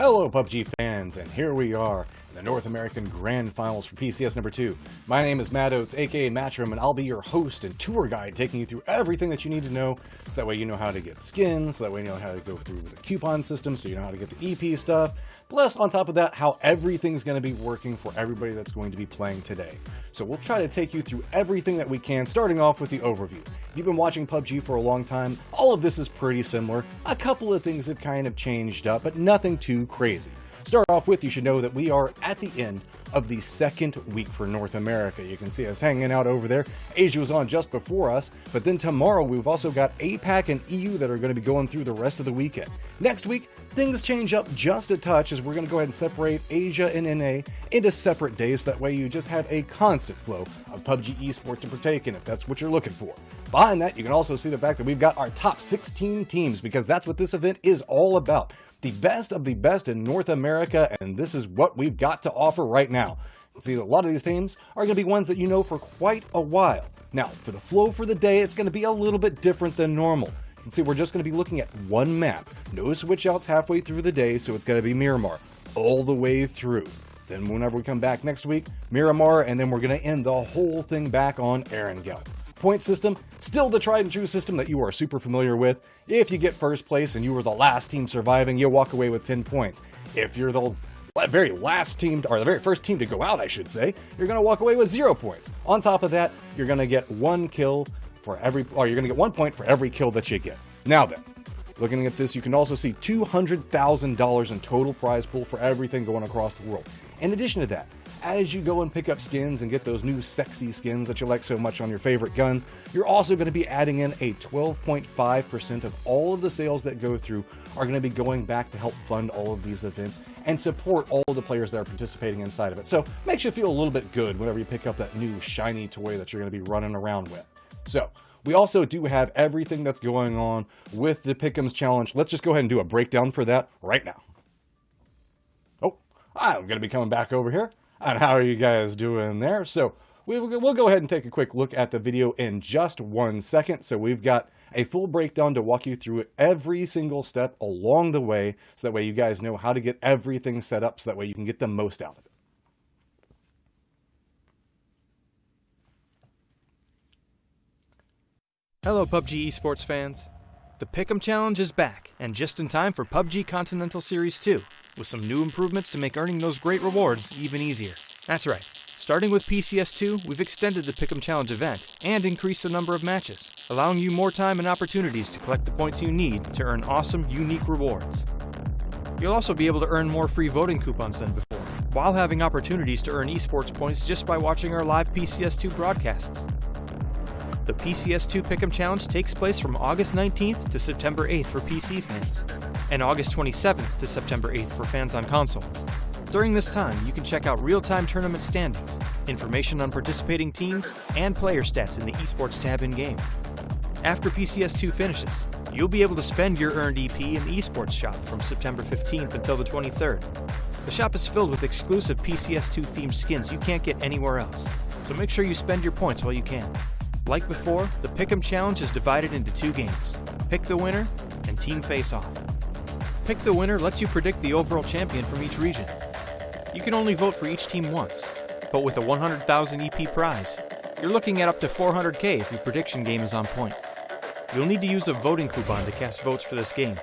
Hello PUBG fans, and here we are in the North American Grand Finals for PCS number 2. My name is Matt Oates, aka Matchroom, and I'll be your host and tour guide taking you through everything that you need to know, so that way you know how to get skins, so that way you know how to go through the coupon system, so you know how to get the EP stuff. Plus, on top of that, how everything's going to be working for everybody that's going to be playing today. So we'll try to take you through everything that we can, starting off with the overview. If you've been watching PUBG for a long time, all of this is pretty similar. A couple of things have kind of changed up, but nothing too crazy. Start off with, you should know that we are at the end of the second week for North America. You can see us hanging out over there. Asia was on just before us, but then tomorrow we've also got APAC and EU that are going to be going through the rest of the weekend. Next week, things change up just a touch as we're going to go ahead and separate Asia and NA into separate days. That way you just have a constant flow of PUBG Esports to partake in if that's what you're looking for. Behind that, you can also see the fact that we've got our top 16 teams, because that's what this event is all about. The best of the best in North America, and this is what we've got to offer right now. See, a lot of these teams are going to be ones that you know for quite a while. Now, for the flow for the day, it's going to be a little bit different than normal. You can see we're just going to be looking at one map. No switch outs halfway through the day, so it's going to be Miramar all the way through. Then whenever we come back next week, Miramar, and then we're going to end the whole thing back on Erangel. Point system, still the tried and true system that you are super familiar with. If you get first place and you were the last team surviving, you'll walk away with 10 points. If you're the very last team, or the very first team to go out, I should say, you're going to walk away with 0 points. On top of that, you're going to get 1 kill for every, or you're going to get 1 point for every kill that you get. Now then, looking at this, you can also see $200,000 in total prize pool for everything going across the world. In addition to that, as you go and pick up skins and get those new sexy skins that you like so much on your favorite guns, you're also going to be adding in a 12.5% of all of the sales that go through are going to be going back to help fund all of these events and support all of the players that are participating inside of it. So makes you feel a little bit good whenever you pick up that new shiny toy that you're going to be running around with. So we also do have everything that's going on with the Pick'ems Challenge. Let's just go ahead and do a breakdown for that right now. Oh, I'm going to be coming back over here. And how are you guys doing there? So we'll go ahead and take a quick look at the video in just 1 second. So we've got a full breakdown to walk you through every single step along the way, so that way you guys know how to get everything set up, so that way you can get the most out of it. Hello PUBG Esports fans. The Pick'em Challenge is back, and just in time for PUBG Continental Series 2, with some new improvements to make earning those great rewards even easier. That's right, starting with PCS2, we've extended the Pick'em Challenge event and increased the number of matches, allowing you more time and opportunities to collect the points you need to earn awesome, unique rewards. You'll also be able to earn more free voting coupons than before, while having opportunities to earn esports points just by watching our live PCS2 broadcasts. The PCS2 Pick'em Challenge takes place from August 19th to September 8th for PC fans, and August 27th to September 8th for fans on console. During this time, you can check out real-time tournament standings, information on participating teams, and player stats in the esports tab in-game. After PCS2 finishes, you'll be able to spend your earned EP in the esports shop from September 15th until the 23rd. The shop is filled with exclusive PCS2 themed skins you can't get anywhere else, so make sure you spend your points while you can. Like before, the Pick'em Challenge is divided into 2 games, Pick the Winner and Team Face-Off. Pick the Winner lets you predict the overall champion from each region. You can only vote for each team once, but with a 100,000 EP prize, you're looking at up to 400k if your prediction game is on point. You'll need to use a voting coupon to cast votes for this game,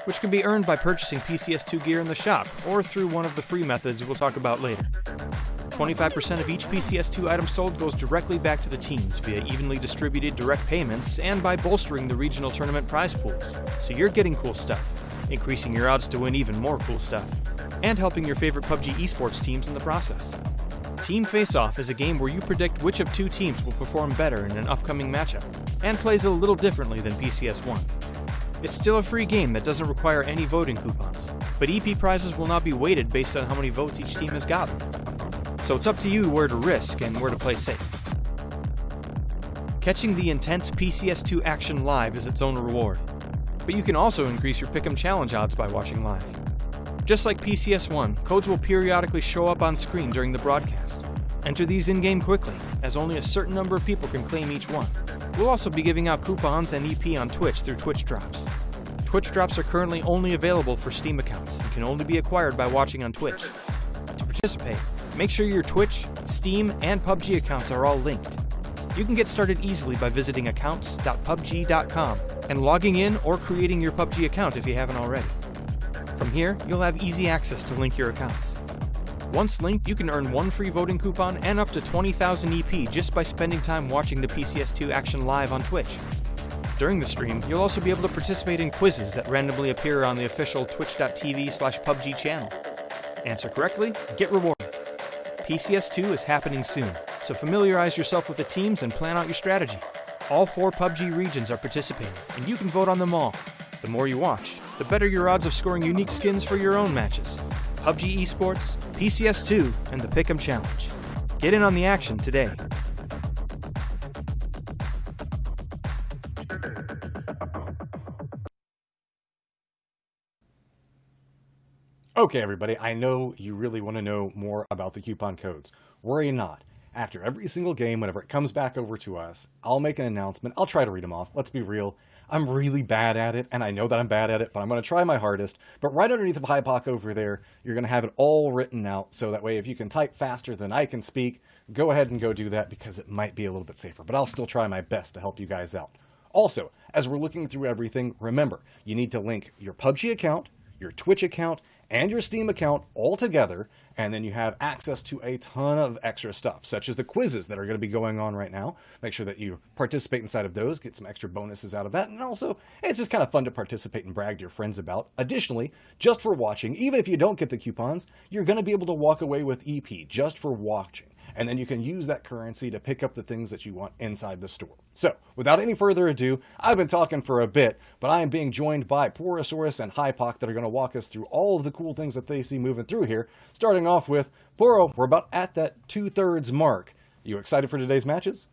which can be earned by purchasing PCS2 gear in the shop or through one of the free methods we'll talk about later. 25% of each PCS2 item sold goes directly back to the teams via evenly distributed direct payments and by bolstering the regional tournament prize pools, so you're getting cool stuff, increasing your odds to win even more cool stuff, and helping your favorite PUBG esports teams in the process. Team Face-Off is a game where you predict which of 2 teams will perform better in an upcoming matchup, and plays a little differently than PCS1. It's still a free game that doesn't require any voting coupons, but EP prizes will not be weighted based on how many votes each team has gotten. So it's up to you where to risk and where to play safe. Catching the intense PCS2 action live is its own reward, but you can also increase your Pick'em Challenge odds by watching live. Just like PCS1, codes will periodically show up on screen during the broadcast. Enter these in-game quickly, as only a certain number of people can claim each one. We'll also be giving out coupons and EP on Twitch through Twitch drops. Twitch drops are currently only available for Steam accounts and can only be acquired by watching on Twitch. To participate, make sure your Twitch, Steam, and PUBG accounts are all linked. You can get started easily by visiting accounts.pubg.com and logging in or creating your PUBG account if you haven't already. From here, you'll have easy access to link your accounts. Once linked, you can earn 1 free voting coupon and up to 20,000 EP just by spending time watching the PCS2 action live on Twitch. During the stream, you'll also be able to participate in quizzes that randomly appear on the official twitch.tv/PUBG channel. Answer correctly, get rewarded. PCS2 is happening soon, so familiarize yourself with the teams and plan out your strategy. All 4 PUBG regions are participating, and you can vote on them all. The more you watch, the better your odds of scoring unique skins for your own matches. PUBG Esports, PCS2, and the Pick'em Challenge. Get in on the action today. Okay, everybody, I know you really want to know more about the coupon codes. Worry not. After every single game, whenever it comes back over to us, I'll make an announcement. I'll try to read them off. Let's be real. I'm really bad at it, and I know that I'm bad at it, but I'm going to try my hardest. But right underneath the HIPOC over there, you're going to have it all written out, so that way if you can type faster than I can speak, go ahead and go do that, because it might be a little bit safer. But I'll still try my best to help you guys out. Also, as we're looking through everything, remember, you need to link your PUBG account, your Twitch account, and your Steam account all together, and then you have access to a ton of extra stuff, such as the quizzes that are going to be going on right now. Make sure that you participate inside of those, get some extra bonuses out of that, and also, it's just kind of fun to participate and brag to your friends about. Additionally, just for watching, even if you don't get the coupons, you're going to be able to walk away with EP just for watching. And then you can use that currency to pick up the things that you want inside the store. So, without any further ado, I've been talking for a bit, but I am being joined by Porosaurus and HIPOC that are going to walk us through all of the cool things that they see moving through here. Starting off with, Poro, we're about at that 2/3 mark. You excited for today's matches?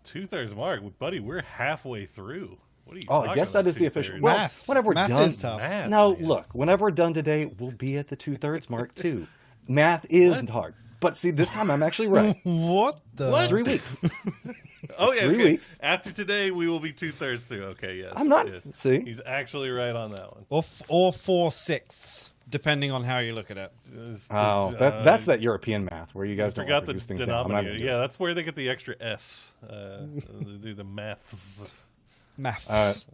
2/3 mark? Buddy, we're halfway through. What are you I guess that is the official. Well, Math. whenever we're Math done, is tough. Math, no, man. look, whenever we're done today, we'll be at the 2/3 mark too. Math is hard. But see, this time I'm actually right. What the? What? 3 weeks. Oh, yeah. 3 okay. weeks. After today, we will be 2/3 through. Okay, yes. I'm not. Yes. See? He's actually right on that one. Or 4/6, depending on how you look at it. Oh, that's that European math where you guys don't Forgot the reduce things down. I'm not denominator. gonna do Yeah, it. that's where they get the extra S. Do the maths. Maths.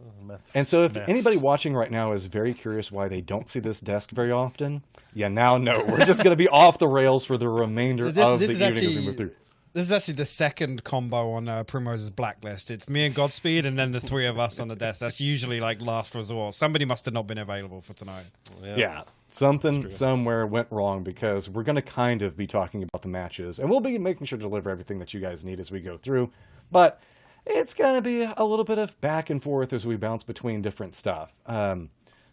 And so if Maths. anybody watching right now is very curious why they don't see this desk very often, yeah, now no. We're just going to be off the rails for the remainder of the evening as we move through. This is actually the second combo on Primose's blacklist. It's me and Godspeed, and then the 3 of us on the desk. That's usually like last resort. Somebody must have not been available for tonight. Yeah, something somewhere went wrong because we're going to kind of be talking about the matches, and we'll be making sure to deliver everything that you guys need as we go through. But it's going to be a little bit of back and forth as we bounce between different stuff.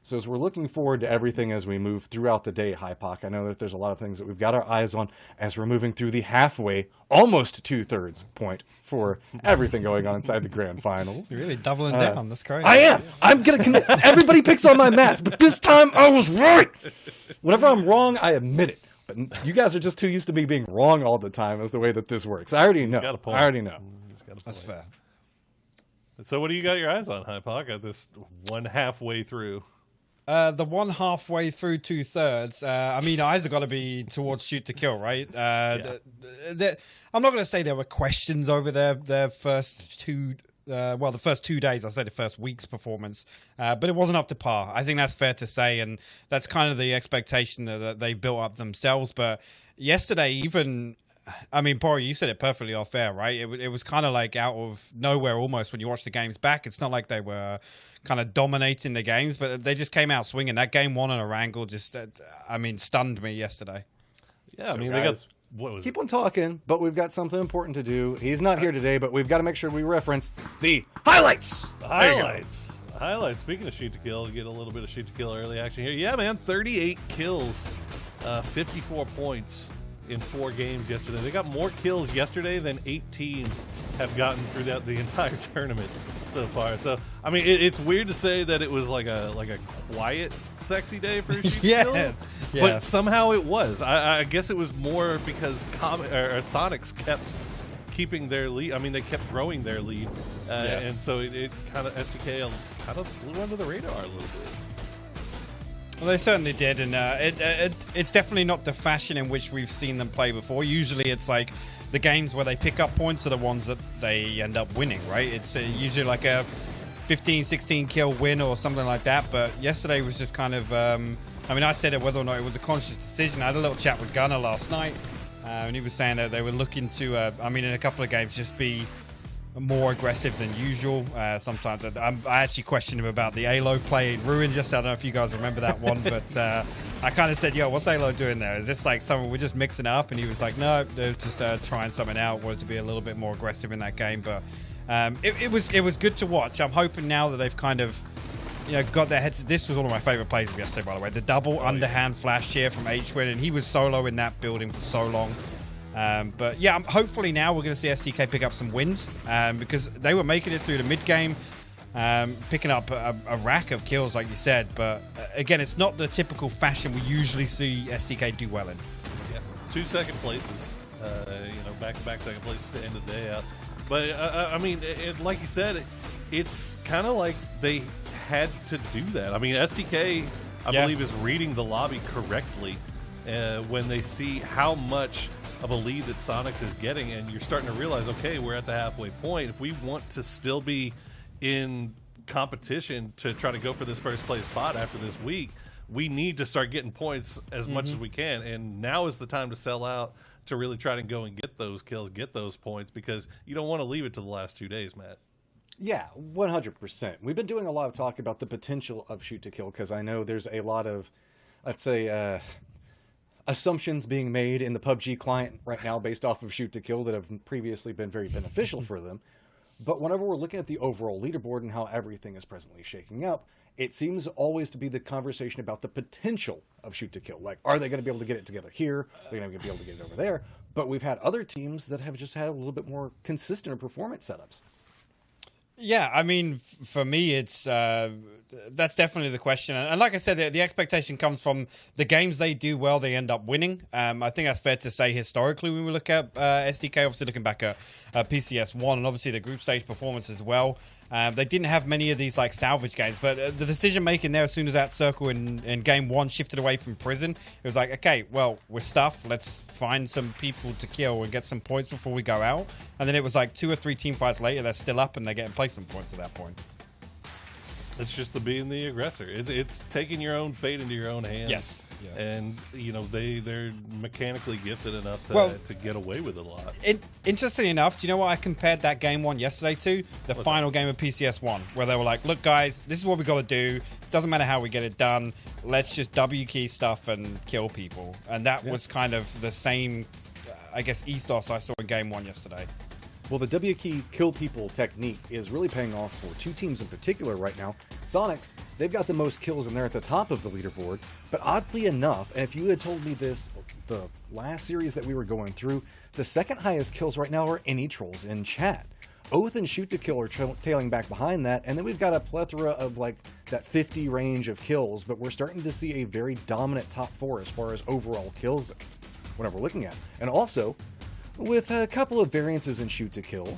So as we're looking forward to everything as we move throughout the day, HIPOC, I know that there's a lot of things that we've got our eyes on as we're moving through the halfway, almost 2/3 point for everything going on inside the Grand Finals. You're really doubling down. That's crazy. I am. I'm going to commit. Everybody picks on my math, but this time I was right. Whenever I'm wrong, I admit it. But you guys are just too used to me being wrong all the time as the way that this works. I already know. Got a point. I already know. That's fair. So what do you got your eyes on, HIPOC, at this one halfway through? The one halfway through 2/3, I mean, eyes have got to be towards shoot to kill, right? I'm not going to say there were questions over their first two, the first 2 days, I'll say the first week's performance, but it wasn't up to par. I think that's fair to say, and that's kind of the expectation that they built up themselves. But yesterday, even, I mean, Pori, you said it perfectly off air, right? It was kind of like out of nowhere almost when you watch the games back. It's not like they were kind of dominating the games, but they just came out swinging. That game 1 on a wrangle just, stunned me yesterday. Yeah, I mean, guys, they got, what was keep on talking, but we've got something important to do. He's not here today, but we've got to make sure we reference the highlights. Highlights. Highlights. Speaking of shoot to kill, get a little bit of shoot to kill early action here. Yeah, man, 38 kills, 54 points in 4 games yesterday. They got more kills yesterday than 8 teams have gotten through the entire tournament so far. So, I mean, it's weird to say that it was like a quiet, sexy day for shoot to kill, but somehow it was. I guess it was more because Sonics kept keeping their lead. I mean, they kept growing their lead, and so it kind of SDK kind of flew under the radar a little bit. Well, they certainly did, and it's definitely not the fashion in which we've seen them play before. Usually it's like the games where they pick up points are the ones that they end up winning, right? It's usually like a 15, 16 kill win or something like that, but yesterday was just kind of, I mean, I said it whether or not it was a conscious decision. I had a little chat with Gunnar last night, and he was saying that they were looking to, I mean, in a couple of games, just be more aggressive than usual. Sometimes I actually questioned him about the Alo play in Ruin. Just I don't know if you guys remember that one, but I kind of said, "Yo, what's Alo doing there? Is this like something we're just mixing up?" And he was like, "No, they're just trying something out. Wanted to be a little bit more aggressive in that game." But it was good to watch. I'm hoping now that they've kind of got their heads. This was one of my favorite plays of yesterday, by the way. The double underhand flash here from H-Win, and he was solo in that building for so long. But yeah, hopefully now we're going to see SDK pick up some wins because they were making it through the mid game, picking up a rack of kills, like you said. But again, it's not the typical fashion we usually see SDK do well in. Yeah, 2 second places, back-to-back second places to end the day out. But I mean, like you said, it's kind of like they had to do that. I mean, SDK, I believe, is reading the lobby correctly when they see how much of a lead that Sonics is getting, and you're starting to realize, okay, we're at the halfway point. If we want to still be in competition to try to go for this first place spot after this week, we need to start getting points as much as we can, and now is the time to sell out to really try to go and get those kills, get those points, because you don't want to leave it to the last 2 days, Matt. Yeah, 100%. We've been doing a lot of talk about the potential of shoot to kill, because I know there's a lot of, let's say, assumptions being made in the PUBG client right now based off of shoot to kill that have previously been very beneficial for them. But whenever we're looking at the overall leaderboard and how everything is presently shaking up, it seems always to be the conversation about the potential of shoot to kill. Like, are they going to be able to get it together here? Are they going to be able to get it over there? But we've had other teams that have just had a little bit more consistent performance setups. Yeah, I mean, for me, it's that's definitely the question. And like I said, the expectation comes from the games they do well, they end up winning. I think that's fair to say historically when we look at SDK, obviously looking back at PCS1 and obviously the group stage performance as well. They didn't have many of these like salvage games, but the decision making there as soon as that circle in game 1 shifted away from prison, it was like, okay, well, we're stuffed. Let's find some people to kill and get some points before we go out. And then it was like 2 or 3 team fights later, they're still up and they're getting placement points at that point. It's just the being the aggressor. It's taking your own fate into your own hands. Yes. Yeah. And, they're mechanically gifted enough to get away with it a lot. Interestingly enough, do you know what I compared that game 1 yesterday to? The final game of PCS1, where they were like, look, guys, this is what we got to do. Doesn't matter how we get it done. Let's just W key stuff and kill people. And that was kind of the same, I guess, ethos I saw in game 1 yesterday. Well, the W key kill people technique is really paying off for 2 teams in particular right now. Sonics, they've got the most kills and they're at the top of the leaderboard. But oddly enough, and if you had told me this the last series that we were going through, the second highest kills right now are any trolls in chat. Oath and shoot to kill are tailing back behind that, and then we've got a plethora of like that 50 range of kills, but we're starting to see a very dominant top 4 as far as overall kills whenever we're looking at. And also, with a couple of variances in shoot to kill,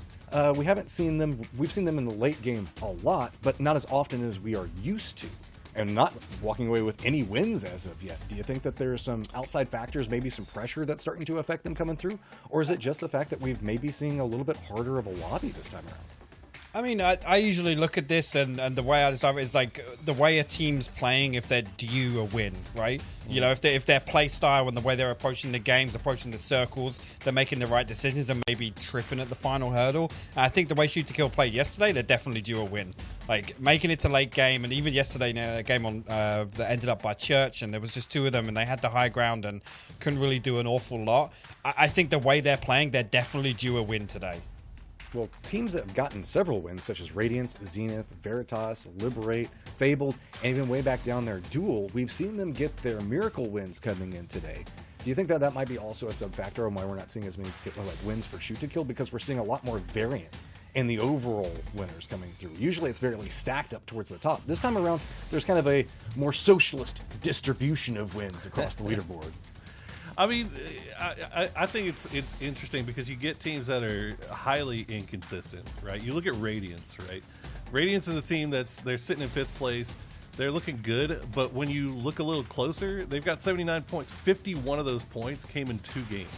we haven't seen them. We've seen them in the late game a lot, but not as often as we are used to, and not walking away with any wins as of yet. Do you think that there's some outside factors, maybe some pressure that's starting to affect them coming through, or is it just the fact that we've maybe seeing a little bit harder of a lobby this time around? I mean, I usually look at this and the way I decide it is like the way a team's playing if they're due a win, right? You know, if their play style and the way they're approaching the games, approaching the circles, they're making the right decisions and maybe tripping at the final hurdle. I think the way Shoot to Kill played yesterday, they're definitely due a win. Like making it to late game, and even yesterday, a game on that ended up by Church, and there was just 2 of them, and they had the high ground and couldn't really do an awful lot. I think the way they're playing, they're definitely due a win today. Well, teams that have gotten several wins, such as Radiance, Zenith, Veritas, Liberate, Fabled, and even way back down there, Duel, we've seen them get their miracle wins coming in today. Do you think that that might be also a sub-factor on why we're not seeing as many wins for Shoot to Kill? Because we're seeing a lot more variance in the overall winners coming through. Usually it's very stacked up towards the top. This time around, there's kind of a more socialist distribution of wins across the leaderboard. I mean, I think it's interesting because you get teams that are highly inconsistent, right? You look at Radiance, right? Radiance is a team they're sitting in 5th place. They're looking good, but when you look a little closer, they've got 79 points. 51 of those points came in 2 games.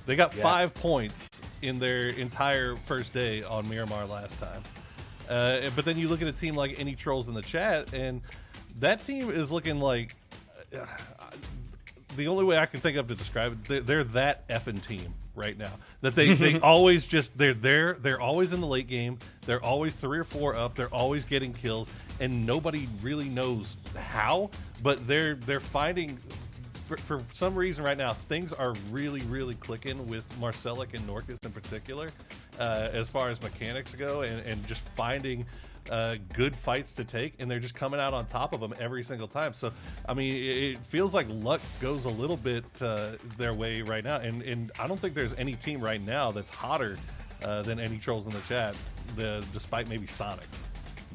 They got 5 points in their entire first day on Miramar last time. But then you look at a team like Any Trolls in the chat, and that team is looking like the only way I can think of to describe it, they're that effing team right now. That they always just they're always in the late game. They're always 3 or 4 up. They're always getting kills, and nobody really knows how. But they're finding. For some reason right now, things are really, really clicking with Marcelic and Norcus in particular, as far as mechanics go, and just finding good fights to take, and they're just coming out on top of them every single time. So, I mean, it feels like luck goes a little bit their way right now, and I don't think there's any team right now that's hotter than Any Trolls in the chat, despite maybe Sonics.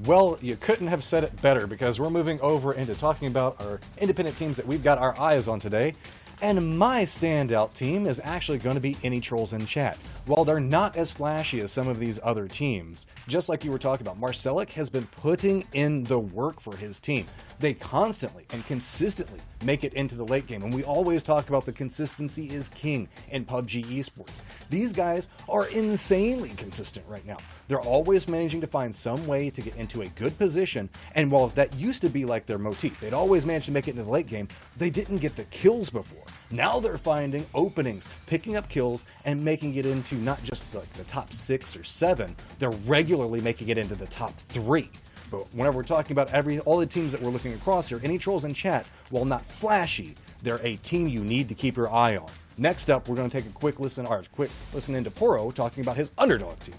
Well, you couldn't have said it better, because we're moving over into talking about our independent teams that we've got our eyes on today. And my standout team is actually going to be Any Trolls in chat. While they're not as flashy as some of these other teams, just like you were talking about, Marcelic has been putting in the work for his team. They constantly and consistently make it into the late game, and we always talk about the consistency is king in PUBG Esports. These guys are insanely consistent right now. They're always managing to find some way to get into a good position, and while that used to be like their motif, they'd always manage to make it into the late game, they didn't get the kills before. Now they're finding openings, picking up kills, and making it into not just like the top 6 or 7, they're regularly making it into the top 3. But whenever we're talking about all the teams that we're looking across here, Any Trolls in chat, while not flashy, they're a team you need to keep your eye on. Next up, we're going to take a quick listen into Poro talking about his underdog team.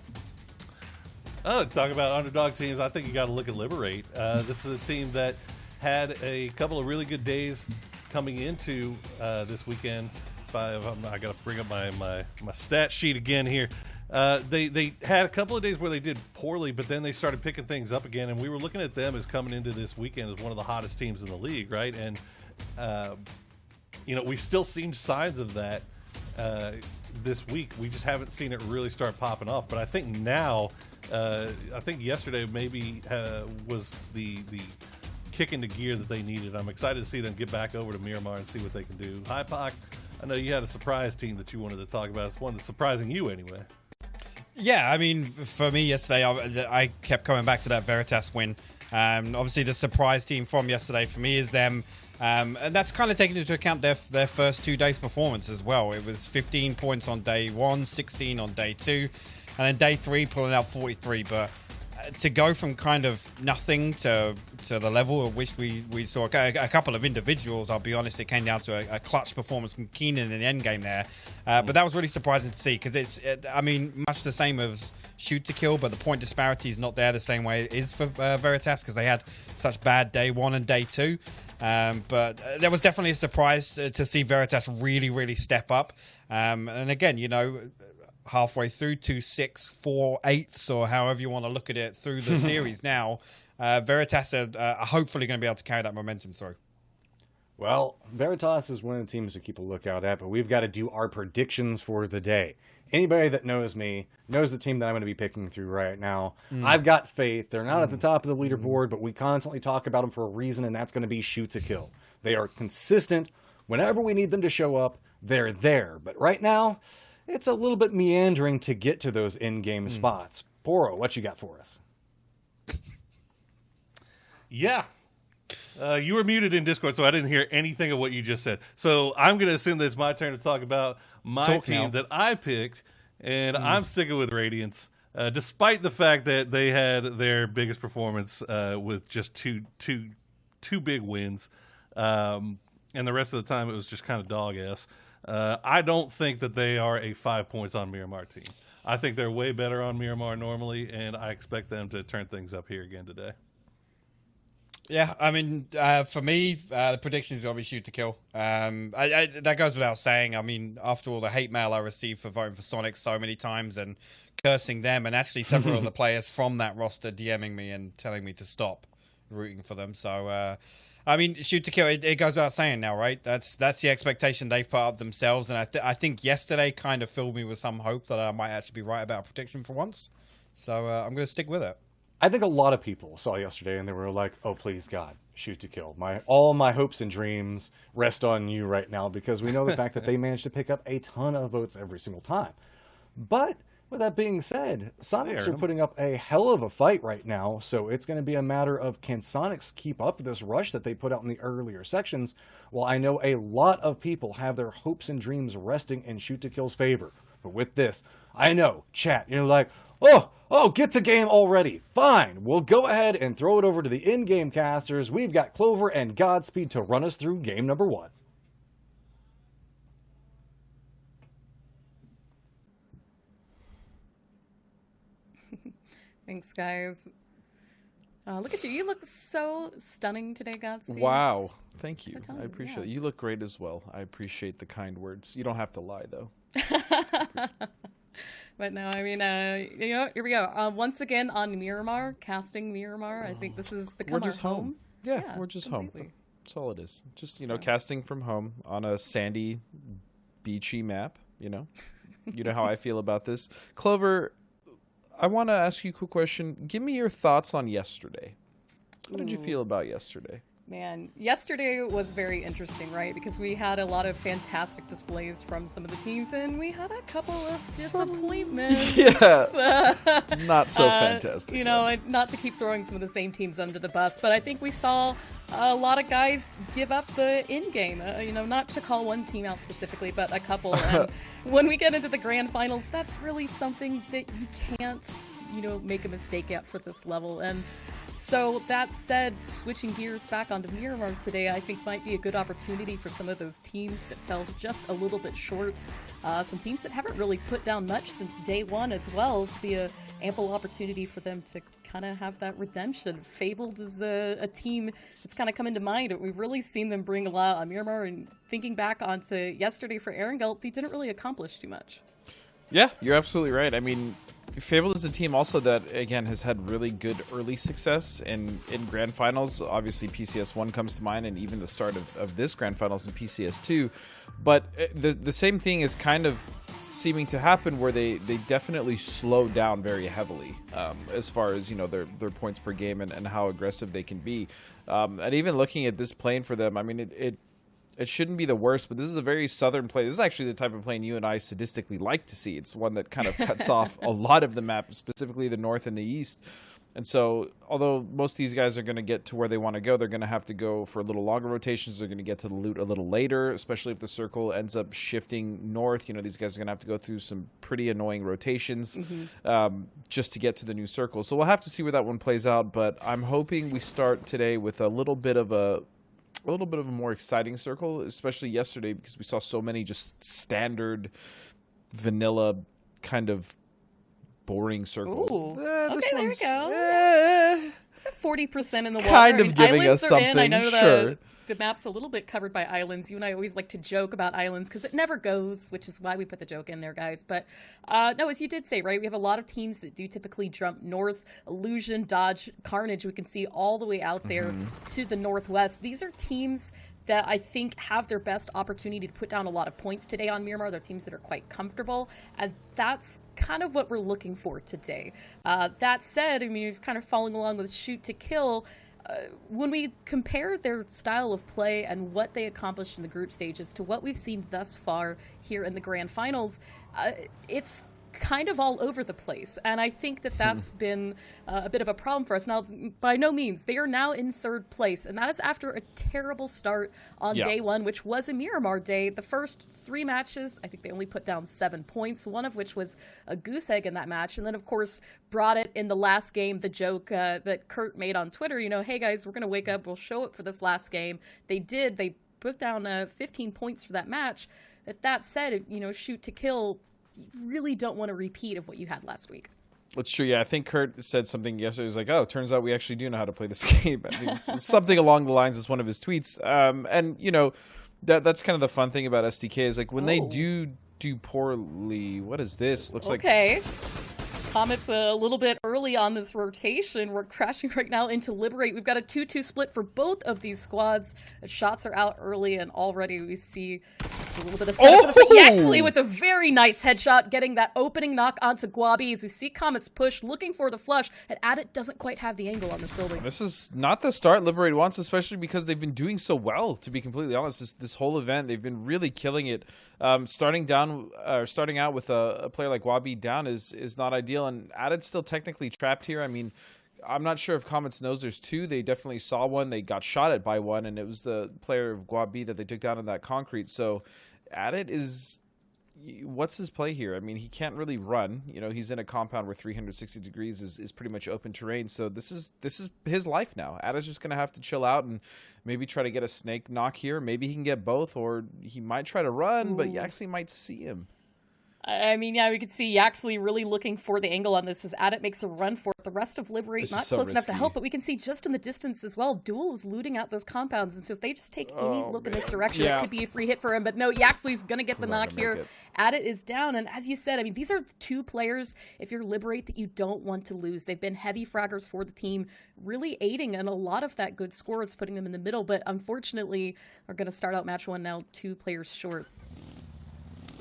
Talk about underdog teams. I think you got to look at Liberate. This is a team that had a couple of really good days coming into this weekend. I got to bring up my stat sheet again here. They had a couple of days where they did poorly, but then they started picking things up again, and we were looking at them as coming into this weekend as one of the hottest teams in the league, right? And we've still seen signs of that this week. We just haven't seen it really start popping off. But I think now, I think yesterday maybe was the kick into gear that they needed. I'm excited to see them get back over to Miramar and see what they can do. Hi, Pac. I know you had a surprise team that you wanted to talk about. It's one that's surprising you anyway. Yeah, I mean, for me yesterday, I kept coming back to that Veritas win. Obviously, the surprise team from yesterday for me is them. And that's kind of taking into account their first 2 days' performance as well. It was 15 points on day 1, 16 on day 2, and then day 3 pulling out 43. But to go from kind of nothing to the level at which we saw a couple of individuals, I'll be honest, it came down to a clutch performance from Keenan in the end game there. But that was really surprising to see, because I mean, much the same as shoot to kill, but the point disparity is not there the same way it is for Veritas, because they had such bad day 1 and day 2. But there was definitely a surprise to see Veritas really, really step up. And again, halfway through 2-6, 4/8, or however you want to look at it through the series now, Veritas are hopefully going to be able to carry that momentum through. Well, Veritas is one of the teams to keep a lookout at, but we've got to do our predictions for the day. Anybody that knows me knows the team that I'm going to be picking through right now. I've got faith. They're not at the top of the leaderboard, but we constantly talk about them for a reason, and that's going to be shoot to kill. They are consistent. Whenever we need them to show up, they're there. But right now, it's a little bit meandering to get to those in-game spots. Poro, what you got for us? Yeah. You were muted in Discord, so I didn't hear anything of what you just said. So I'm going to assume that it's my turn to talk about my team that I picked, and I'm sticking with Radiance, despite the fact that they had their biggest performance with just two big wins, and the rest of the time it was just kind of dog-ass. I don't think that they are a 5 points on Miramar team. I think they're way better on Miramar normally, and I expect them to turn things up here again today. Yeah, I mean, for me, the prediction is going to be shoot to kill. That goes without saying. I mean, after all the hate mail I received for voting for Sonic so many times and cursing them, and actually several of the players from that roster DMing me and telling me to stop rooting for them. So I mean, shoot to kill, it goes without saying now, right? That's the expectation they've put up themselves, and I think yesterday kind of filled me with some hope that I might actually be right about prediction for once. So I'm going to stick with it. I think a lot of people saw yesterday and they were like, "Oh, please God, shoot to kill. All my hopes and dreams rest on you right now," because we know the fact that they managed to pick up a ton of votes every single time. But with that being said, Sonics are putting up a hell of a fight right now, so it's going to be a matter of, can Sonics keep up this rush that they put out in the earlier sections? Well, I know a lot of people have their hopes and dreams resting in Shoot to Kill's favor. But with this, I know, chat, you're like, oh, get to game already. Fine, we'll go ahead and throw it over to the in-game casters. We've got Clover and Godspeed to run us through game number 1. Thanks, guys. Look at you. You look so stunning today, Godspeed. Wow. Thank you. tell I you, appreciate yeah. it. You look great as well. I appreciate the kind words. You don't have to lie, though. But no, I mean, you know, here we go. Once again on Miramar, casting Miramar. I think this has become We're just our home. Yeah, we're just completely. home. That's all it is. Just, you know, casting from home on a sandy, beachy map, you know. You know how I feel about this. Clover, I want to ask you a quick question. Give me your thoughts on yesterday. What did you feel about yesterday? Man, yesterday was very interesting, right? Because we had a lot of fantastic displays from some of the teams, and we had a couple of disappointments. Yeah. Not so fantastic. You know, ones. and not to keep throwing some of the same teams under the bus, but I think we saw a lot of guys give up the in-game. You know, not to call one team out specifically, but a couple. And when we get into the grand finals, that's really something that you can't, you know, make a mistake at for this level. And so that said, switching gears back onto Miramar today, I think might be a good opportunity for some of those teams that fell just a little bit short. Some teams that haven't really put down much since day one as well. It's be a ample opportunity for them to kind of have that redemption. Fabled is a team that's kind of come into mind. We've really seen them bring a lot on Miramar, and thinking back onto yesterday for Erangel, they didn't really accomplish too much. Yeah, you're absolutely right. I mean, Fabled is a team also that, again, has had really good early success in Grand Finals. Obviously, PCS1 comes to mind, and even the start of this Grand Finals in PCS2. But the same thing is kind of seeming to happen, where they definitely slow down very heavily as far as, you know, their points per game and how aggressive they can be. And even looking at this plane for them, I mean, it shouldn't be the worst, but this is a very southern play. This is actually the type of plane you and I sadistically like to see. It's one that kind of cuts off a lot of the map, specifically the north and the east. And so, although most of these guys are going to get to where they want to go, they're going to have to go for a little longer rotations. They're going to get to the loot a little later, especially if the circle ends up shifting north. You know, these guys are going to have to go through some pretty annoying rotations just to get to the new circle. So we'll have to see where that one plays out, but I'm hoping we start today with a little bit of a more exciting circle, especially yesterday, because we saw so many just standard vanilla kind of boring circles. Ooh. This Okay, there we one's, go. 40% in the water. kind of giving islands us are in. I something, know sure. the map's a little bit covered by islands. You and I always like to joke about islands because it never goes, which is why we put the joke in there, guys. But no, as you did say, right, we have a lot of teams that do typically jump north. Illusion, Dodge, Carnage, we can see all the way out there to the northwest. These are teams that I think have their best opportunity to put down a lot of points today on Miramar. They're teams that are quite comfortable, and that's kind of what we're looking for today. That said, I mean, it's kind of following along with Shoot to Kill. When we compare their style of play and what they accomplished in the group stages to what we've seen thus far here in the grand finals, it's kind of all over the place, and I think that that's been a bit of a problem for us. Now, by no means, they are now in third place, and that is after a terrible start on day one, which was a Miramar day. The first 3 matches, I think they only put down 7 points, one of which was a goose egg in that match, and then, of course, brought it in the last game, the joke that Kurt made on Twitter, you know, hey, guys, we're going to wake up, we'll show it for this last game. They did. They put down 15 points for that match. But that said, you know, Shoot to Kill, you really don't want to repeat of what you had last week. That's true. Yeah, I think Kurt said something yesterday. He's like, "Oh, it turns out we actually do know how to play this game." I mean, something along the lines is one of his tweets. And you know, that's kind of the fun thing about SDK is like when they do poorly. What is this? Looks like Comet's a little bit early on this rotation. We're crashing right now into Liberate. We've got a 2-2 split for both of these squads. The shots are out early, and already we see just a little bit of setup for this. But Yaxley with a very nice headshot, getting that opening knock onto Guabi as we see Comet's push, looking for the flush, and Adit doesn't quite have the angle on this building. This is not the start Liberate wants, especially because they've been doing so well, to be completely honest. This whole event, they've been really killing it. Starting out with a player like Wabi down is not ideal, and Adit's still technically trapped here. I mean, I'm not sure if Comets knows there's two. They definitely saw one. They got shot at by one, and it was the player of Guabi that they took down in that concrete. So Adit is... what's his play here? I mean, he can't really run. You know, he's in a compound where 360 degrees is pretty much open terrain. So this is his life now. Adam's just going to have to chill out and maybe try to get a snake knock here. Maybe he can get both, or he might try to run, but Yaxley might see him. I mean, yeah, we could see Yaxley really looking for the angle on this as Adit makes a run for it. The rest of Liberate not close enough to help, but we can see just in the distance as well, Duel is looting out those compounds, and so if they just take any look in this direction, it could be a free hit for him, but no, Yaxley's gonna get the knock here. Adit is down, and as you said, I mean, these are two players, if you're Liberate, that you don't want to lose. They've been heavy fraggers for the team, really aiding in a lot of that good score. It's putting them in the middle, but unfortunately, are gonna start out match one now 2 players short.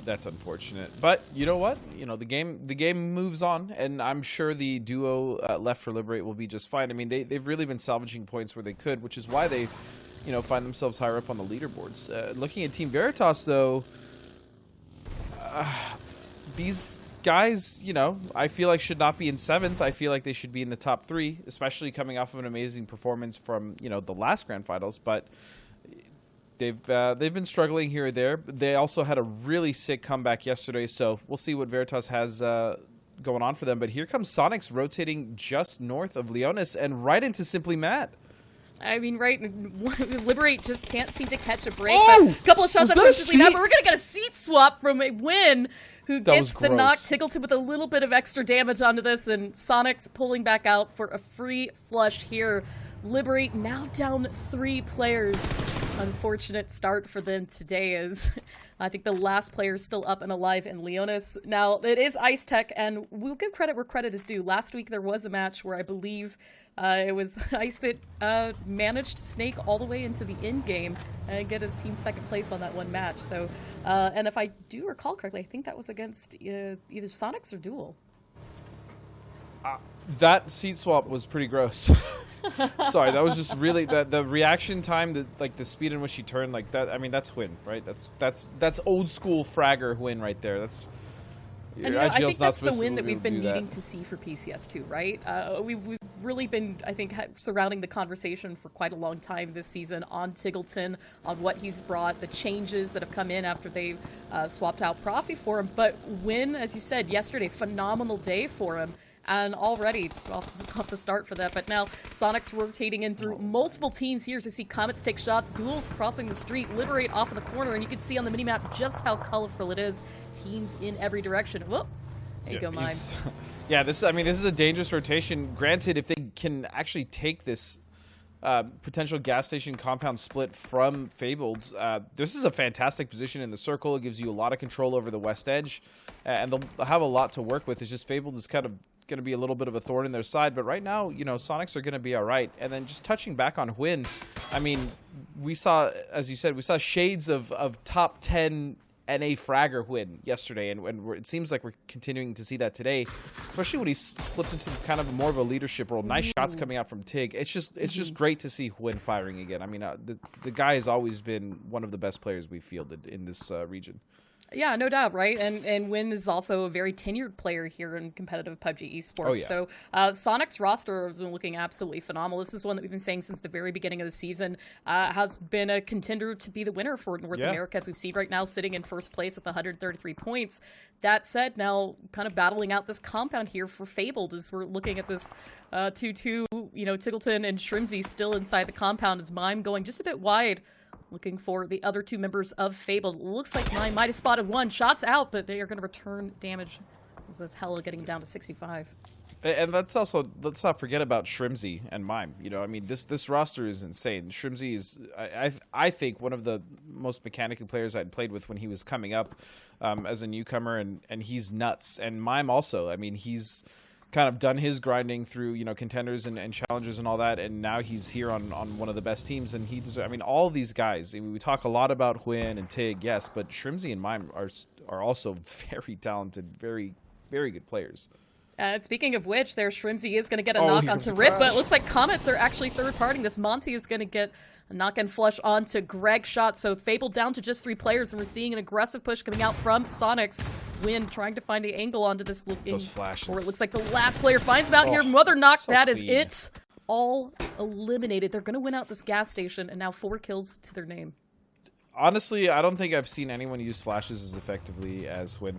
That's unfortunate, but you know what? You know, the game moves on, and I'm sure the duo left for Liberate will be just fine. I mean, they've really been salvaging points where they could, which is why they, you know, find themselves higher up on the leaderboards. Looking at Team Veritas, though, these guys, you know, I feel like should not be in 7th. I feel like they should be in the top 3, especially coming off of an amazing performance from, you know, the last Grand Finals, but they've been struggling here or there. They also had a really sick comeback yesterday, so we'll see what Veritas has going on for them. But here comes Sonics rotating just north of Leonis and right into Simply Mad. I mean, right, Liberate just can't seem to catch a break. A couple of shots up from Simply Mad, but we're going to get a seat swap from a Win, who gets the knock. Tiggleton with a little bit of extra damage onto this, and Sonics pulling back out for a free flush here. Liberate now down 3 players. Unfortunate start for them today as I think the last player is still up and alive in Leonis. Now, it is Ice Tech, and we'll give credit where credit is due. Last week there was a match where I believe it was Ice that managed to snake all the way into the end game and get his team 2nd place on that one match. So, and if I do recall correctly, I think that was against either Sonics or Duel. That seat swap was pretty gross. Sorry, that was just really the reaction time, like the speed in which he turned, like that. I mean, that's Win, right? That's old school fragger Win right there. That's. And, you know, I think that's the win that we've been needing to see for PCS2, right? We've really been, I think, surrounding the conversation for quite a long time this season on Tiggleton, on what he's brought, the changes that have come in after they swapped out Profi for him. But Win, as you said yesterday, phenomenal day for him. And already, just off the start for that. But now, Sonic's rotating in through multiple teams here to see Comets take shots, Duels crossing the street, Liberate off in the corner, and you can see on the minimap just how colorful it is. Teams in every direction. Whoop! There you go, Mime. Yeah, this is a dangerous rotation. Granted, if they can actually take this potential gas station compound split from Fabled, this is a fantastic position in the circle. It gives you a lot of control over the west edge, and they'll have a lot to work with. It's just Fabled is kind of going to be a little bit of a thorn in their side, but right now, you know, Sonics are going to be all right. And then just touching back on Win, I mean, we saw, as you said, we saw shades of top 10 NA fragger Win yesterday, and it seems like we're continuing to see that today, especially when he slipped into kind of more of a leadership role. Nice shots coming out from Tig. It's just great to see Win firing again. I mean, the guy has always been one of the best players we've fielded in this region. Yeah, no doubt, right? And Win is also a very tenured player here in competitive PUBG Esports. Oh, yeah. So Sonic's roster has been looking absolutely phenomenal. This is one that we've been saying since the very beginning of the season. Has been a contender to be the winner for North America, as we've seen right now, sitting in 1st place with 133 points. That said, now kind of battling out this compound here for Fabled as we're looking at this 2-2, you know, Tiggleton and Shrimsy still inside the compound as Mime going just a bit wide, looking for the other 2 members of Fabled. Looks like Mime might have spotted one. Shots out, but they are going to return damage. As this Hella getting down to 65. And let's not forget about Shrimsy and Mime. You know, I mean, this roster is insane. Shrimsy is, I think, one of the most mechanical players I'd played with when he was coming up as a newcomer, and he's nuts. And Mime also. I mean, he's kind of done his grinding through, contenders and challengers and all that, and now he's here on one of the best teams, and all of these guys, we talk a lot about Hwin and Tig, yes, but Shrimzy and Mime are also very talented, very, very good players. Speaking of which, there Shrimzy is going to get a knock onto Rip, but it looks like Comets are actually third-partying this. Monty is going to get a knock and flush onto Greg Shot, so Fable down to just 3 players, and we're seeing an aggressive push coming out from Sonics. Win trying to find an angle onto this looking, those flashes. Or it looks like the last player finds him out here. Mother knock, so that clean. is it. All eliminated. They're going to win out this gas station, and now 4 kills to their name. Honestly, I don't think I've seen anyone use flashes as effectively as Hwin.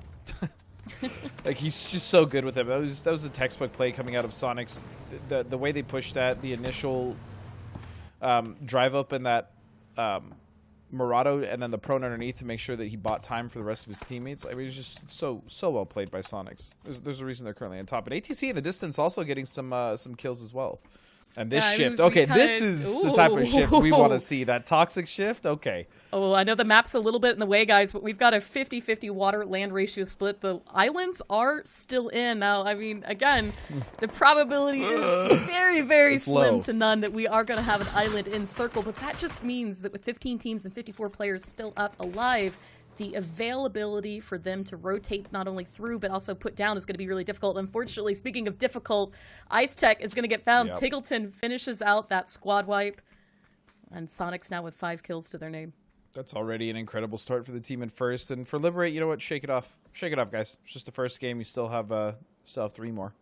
Like, he's just so good with it. That was a textbook play coming out of Sonics. The way they pushed that, the initial drive up in that Murado, and then the prone underneath to make sure that he bought time for the rest of his teammates. I mean, it was just so well played by Sonics. There's a reason they're currently on top. And ATC in the distance also getting some kills as well. And this shift, okay, this is the type of shift we want to see. That toxic shift, okay. Oh, I know the map's a little bit in the way, guys, but we've got a 50-50 water-land ratio split. The islands are still in. Now, I mean, again, the probability is very, very slim to none that we are going to have an island in circle, but that just means that with 15 teams and 54 players still up alive, the availability for them to rotate not only through but also put down is going to be really difficult. Unfortunately, speaking of difficult, Ice Tech is going to get found. Yep. Tiggleton finishes out that squad wipe, and Sonics now with 5 kills to their name. That's already an incredible start for the team in first. And for Liberate, you know what? Shake it off. Shake it off, guys. It's just the first game. You still have 3 more.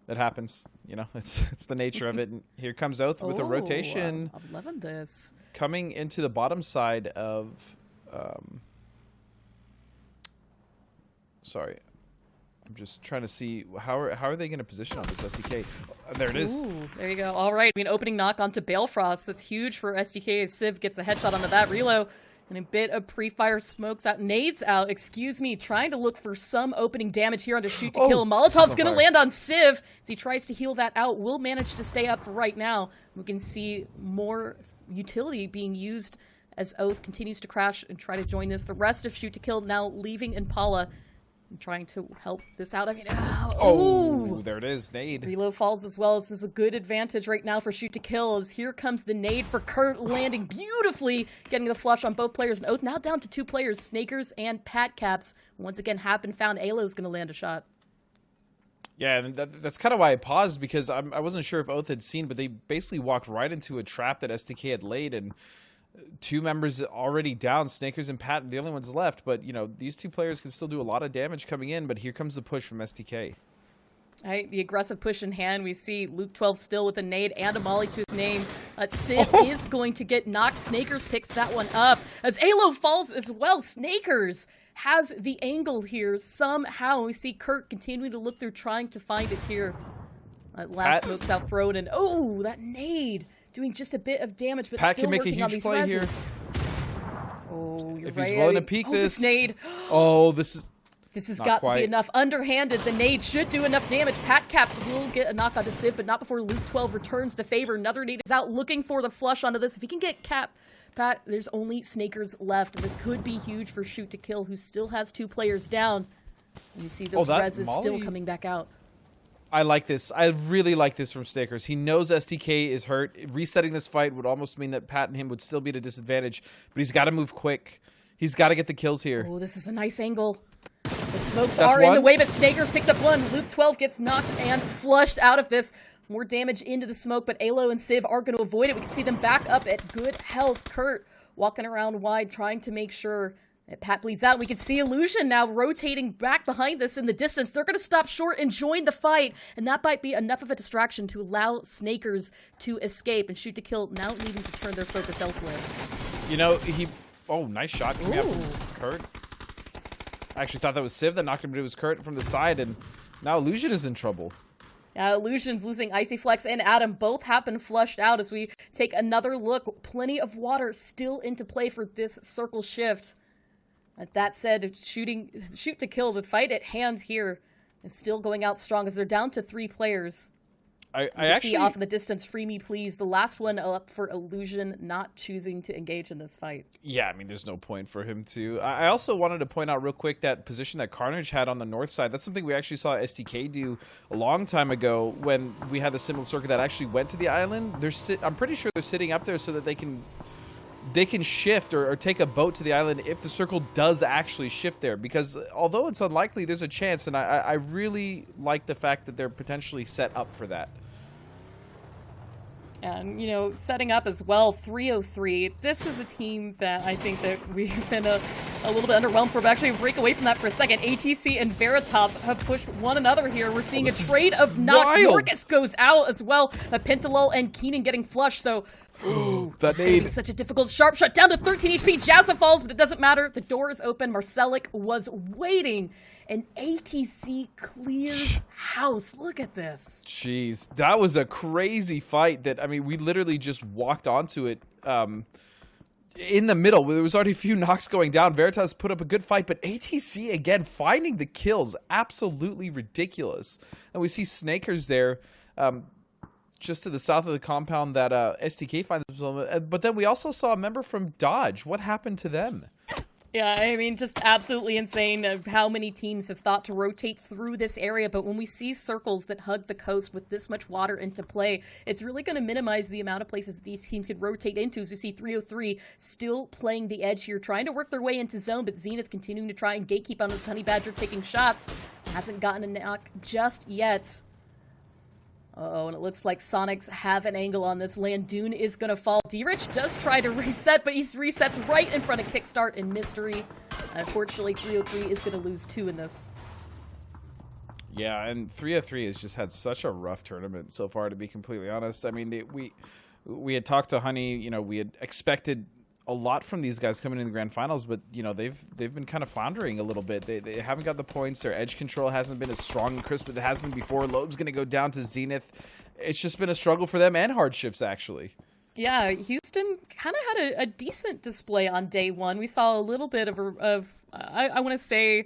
That happens. It's the nature of it. And here comes Oath with a rotation. I'm loving this. Coming into the bottom side of... Sorry, I'm just trying to see how are they going to position on this SDK. There it is. Ooh, there you go. All right, I mean, opening knock onto Balefrost. That's huge for SDK as Civ gets a headshot onto that. Relo and a bit of pre-fire smokes out, nades out. Excuse me, trying to look for some opening damage here on the shoot to kill. Molotov's going to land on Civ as he tries to heal that out. Will manage to stay up for right now. We can see more utility being used as Oath continues to crash and try to join this. The rest of shoot to kill now leaving Impala. I'm trying to help this out. I mean, there it is, nade. Reload falls as well. This is a good advantage right now for shoot to kill as here comes the nade for Kurt, landing beautifully, getting the flush on both players. And Oath now down to 2 players, Snakers and Pat Caps. Once again, Happen found Alo's going to land a shot. Yeah, and that's kind of why I paused, because I wasn't sure if Oath had seen, but they basically walked right into a trap that SDK had laid, and 2 members already down, Snakers and Pat, the only ones left. But, these 2 players can still do a lot of damage coming in, but here comes the push from SDK. All right, the aggressive push in hand. We see Luke 12 still with a nade and a molly to his name. Civ is going to get knocked. Snakers picks that one up. As Alo falls as well, Snakers has the angle here somehow. We see Kurt continuing to look through, trying to find it here. Last smokes out thrown, and that nade. Doing just a bit of damage, but Pat still can make working a on huge these play reses. If he's willing to peek this. Nade. This has got to be enough. Underhanded, the nade should do enough damage. Pat Caps will get a knock onto Civ, but not before Luke 12 returns the favor. Another nade is out looking for the flush onto this. If he can get Pat, there's only Snakers left. This could be huge for shoot to kill, who still has 2 players down. And you see those reses still coming back out. I like this. I really like this from Snakers. He knows SDK is hurt. Resetting this fight would almost mean that Pat and him would still be at a disadvantage, but he's got to move quick. He's got to get the kills here. Oh, this is a nice angle. The smokes are in the way, but Snakers picks up 1. Luke 12 gets knocked and flushed out of this. More damage into the smoke, but Alo and Civ are going to avoid it. We can see them back up at good health. Kurt walking around wide, trying to make sure Pat bleeds out. We can see Illusion now rotating back behind this in the distance. They're going to stop short and join the fight, and that might be enough of a distraction to allow Snakers to escape and shoot to kill, now needing to turn their focus elsewhere. Nice shot coming out from Kurt. I actually thought that was Civ that knocked him, but it was Kurt from the side, and now Illusion is in trouble. Illusion's losing Icy Flex and Adam. Both have been flushed out as we take another look. Plenty of water still into play for this circle shift. That said, shoot to kill, the fight at hand here is still going out strong as they're down to 3 players. I see actually off in the distance, free me please. The last one up for Illusion not choosing to engage in this fight. Yeah, I mean, there's no point for him to. I also wanted to point out real quick that position that Carnage had on the north side. That's something we actually saw STK do a long time ago when we had a similar circuit that actually went to the island. I'm pretty sure they're sitting up there so that they can shift or take a boat to the island if the circle does actually shift there. Because although it's unlikely, there's a chance, and I really like the fact that they're potentially set up for that. And, you know, setting up as well, 303. This is a team that I think that we've been a little bit underwhelmed for, but actually break away from that for a second. ATC and Veritas have pushed one another here. We're seeing a trade of knocks. Marcus goes out as well. Pentalol and Keenan getting flushed, so... Ooh, that's gonna be such a difficult sharp shot. Down to 13 HP, Jazza falls, but it doesn't matter. The door is open. Marcelic was waiting, and ATC clears house. Look at this. Jeez, that was a crazy fight that, I mean, we literally just walked onto it in the middle. There was already a few knocks going down. Veritas put up a good fight, but ATC, again, finding the kills, absolutely ridiculous. And we see Snakers there, just to the south of the compound that STK finds themselves. But then we also saw a member from Dodge. What happened to them? Yeah, I mean, just absolutely insane of how many teams have thought to rotate through this area. But when we see circles that hug the coast with this much water into play, it's really going to minimize the amount of places that these teams could rotate into. As we see 303 still playing the edge here, trying to work their way into zone, but Zenith continuing to try and gatekeep on this Honey Badger, taking shots. Hasn't gotten a knock just yet. Oh, and it looks like Sonics have an angle on this. Landoon is going to fall. D-Rich does try to reset, but he resets right in front of Kickstart and Mystery. Unfortunately, 303 is going to lose 2 in this. Yeah, and 303 has just had such a rough tournament so far, to be completely honest. I mean, we had talked to Honey, you know, we had expected a lot from these guys coming in the grand finals, but you know they've been kind of floundering a little bit. They haven't got the points. Their edge control hasn't been as strong and crisp as it has been before. Loeb's going to go down to Zenith. It's just been a struggle for them and hardships actually. Yeah, Houston kind of had a decent display on day one. We saw a little bit of I want to say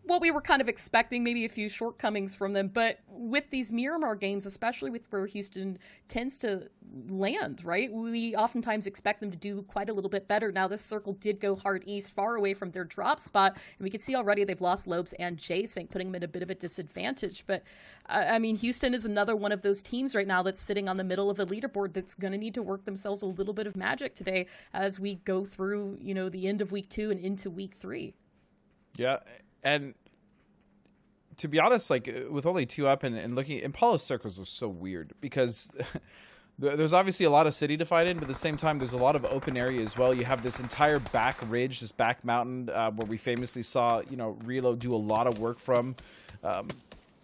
what we were kind of expecting, maybe a few shortcomings from them, but with these Miramar games, especially with where Houston tends to land, right? We oftentimes expect them to do quite a little bit better. Now, this circle did go hard east, far away from their drop spot, and we can see already they've lost Lobes and J-Sync, putting them at a bit of a disadvantage. But, I mean, Houston is another one of those teams right now that's sitting on the middle of the leaderboard that's going to need to work themselves a little bit of magic today as we go through, you know, the end of week 2 and into week 3. Yeah, and to be honest, like with only 2 up and looking, Impala's circles are so weird because there's obviously a lot of city to fight in, but at the same time, there's a lot of open area as well. You have this entire back ridge, this back mountain where we famously saw, you know, Relo do a lot of work from.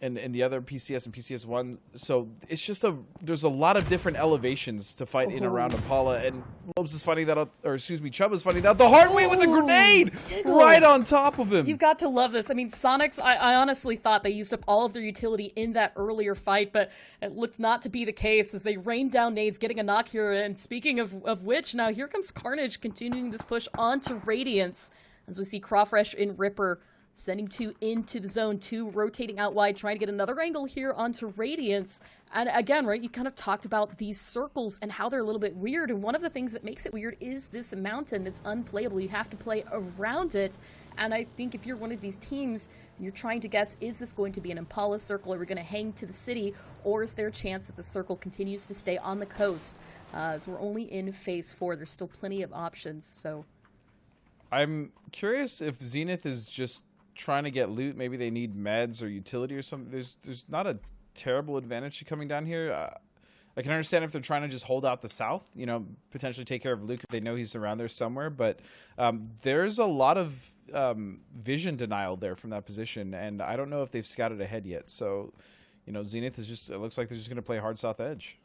And the other PCS and PCS1. So it's just there's a lot of different elevations to fight in around Impala. And Lobes is finding that out, or excuse me, Chubb is finding that out the hard way with a grenade right on top of him. You've got to love this. I mean, Sonics, I honestly thought they used up all of their utility in that earlier fight, but it looked not to be the case as they rained down nades, getting a knock here. And speaking of which, now here comes Carnage continuing this push onto Radiance as we see Crawfresh and Ripper sending 2 into the zone, 2 rotating out wide, trying to get another angle here onto Radiance. And again, right, you kind of talked about these circles and how they're a little bit weird. And one of the things that makes it weird is this mountain that's unplayable. You have to play around it. And I think if you're one of these teams, and you're trying to guess, is this going to be an Impala circle? Are we going to hang to the city? Or is there a chance that the circle continues to stay on the coast? So we're only in phase 4. There's still plenty of options. So I'm curious if Zenith is just trying to get loot. Maybe they need meds or utility or something. There's not a terrible advantage to coming down here. I can understand if they're trying to just hold out the south, you know, potentially take care of Luke if they know he's around there somewhere. But there's a lot of vision denial there from that position, and I don't know if they've scouted ahead yet. So, you know, Zenith is just, it looks like they're just going to play hard south edge.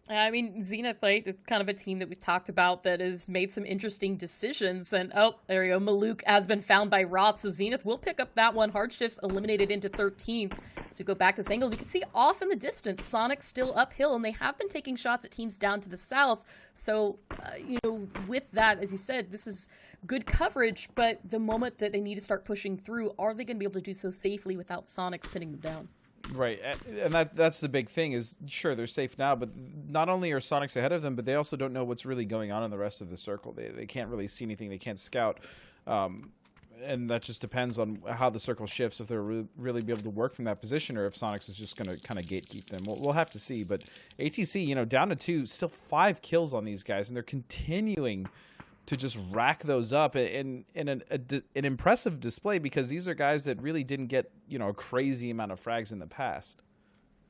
I mean, Zenith, right, is kind of a team that we've talked about that has made some interesting decisions. And, oh, there you go. Maluk has been found by Roth. So Zenith will pick up that one. Hard shifts eliminated into 13th. So go back to this angle. We can see off in the distance, Sonic's still uphill, and they have been taking shots at teams down to the south. So, you know, with that, as you said, this is good coverage. But the moment that they need to start pushing through, are they going to be able to do so safely without Sonic's pinning them down? Right, and that's the big thing is, sure, they're safe now, but not only are Sonics ahead of them, but they also don't know what's really going on in the rest of the circle. They can't really see anything. They can't scout. And that just depends on how the circle shifts, if they'll really be able to work from that position, or if Sonics is just going to kind of gatekeep them. We'll have to see. But ATC, you know, down to 2, still 5 kills on these guys, and they're continuing to just rack those up in an impressive display, because these are guys that really didn't get, you know, a crazy amount of frags in the past.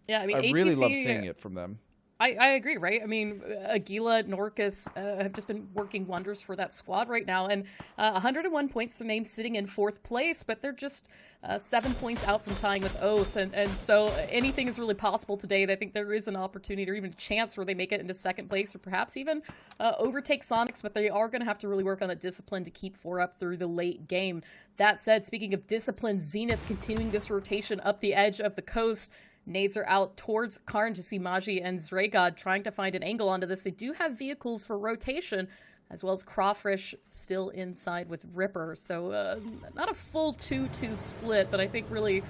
Yeah, I mean, I ATC, really love seeing it from them. I agree, right? I mean, Aguila, Norcus have just been working wonders for that squad right now. And 101 points to name, sitting in 4th place, but they're just 7 points out from tying with Oath. And so anything is really possible today. I think there is an opportunity or even a chance where they make it into 2nd place, or perhaps even overtake Sonics, but they are going to have to really work on the discipline to keep 4 up through the late game. That said, speaking of discipline, Zenith continuing this rotation up the edge of the coast. Nades are out towards Karn, Maji, and Zregod trying to find an angle onto this. They do have vehicles for rotation, as well as Crawfish still inside with Ripper. So not a full 2-2 split, but I think really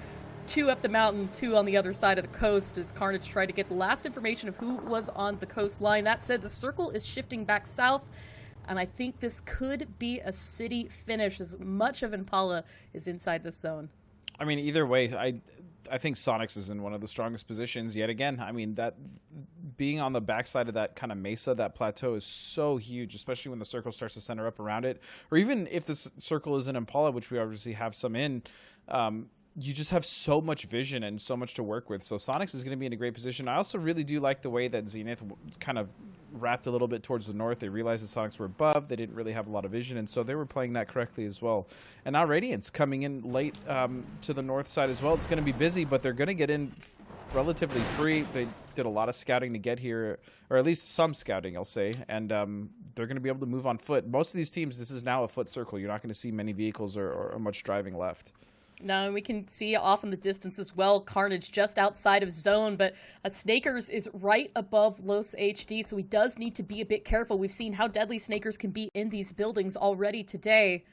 2 up the mountain, 2 on the other side of the coast as Carnage tried to get the last information of who was on the coastline. That said, the circle is shifting back south, and I think this could be a city finish as much of Impala is inside this zone. I mean, either way, I think Sonics is in one of the strongest positions yet again. I mean, that being on the backside of that kind of mesa, that plateau, is so huge, especially when the circle starts to center up around it. Or even if the circle is in Impala, which we obviously have some in, you just have so much vision and so much to work with. So Sonics is going to be in a great position. I also really do like the way that Zenith kind of wrapped a little bit towards the north. They realized the Sonics were above. They didn't really have a lot of vision, and so they were playing that correctly as well. And now Radiant's coming in late to the north side as well. It's going to be busy, but they're going to get in relatively free. They did a lot of scouting to get here, or at least some scouting, I'll say, and they're going to be able to move on foot. Most of these teams, this is now a foot circle. You're not going to see many vehicles or much driving left. Now, and we can see off in the distance as well, Carnage just outside of zone, but Snakers is right above Los HD, so he does need to be a bit careful. We've seen how deadly Snakers can be in these buildings already today.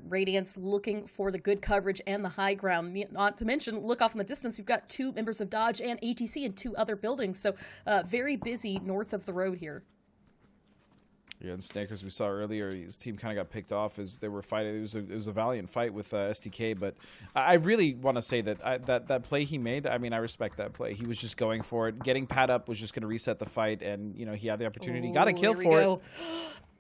Radiance looking for the good coverage and the high ground. Not to mention, look off in the distance, we've got 2 members of Dodge and ATC in 2 other buildings, so very busy north of the road here. Yeah, and Snakers, we saw earlier, his team kind of got picked off as they were fighting. It was a valiant fight with SDK, but I really want to say that that play he made, I mean, I respect that play. He was just going for it. Getting Pat up was just going to reset the fight, and, you know, he had the opportunity. Got a kill for it.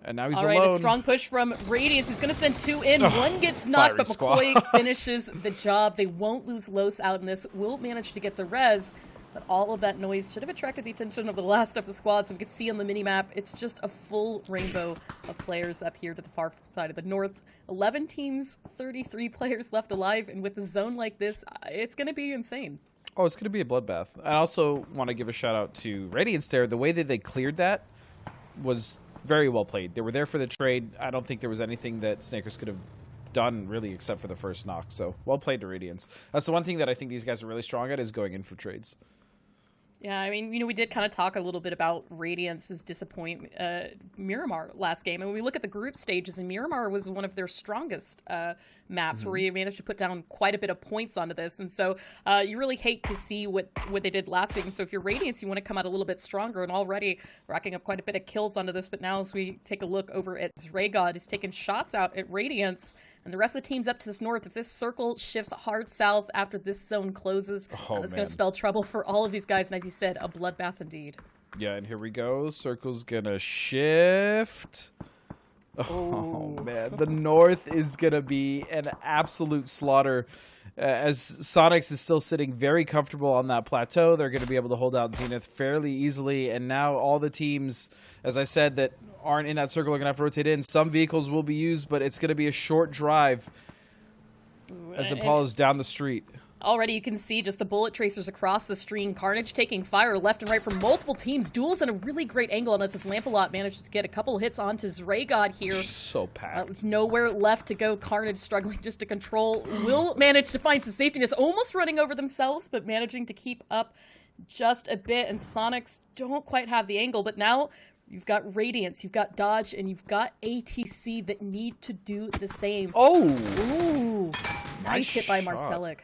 And now he's alone. All right, a strong push from Radiance. He's going to send 2 in. One gets knocked, but McCoy finishes the job. They won't lose Los out in this. Will manage to get the res. But all of that noise should have attracted the attention of the last of the squad, so we can see on the minimap, it's just a full rainbow of players up here to the far side of the north. 11 teams, 33 players left alive, and with a zone like this, it's going to be insane. Oh, it's going to be a bloodbath. I also want to give a shout out to Radiance there. The way that they cleared that was very well played. They were there for the trade. I don't think there was anything that Snakers could have done, really, except for the first knock. So, well played to Radiance. That's the one thing that I think these guys are really strong at, is going in for trades. Yeah, I mean, you know, we did kind of talk a little bit about Radiance's disappointment, Miramar last game. And when we look at the group stages, and Miramar was one of their strongest maps, where we managed to put down quite a bit of points onto this. And so you really hate to see what they did last week. And so if you're Radiance, you want to come out a little bit stronger, and already racking up quite a bit of kills onto this. But now as we take a look over at Zregod, he's taking shots out at Radiance. And the rest of the team's up to this north. If this circle shifts hard south after this zone closes, that's going to spell trouble for all of these guys. And as you said, a bloodbath indeed. Yeah, and here we go. Circle's going to shift. Oh, man. The north is going to be an absolute slaughter. As Sonics is still sitting very comfortable on that plateau, they're going to be able to hold out Zenith fairly easily. And now all the teams, as I said, that aren't in that circle are going to have to rotate in. Some vehicles will be used, but it's going to be a short drive as Impala's down the street. Already you can see just the bullet tracers across the stream. Carnage taking fire left and right from multiple teams. Duel's in a really great angle on us as Lampalot manages to get a couple hits onto Zregod here. So packed. There's nowhere left to go. Carnage struggling just to control. Will manage to find some safetyness, almost running over themselves, but managing to keep up just a bit. And Sonics don't quite have the angle, but now you've got Radiance, you've got Dodge, and you've got ATC that need to do the same. Oh! Ooh. Nice hit by shot. Marcelic.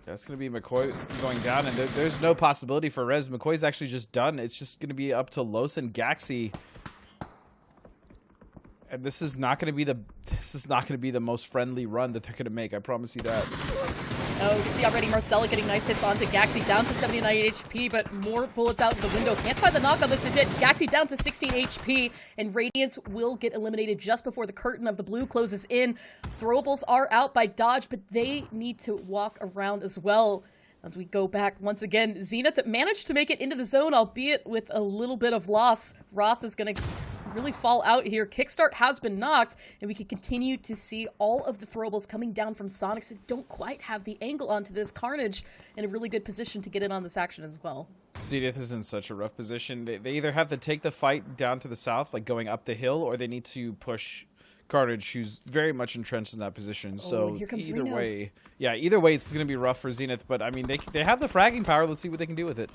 That's going to be McCoy going down, and there's no possibility for res. McCoy's actually just done. It's just going to be up to Los and Gaxi. And this is not going to be the most friendly run that they're going to make. I promise you that. Oh, you can see already Marcella getting nice hits onto Gaxi, down to 79 HP, but more bullets out the window. Can't find the knock on this just yet. Gaxi down to 16 HP, and Radiance will get eliminated just before the curtain of the blue closes in. Throwables are out by Dodge, but they need to walk around as well. As we go back once again, Zenith managed to make it into the zone, albeit with a little bit of loss. Roth is going to really fall out here. Kickstart has been knocked, and we can continue to see all of the throwables coming down from Sonics who don't quite have the angle onto this. Carnage in a really good position to get in on this action as well. Zenith is in such a rough position. They either have to take the fight down to the south, like going up the hill, or they need to push Carnage, who's very much entrenched in that position. So either way, it's going to be rough for Zenith. But I mean, they have the fragging power. Let's see what they can do with it.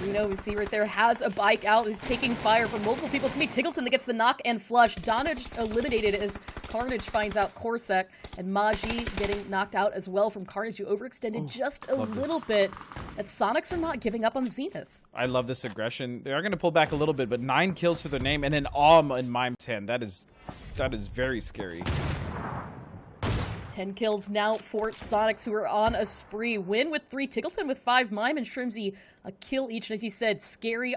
Reno, we see right there, has a bike out. He's taking fire from multiple people. It's going to be Tiggleton that gets the knock and flush. Donage eliminated as Carnage finds out Corsac. And Maji getting knocked out as well from Carnage, who overextended just a little bit. And Sonics are not giving up on Zenith. I love this aggression. They are going to pull back a little bit, but 9 kills to their name and an AWM in Mime's hand. That is very scary. 10 kills now for Sonics, who are on a spree. Win with 3, Tiggleton with 5, Mime and Shrimsy a kill each. And as you said, scary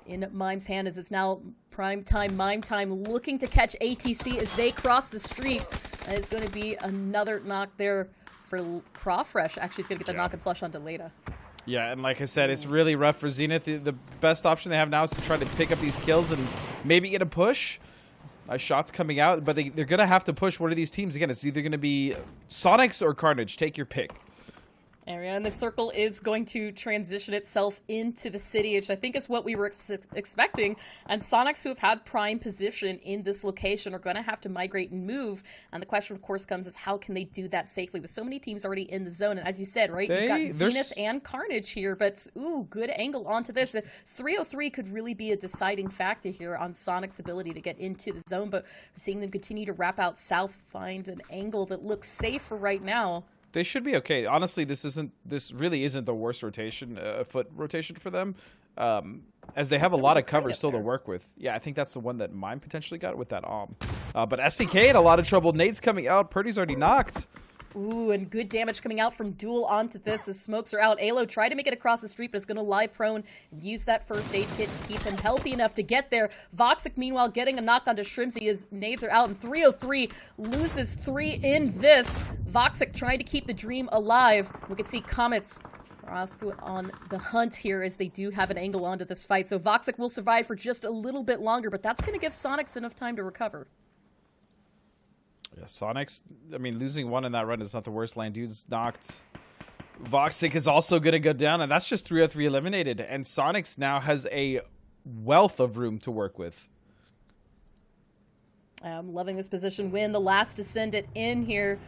in Mime's hand as it's now prime time, Mime time, looking to catch ATC as they cross the street. And it's going to be another knock there for Crawfresh. Actually, he's going to get the knock and flush onto Leda. Yeah, and like I said, it's really rough for Zenith. The best option they have now is to try to pick up these kills and maybe get a push. Shots coming out, but they're going to have to push one of these teams. Again, it's either going to be Sonics or Carnage. Take your pick. And the circle is going to transition itself into the city, which I think is what we were expecting. And Sonics, who have had prime position in this location, are going to have to migrate and move. And the question, of course, comes is how can they do that safely with so many teams already in the zone? And as you said, right, you've got Zenith and Carnage here, but good angle onto this. 303 could really be a deciding factor here on Sonic's ability to get into the zone, but we're seeing them continue to wrap out south, find an angle that looks safe for right now. They should be okay. Honestly, this really isn't the worst rotation, foot rotation for them, as they have a lot of cover still to work with. Yeah, I think that's the one that Mime potentially got with that but SDK in a lot of trouble. Nate's coming out. Purdy's already knocked. Ooh, and good damage coming out from Duel onto this as smokes are out. Alo tried to make it across the street, but is going to lie prone and use that first aid kit to keep him healthy enough to get there. Voxic, meanwhile, getting a knock onto Shrimsy as nades are out, and 303 loses 3 in this. Voxic trying to keep the dream alive. We can see Comets are also on the hunt here as they do have an angle onto this fight. So Voxic will survive for just a little bit longer, but that's going to give Sonics enough time to recover. Yeah, Sonics, I mean, losing 1 in that run is not the worst. Lane dude's knocked. Voxic is also going to go down, and that's just 303 eliminated. And Sonics now has a wealth of room to work with. I'm loving this position win. The last descendant in here.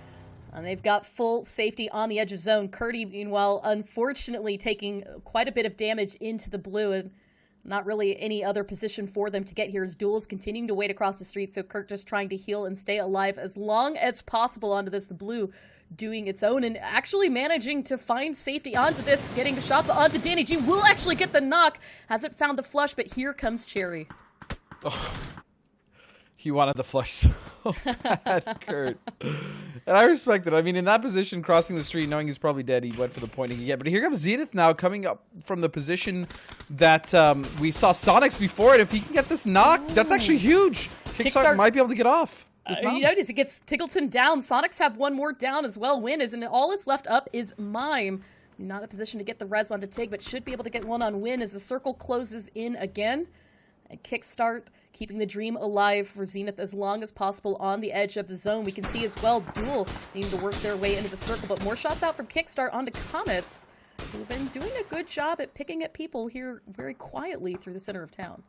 And they've got full safety on the edge of zone. Curdy, meanwhile, unfortunately taking quite a bit of damage into the blue. And not really any other position for them to get here as Duel's continuing to wait across the street. So Kirk just trying to heal and stay alive as long as possible onto this. The blue doing its own and actually managing to find safety onto this. Getting shots onto Danny G. Will actually get the knock. Hasn't found the flush, but here comes Cherry. Oh, he wanted the flush so bad, Kurt. And I respect it. I mean, in that position, crossing the street, knowing he's probably dead, he went for the point he could get. But here comes Zenith now, coming up from the position that we saw Sonics before. And if he can get this knock, that's actually huge. Kickstart might be able to get off. You notice it gets Tiggleton down. Sonics have one more down as well. Win is, and all that's left up is Mime. Not in a position to get the res onto Tig, but should be able to get one on Win as the circle closes in again. And Kickstart keeping the dream alive for Zenith as long as possible on the edge of the zone. We can see as well Duel needing to work their way into the circle, but more shots out from Kickstart onto Comets, who have been doing a good job at picking at people here very quietly through the center of town.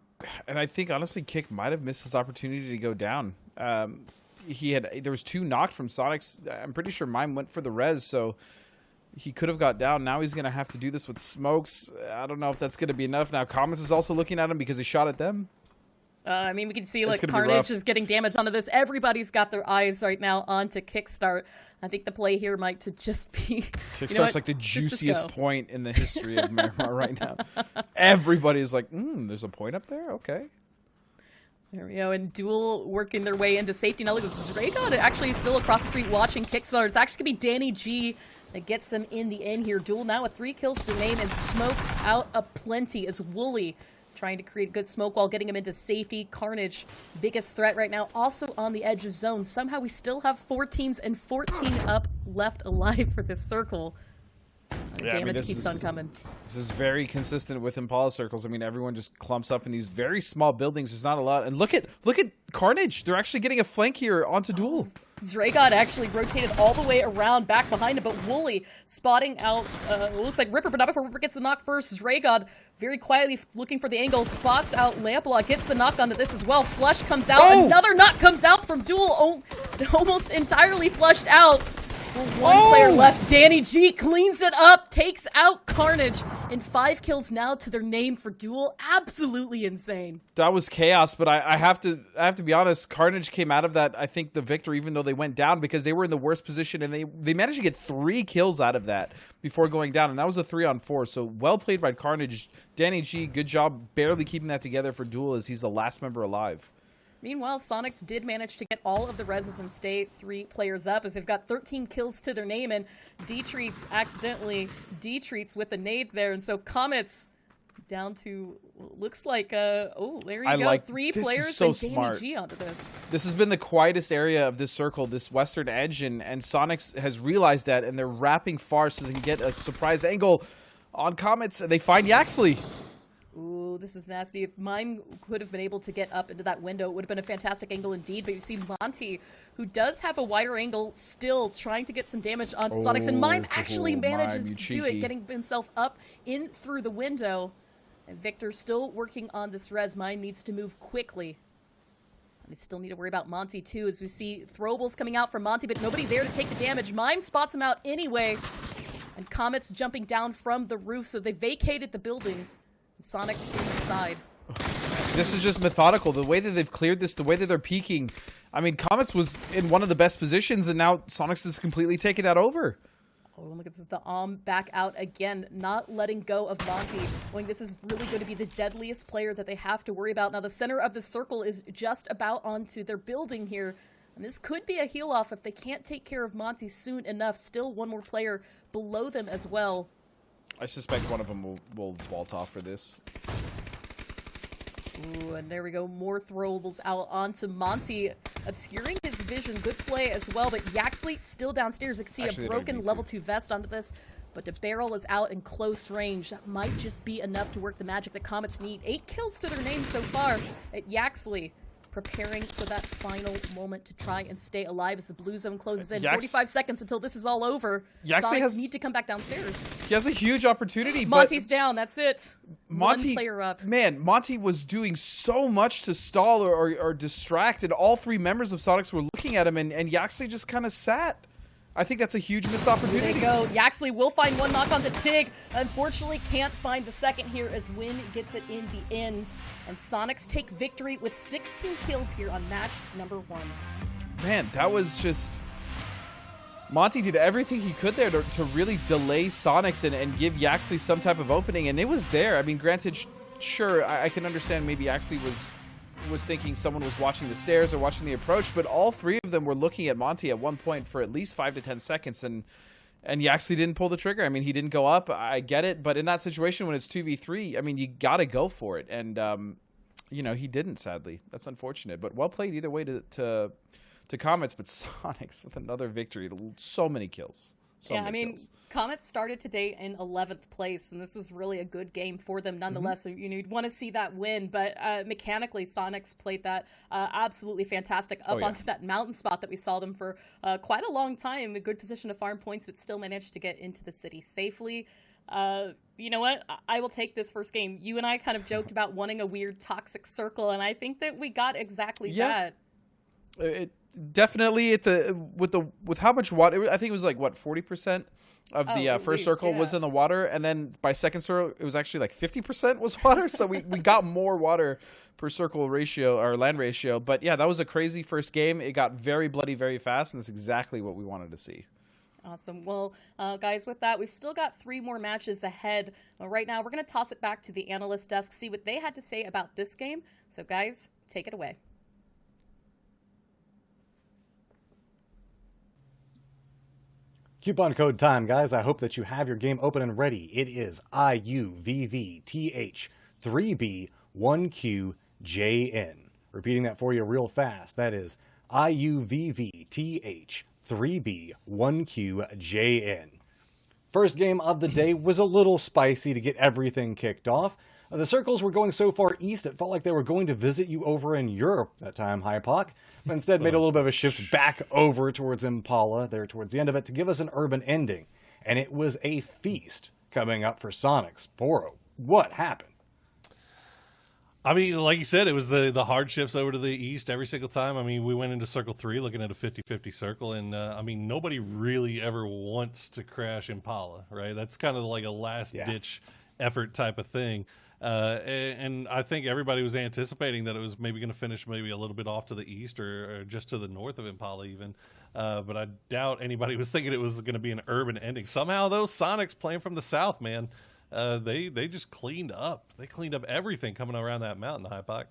And I think, honestly, Kick might have missed his opportunity to go down. There was 2 knocked from Sonics. I'm pretty sure Mime went for the res, so he could have got down. Now he's going to have to do this with smokes. I don't know if that's going to be enough. Now Comets is also looking at him because he shot at them. I mean, we can see It's like gonna be Carnage rough. is getting damage onto this. Everybody's got their eyes right now onto Kickstart. I think the play here might to just be Kickstart's like the juiciest point in the history of Miramar right now. Everybody's like, there's a point up there? Okay. There we go, and Duel working their way into safety. Now look at this. Raygon actually still across the street watching Kickstart. It's actually going to be Danny G that gets them in the end here. Duel now with 3 kills to name and smokes out a plenty as Wooly trying to create a good smoke wall, getting him into safety. Carnage, biggest threat right now, also on the edge of zone. Somehow we still have 4 teams and 14 up left alive for this circle. The damage keeps on coming. This is very consistent with Impala circles. I mean, everyone just clumps up in these very small buildings. There's not a lot. And look at Carnage. They're actually getting a flank here onto Duel. Zragod actually rotated all the way around back behind him, but Wooly spotting out, looks like Ripper, but not before Ripper gets the knock first. Zragod very quietly looking for the angle, spots out Lamplaw, gets the knock onto this as well. Flush comes out, another knock comes out from Duel, almost entirely flushed out. One player left. Danny G cleans it up, takes out Carnage, and 5 kills now to their name for Duel. Absolutely insane. That was chaos, but I have to be honest. Carnage came out of that, I think, the victor, even though they went down, because they were in the worst position, and they managed to get 3 kills out of that before going down, and that was a 3-on-4. So well played by Carnage. Danny G, good job barely keeping that together for Duel, as he's the last member alive. Meanwhile, Sonics did manage to get all of the reses and stay 3 players up, as they've got 13 kills to their name, and D-Treats accidentally D-Treats with a nade there, and so Comets down to, looks like, oh, there you go, 3 players so and smart. Danny G onto this. This has been the quietest area of this circle, this western edge, and Sonics has realized that, and they're wrapping far so they can get a surprise angle on Comets, and they find Yaxley. Ooh, this is nasty. If Mime could have been able to get up into that window, it would have been a fantastic angle indeed. But you see Monty, who does have a wider angle, still trying to get some damage on Sonics. And Mime actually manages to do it, getting himself up in through the window. And Victor still working on this res. Mime needs to move quickly. And they still need to worry about Monty, too, as we see throwables coming out from Monty, but nobody there to take the damage. Mime spots him out anyway. And Comets jumping down from the roof, so they vacated the building. Sonic's inside. This is just methodical. The way that they've cleared this, the way that they're peeking. I mean, Comets was in one of the best positions, and now Sonics is completely taking that over. Oh, look at this. The back out again, not letting go of Monty. Knowing this is really going to be the deadliest player that they have to worry about. Now, the center of the circle is just about onto their building here. And this could be a heal-off if they can't take care of Monty soon enough. Still one more player below them as well. I suspect one of them will vault off for this. Ooh, and there we go. More throwables out onto Monty, obscuring his vision. Good play as well, but Yaxley still downstairs. You can see Actually, a broken level 2 vest onto this, but the barrel is out in close range. That might just be enough to work the magic the Comets need. 8 kills to their name so far at Yaxley, preparing for that final moment to try and stay alive as the blue zone closes in. 45 seconds until this is all over. Sonics need to come back downstairs. He has a huge opportunity. Monty's down. That's it. Monty, one player up. Man, Monty was doing so much to stall or distract, and all 3 members of Sonics were looking at him, and Yaxley just kind of sat. I think that's a huge missed opportunity. There you go. Yaxley will find one knock onto Tig. Unfortunately, can't find the second here as Win gets it in the end. And Sonics take victory with 16 kills here on match number 1. Man, that was just... Monty did everything he could there to really delay Sonics and give Yaxley some type of opening, and it was there. I mean, granted, sure, I can understand maybe Yaxley was thinking someone was watching the stairs or watching the approach, but all 3 of them were looking at Monty at one point for at least 5 to 10 seconds, and Yaxley didn't pull the trigger. I mean, he didn't go up. I get it, but in that situation when it's 2v3, I mean, you gotta go for it, and you know, he didn't, sadly. That's unfortunate, but well played either way to Comets, but Sonics with another victory. So many kills. I mean, Comets started today in 11th place, and this is really a good game for them nonetheless. So, you know, you'd want to see that win, but mechanically, Sonics played that absolutely fantastic up onto that mountain spot that we saw them for quite a long time. A good position to farm points, but still managed to get into the city safely. You know what? I will take this first game. You and I kind of joked about wanting a weird toxic circle, and I think that we got exactly that. definitely with how much water. I think it was like what 40% of the first least, circle was in the water, and then by second circle it was actually like 50% was water. So we got more water per circle ratio or land ratio. But yeah, that was a crazy first game. It got very bloody very fast, and that's exactly what we wanted to see. Awesome. Well, guys, with that, we've still got 3 more matches ahead. Right now, we're going to toss it back to the analyst desk, see what they had to say about this game. So, guys, take it away. Coupon code time, guys. I hope that you have your game open and ready. It is IUVVTH3B1QJN. Repeating that for you real fast. That is IUVVTH3B1QJN. First game of the day was a little spicy to get everything kicked off. The circles were going so far east, it felt like they were going to visit you over in Europe that time, Hypoc, but instead made a little bit of a shift back over towards Impala there towards the end of it to give us an urban ending. And it was a feast coming up for Sonics. Boro, what happened? I mean, like you said, it was the hard shifts over to the east every single time. I mean, we went into Circle 3 looking at a 50-50 circle, and I mean, nobody really ever wants to crash Impala, right? That's kind of like a last-ditch effort type of thing. And I think everybody was anticipating that it was maybe going to finish maybe a little bit off to the east or just to the north of Impala even. But I doubt anybody was thinking it was going to be an urban ending. Somehow those Sonics playing from the south, man, they just cleaned up. They cleaned up everything coming around that mountain, Hypoc.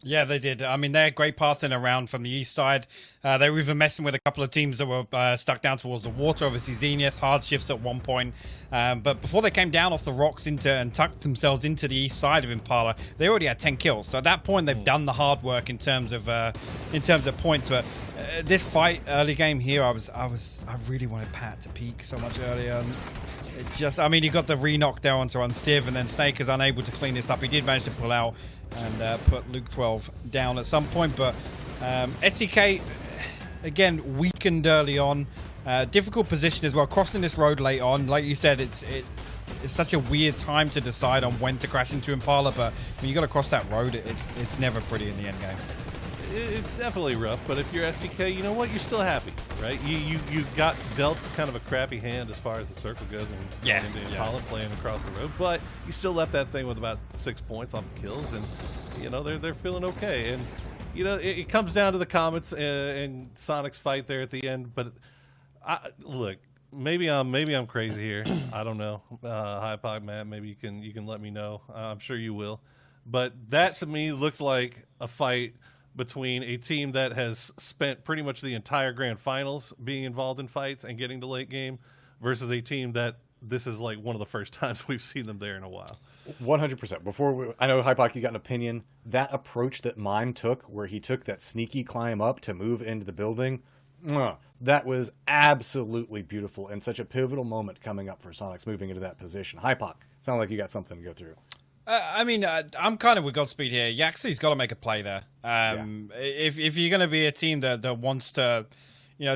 Yeah, they did. I mean, they're great pathing around from the east side. They were even messing with a couple of teams that were stuck down towards the water. Obviously, Zenith, hard shifts at one point. But before they came down off the rocks and tucked themselves into the east side of Impala, they already had 10 kills. So at that point, they've done the hard work in terms of points. But this fight, early game here, I really wanted Pat to peak so much earlier. I mean, he got the re-knock there onto Unciv, and then Snake is unable to clean this up. He did manage to pull out and put Luke 12 down at some point, but SCK, again, weakened early on. Difficult position as well, crossing this road late on. Like you said, it's such a weird time to decide on when to crash into Impala, but when you got to cross that road, it's never pretty in the end game. It's definitely rough, but if you're SDK, you know what? You're still happy, right? You got dealt kind of a crappy hand as far as the circle goes, and into Impala playing across the road, but you still left that thing with about 6 points off of kills, and you know they're feeling okay. And you know it comes down to the Comets and Sonic's fight there at the end. But look, maybe I'm crazy here. I don't know. Hypoc, Matt, maybe you can let me know. I'm sure you will. But that to me looked like a fight between a team that has spent pretty much the entire Grand Finals being involved in fights and getting to late game versus a team that this is like one of the first times we've seen them there in a while. 100%. I know, Hypoc, you got an opinion. That approach that Mime took, where he took that sneaky climb up to move into the building, that was absolutely beautiful and such a pivotal moment coming up for Sonics moving into that position. Hypoc, sounds like you got something to go through. I mean, I'm kind of with Godspeed here. Yaxley's got to make a play there. If you're going to be a team that wants to,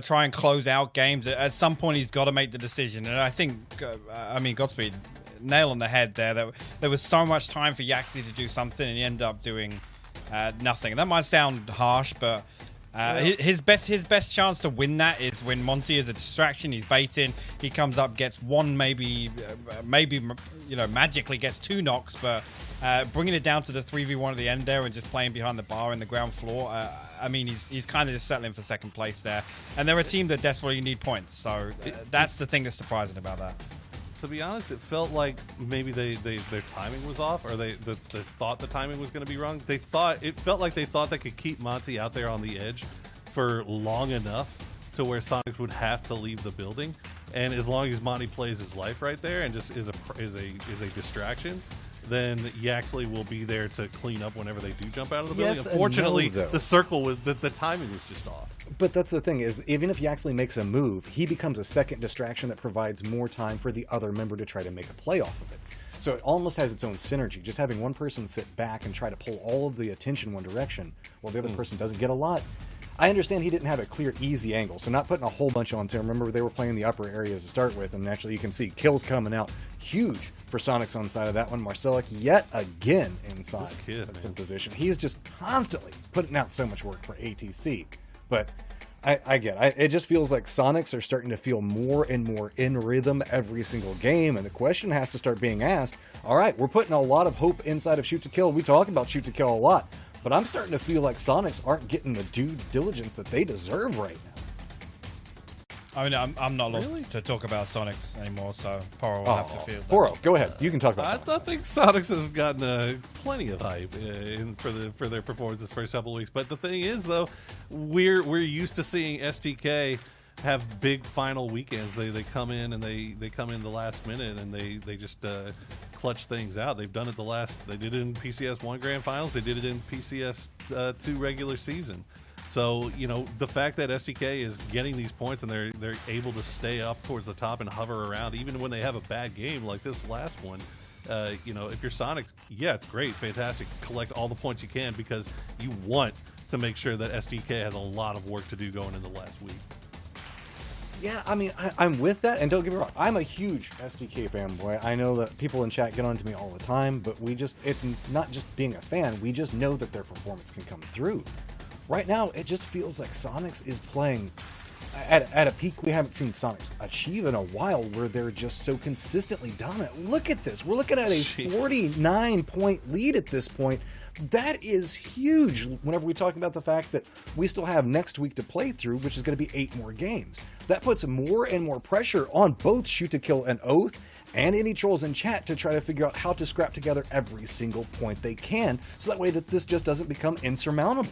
try and close out games, at some point he's got to make the decision. And I think, Godspeed, nail on the head there. There was so much time for Yaxley to do something, and he ended up doing nothing. That might sound harsh, but his best chance to win that is when Monty is a distraction. He's baiting. He comes up, gets one, maybe magically gets 2 knocks, but bringing it down to the 3v1 at the end there and just playing behind the bar in the ground floor. He's kind of just settling for second place there, and they're a team that desperately need points. So that's the thing that's surprising about that. To be honest, it felt like maybe their timing was off, or they thought the timing was going to be wrong. It felt like they thought they could keep Monty out there on the edge for long enough to where Sonics would have to leave the building. And as long as Monty plays his life right there and just is a distraction, then Yaxley will be there to clean up whenever they do jump out of the building. Yes, unfortunately, no, the circle was the timing was just off. But that's the thing, is even if Yaxley makes a move, he becomes a second distraction that provides more time for the other member to try to make a play off of it. So it almost has its own synergy. Just having one person sit back and try to pull all of the attention one direction while the other person doesn't get a lot. I understand he didn't have a clear, easy angle, so not putting a whole bunch onto him. Remember, they were playing the upper areas to start with, and actually you can see kills coming out huge for Sonics on the side of that one. Marcelic yet again inside the position. He's just constantly putting out so much work for ATC. But I get it. It just feels like Sonics are starting to feel more and more in rhythm every single game, and the question has to start being asked, all right, we're putting a lot of hope inside of Shoot to Kill. We talk about Shoot to Kill a lot, but I'm starting to feel like Sonics aren't getting the due diligence that they deserve right now. I mean, I'm not allowed to talk about Sonics anymore, so Poro will have to feel that. Poro, go ahead. You can talk about Sonics. I think Sonics has gotten plenty of hype for their performance this first couple of weeks. But the thing is, though, we're used to seeing STK have big final weekends. They come in and they come in the last minute and they just clutch things out. They've done it they did it in PCS1 Grand Finals. They did it in PCS2 regular season. So, you know, the fact that SDK is getting these points and they're able to stay up towards the top and hover around, even when they have a bad game like this last one, you know, if you're Sonic, yeah, it's great, fantastic. Collect all the points you can because you want to make sure that SDK has a lot of work to do going into the last week. Yeah, I mean, I'm with that, and don't get me wrong, I'm a huge SDK fanboy. I know that people in chat get on to me all the time, but it's not just being a fan, we just know that their performance can come through. Right now, it just feels like Sonics is playing at a peak we haven't seen Sonics achieve in a while, where they're just so consistently dominant. Look at this. We're looking at a 49-point lead at this point. That is huge whenever we talk about the fact that we still have next week to play through, which is going to be 8 more games. That puts more and more pressure on both Shoot to Kill and Oath and any trolls in chat to try to figure out how to scrap together every single point they can, so that way that this just doesn't become insurmountable.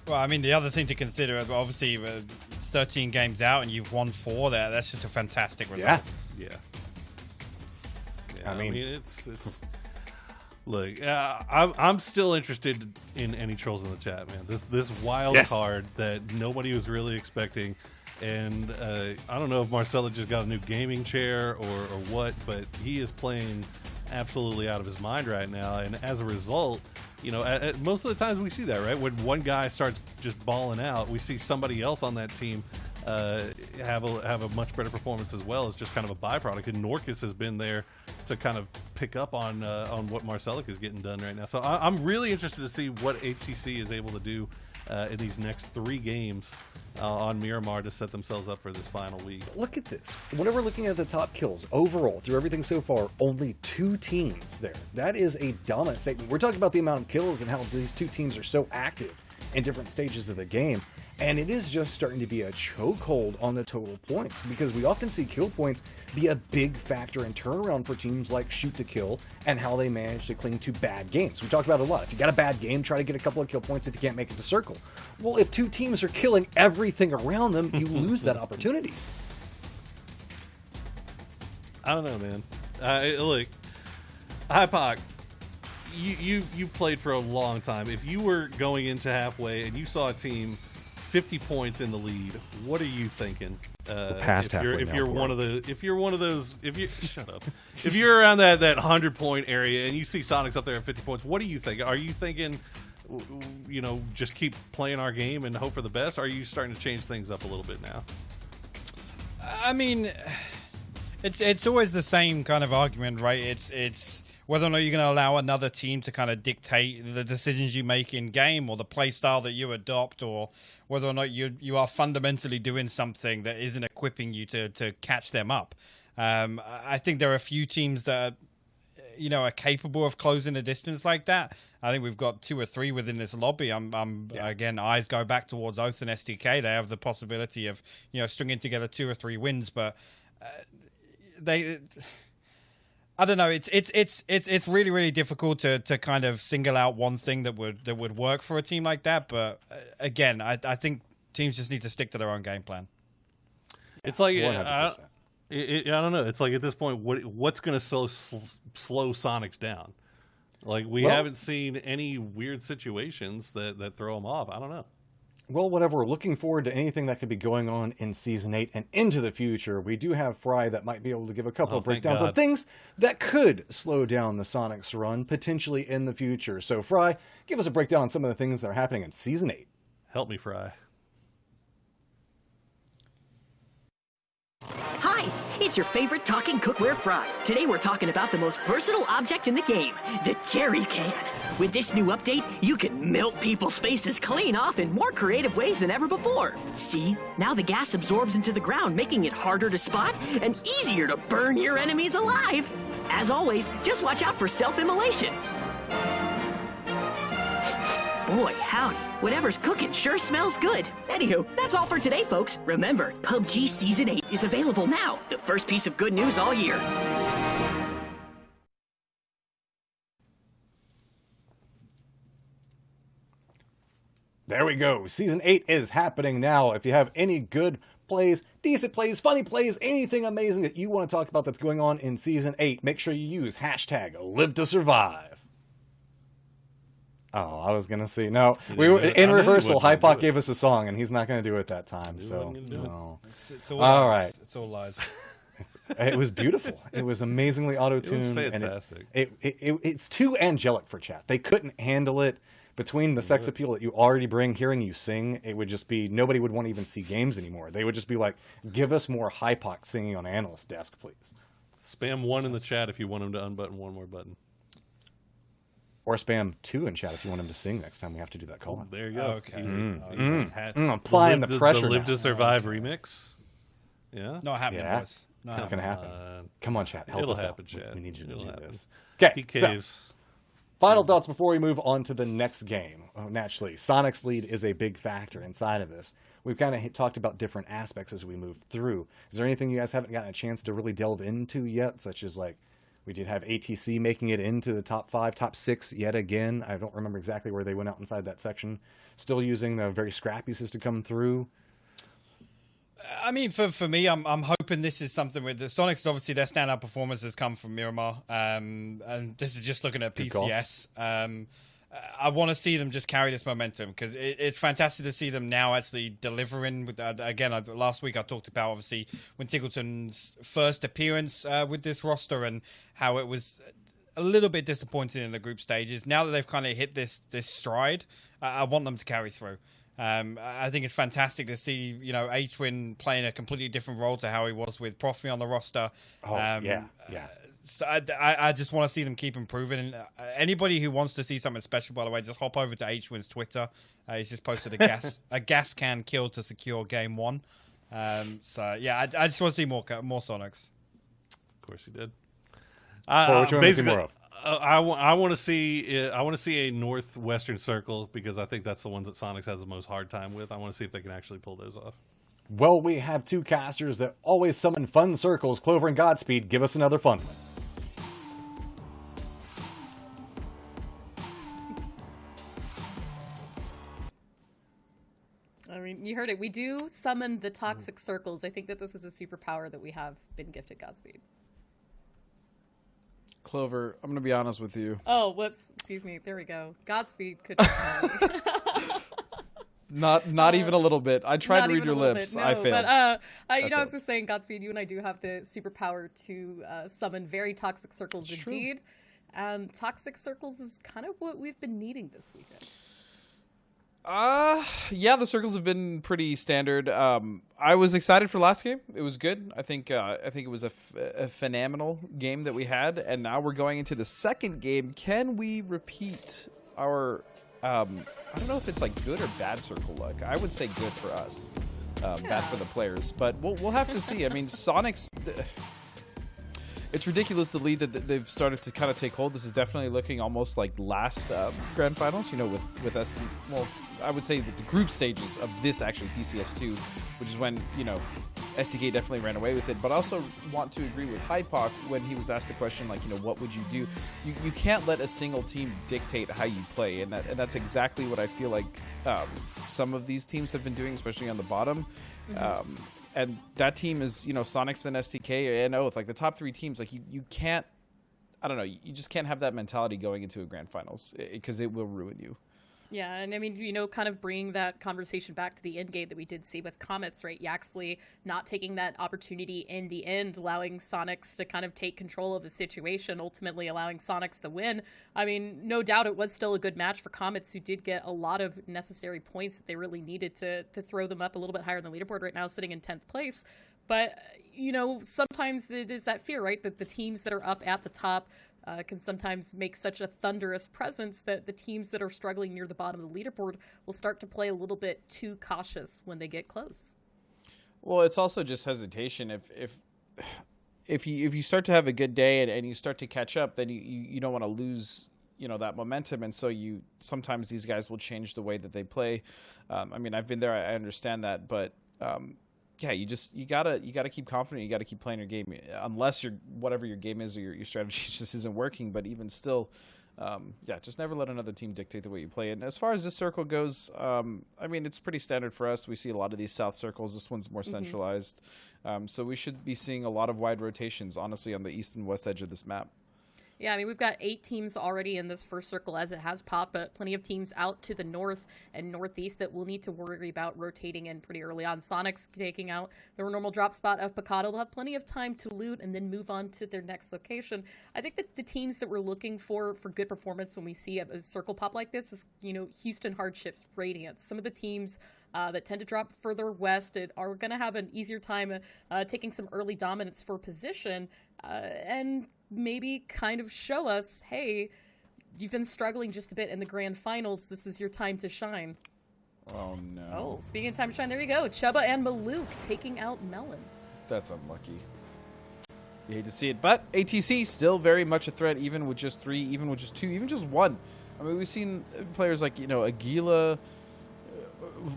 Well, I mean, the other thing to consider, obviously, 13 games out and you've won 4 there. That's just a fantastic result. Yeah. I mean, it's look, I'm still interested in any trolls in the chat, man. This wild card that nobody was really expecting, and I don't know if Marcelo just got a new gaming chair or what, but he is playing absolutely out of his mind right now, and as a result, you know, most of the times we see that, right? When one guy starts just balling out, we see somebody else on that team have a much better performance as well. It's just kind of a byproduct, and Norcus has been there to kind of pick up on what Marcelic is getting done right now. So I'm really interested to see what HTC is able to do in these next 3 games on Miramar to set themselves up for this final week. Look at this. Whenever looking at the top kills overall through everything so far, only 2 teams there. That is a dominant statement. We're talking about the amount of kills and how these 2 teams are so active in different stages of the game. And it is just starting to be a chokehold on the total points, because we often see kill points be a big factor in turnaround for teams like Shoot to Kill and how they manage to cling to bad games. We talk about it a lot. If you got a bad game, try to get a couple of kill points if you can't make it to circle. Well, if 2 teams are killing everything around them, you lose that opportunity. I don't know, man. Look, Hypoc, you played for a long time. If you were going into halfway and you saw a team 50 points in the lead, what are you thinking? Past halfway. If you're one of those, shut up. If you're around that 100-point area and you see Sonics up there at 50 points, what do you think? Are you thinking, you know, just keep playing our game and hope for the best? Or are you starting to change things up a little bit now? I mean, it's always the same kind of argument, right? It's whether or not you're going to allow another team to kind of dictate the decisions you make in game or the play style that you adopt, or whether or not you are fundamentally doing something that isn't equipping you to catch them up. I think there are a few teams that are capable of closing a distance like that. I think we've got 2 or 3 within this lobby. Again, eyes go back towards Oath and SDK. They have the possibility of stringing together 2 or 3 wins, but I don't know. It's really, really difficult to kind of single out one thing that would work for a team like that. But again, I think teams just need to stick to their own game plan. It's like I don't know. It's like at this point, what's going to slow Sonics down? Like we haven't seen any weird situations that throw them off. I don't know. Well, whatever, we're looking forward to anything that could be going on in Season 8 and into the future. We do have Fry that might be able to give a couple of breakdowns on things that could slow down the Sonics run, potentially in the future. So, Fry, give us a breakdown on some of the things that are happening in Season 8. Help me, Fry. Hi, It's your favorite talking cookware fry. Today we're talking about the most versatile object in the game, the jerry can. With this new update, you can melt people's faces clean off in more creative ways than ever before. See, now the gas absorbs into the ground, making it harder to spot and easier to burn your enemies alive. As always, just watch out for self-immolation. Boy, howdy. Whatever's cooking sure smells good. Anywho, that's all for today, folks. Remember, PUBG Season 8 is available now. The first piece of good news all year. There we go. Season 8 is happening now. If you have any good plays, decent plays, funny plays, anything amazing that you want to talk about that's going on in Season 8, make sure you use hashtag #LiveToSurvive. Oh, I was going to see. No, we were in rehearsal. Hypoc gave us a song, and he's not going to do it that time. So, no. It's all All lies. right. It's all lies. It was beautiful. It was amazingly auto-tuned. It was fantastic. And it's too angelic for chat. They couldn't handle it. Between the sex appeal that you already bring, hearing you sing, it would just be, nobody would want to even see games anymore. They would just be like, give us more Hypoc singing on analyst desk, please. Spam 1 in the chat if you want him to unbutton one more button. Or spam 2 in chat if you want him to sing next time we have to do that call. There you go. Okay. Applying the pressure The Live now. to Survive remix. Yeah. Not happening, Yeah. boys. It's going to happen. Come on, chat. Help It'll us happen, out. chat. We need you to It'll do happen. this. Okay, He so caves. final thoughts before we move on to the next game. Naturally, Sonic's lead is a big factor inside of this. We've kind of talked about different aspects as we move through. Is there anything you guys haven't gotten a chance to really delve into yet, such as like we did have ATC making it into the top 5, top 6 yet again. I don't remember exactly where they went out inside that section. Still using the very scrappy system to come through. I mean, for me, I'm hoping this is something with the Sonics. Obviously, their standout performance has come from Miramar, and this is just looking at PCS. I want to see them just carry this momentum because it's fantastic to see them now actually delivering. With again, last week I talked about obviously when Tiggleton's first appearance with this roster and how it was a little bit disappointing in the group stages. Now that they've kind of hit this stride, I want them to carry through. I think it's fantastic to see, H-Win playing a completely different role to how he was with Profi on the roster. Yeah. So I just want to see them keep improving. And anybody who wants to see something special, by the way, just hop over to H-Win's Twitter. He's just posted a gas can kill to secure game 1. So yeah, I just want to see more Sonics. Of course he did. What you want to see more of? I want to see a northwestern circle because I think that's the ones that Sonics has the most hard time with. I want to see if they can actually pull those off. Well, we have 2 casters that always summon fun circles. Clover and Godspeed, give us another fun one. I mean, you heard it. We do summon the toxic circles. I think that this is a superpower that we have been gifted Godspeed. Clover, I'm going to be honest with you. Oh, whoops. Excuse me. There we go. Godspeed could Not even a little bit. I tried to read your lips. No, I failed. But I was failed. just saying, Godspeed, you and I do have the superpower to summon very toxic circles It's indeed. And toxic circles is kind of what we've been needing this weekend. Yeah, the circles have been pretty standard. I was excited for last game. It was good. I think it was a phenomenal game that we had, and now we're going into the second game. Can we repeat our? I don't know if it's like good or bad circle luck. I would say good for us, bad for the players, but we'll have to see. I mean, Sonic's. It's ridiculous the lead that they've started to kind of take hold. This is definitely looking almost like last Grand Finals, with ST. Well, I would say that the group stages of this actually PCS2, which is when, STK definitely ran away with it. But I also want to agree with Hypoc when he was asked the question, like, what would you do? You can't let a single team dictate how you play, and that's exactly what I feel like some of these teams have been doing, especially on the bottom. Mm-hmm. And that team is, Sonics and STK and Oath, like the top 3 teams. Like you can't, I don't know, you just can't have that mentality going into a Grand Finals because it will ruin you. Yeah, and I mean, kind of bringing that conversation back to the end game that we did see with Comets, right? Yaxley not taking that opportunity in the end, allowing Sonics to kind of take control of the situation, ultimately allowing Sonics the win. I mean, no doubt it was still a good match for Comets, who did get a lot of necessary points that they really needed to throw them up a little bit higher on the leaderboard right now, sitting in 10th place. But, you know, sometimes it is that fear, right? That the teams that are up at the top can sometimes make such a thunderous presence that the teams that are struggling near the bottom of the leaderboard will start to play a little bit too cautious when they get close. Well, it's also just hesitation. If you start to have a good day and you start to catch up, then you don't want to lose, you know, that momentum, and so sometimes these guys will change the way that they play. I mean, I've been there, I understand that, but yeah, you gotta keep confident. You gotta keep playing your game, unless whatever your game is or your strategy just isn't working. But even still, yeah, just never let another team dictate the way you play. And as far as this circle goes, I mean, it's pretty standard for us. We see a lot of these south circles. This one's more centralized, so we should be seeing a lot of wide rotations, honestly, on the east and west edge of this map. Yeah, I mean, we've got 8 teams already in this first circle as it has popped, but plenty of teams out to the north and northeast that we'll need to worry about rotating in pretty early on. Sonic's taking out their normal drop spot of Picado. They'll have plenty of time to loot and then move on to their next location. I think that the teams that we're looking for good performance when we see a circle pop like this is, you know, Houston Hardships, Radiance. Some of the teams that tend to drop further west are going to have an easier time taking some early dominance for position and maybe kind of show us, hey, you've been struggling just a bit in the grand finals. This is your time to shine. Oh, no. Oh, speaking of time to shine, there you go. Chuba and Maluk taking out Melon. That's unlucky. You hate to see it, but ATC still very much a threat, even with just 3, even with just 2, even just 1. I mean, we've seen players like, you know, Aguila.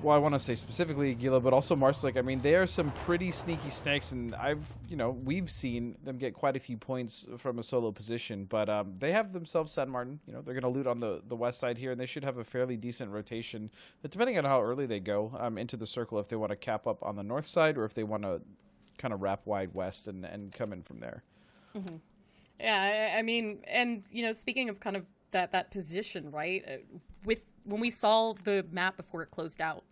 Well, I want to say specifically Aguila, but also Marslick. I mean, they are some pretty sneaky snakes, and we've seen them get quite a few points from a solo position. But they have themselves San Martin. You know, they're going to loot on the west side here, and they should have a fairly decent rotation. But depending on how early they go into the circle, if they want to cap up on the north side or if they want to kind of wrap wide west and come in from there. Mm-hmm. Yeah, I mean, and you know, speaking of kind of that position, right? When we saw the map before it closed out,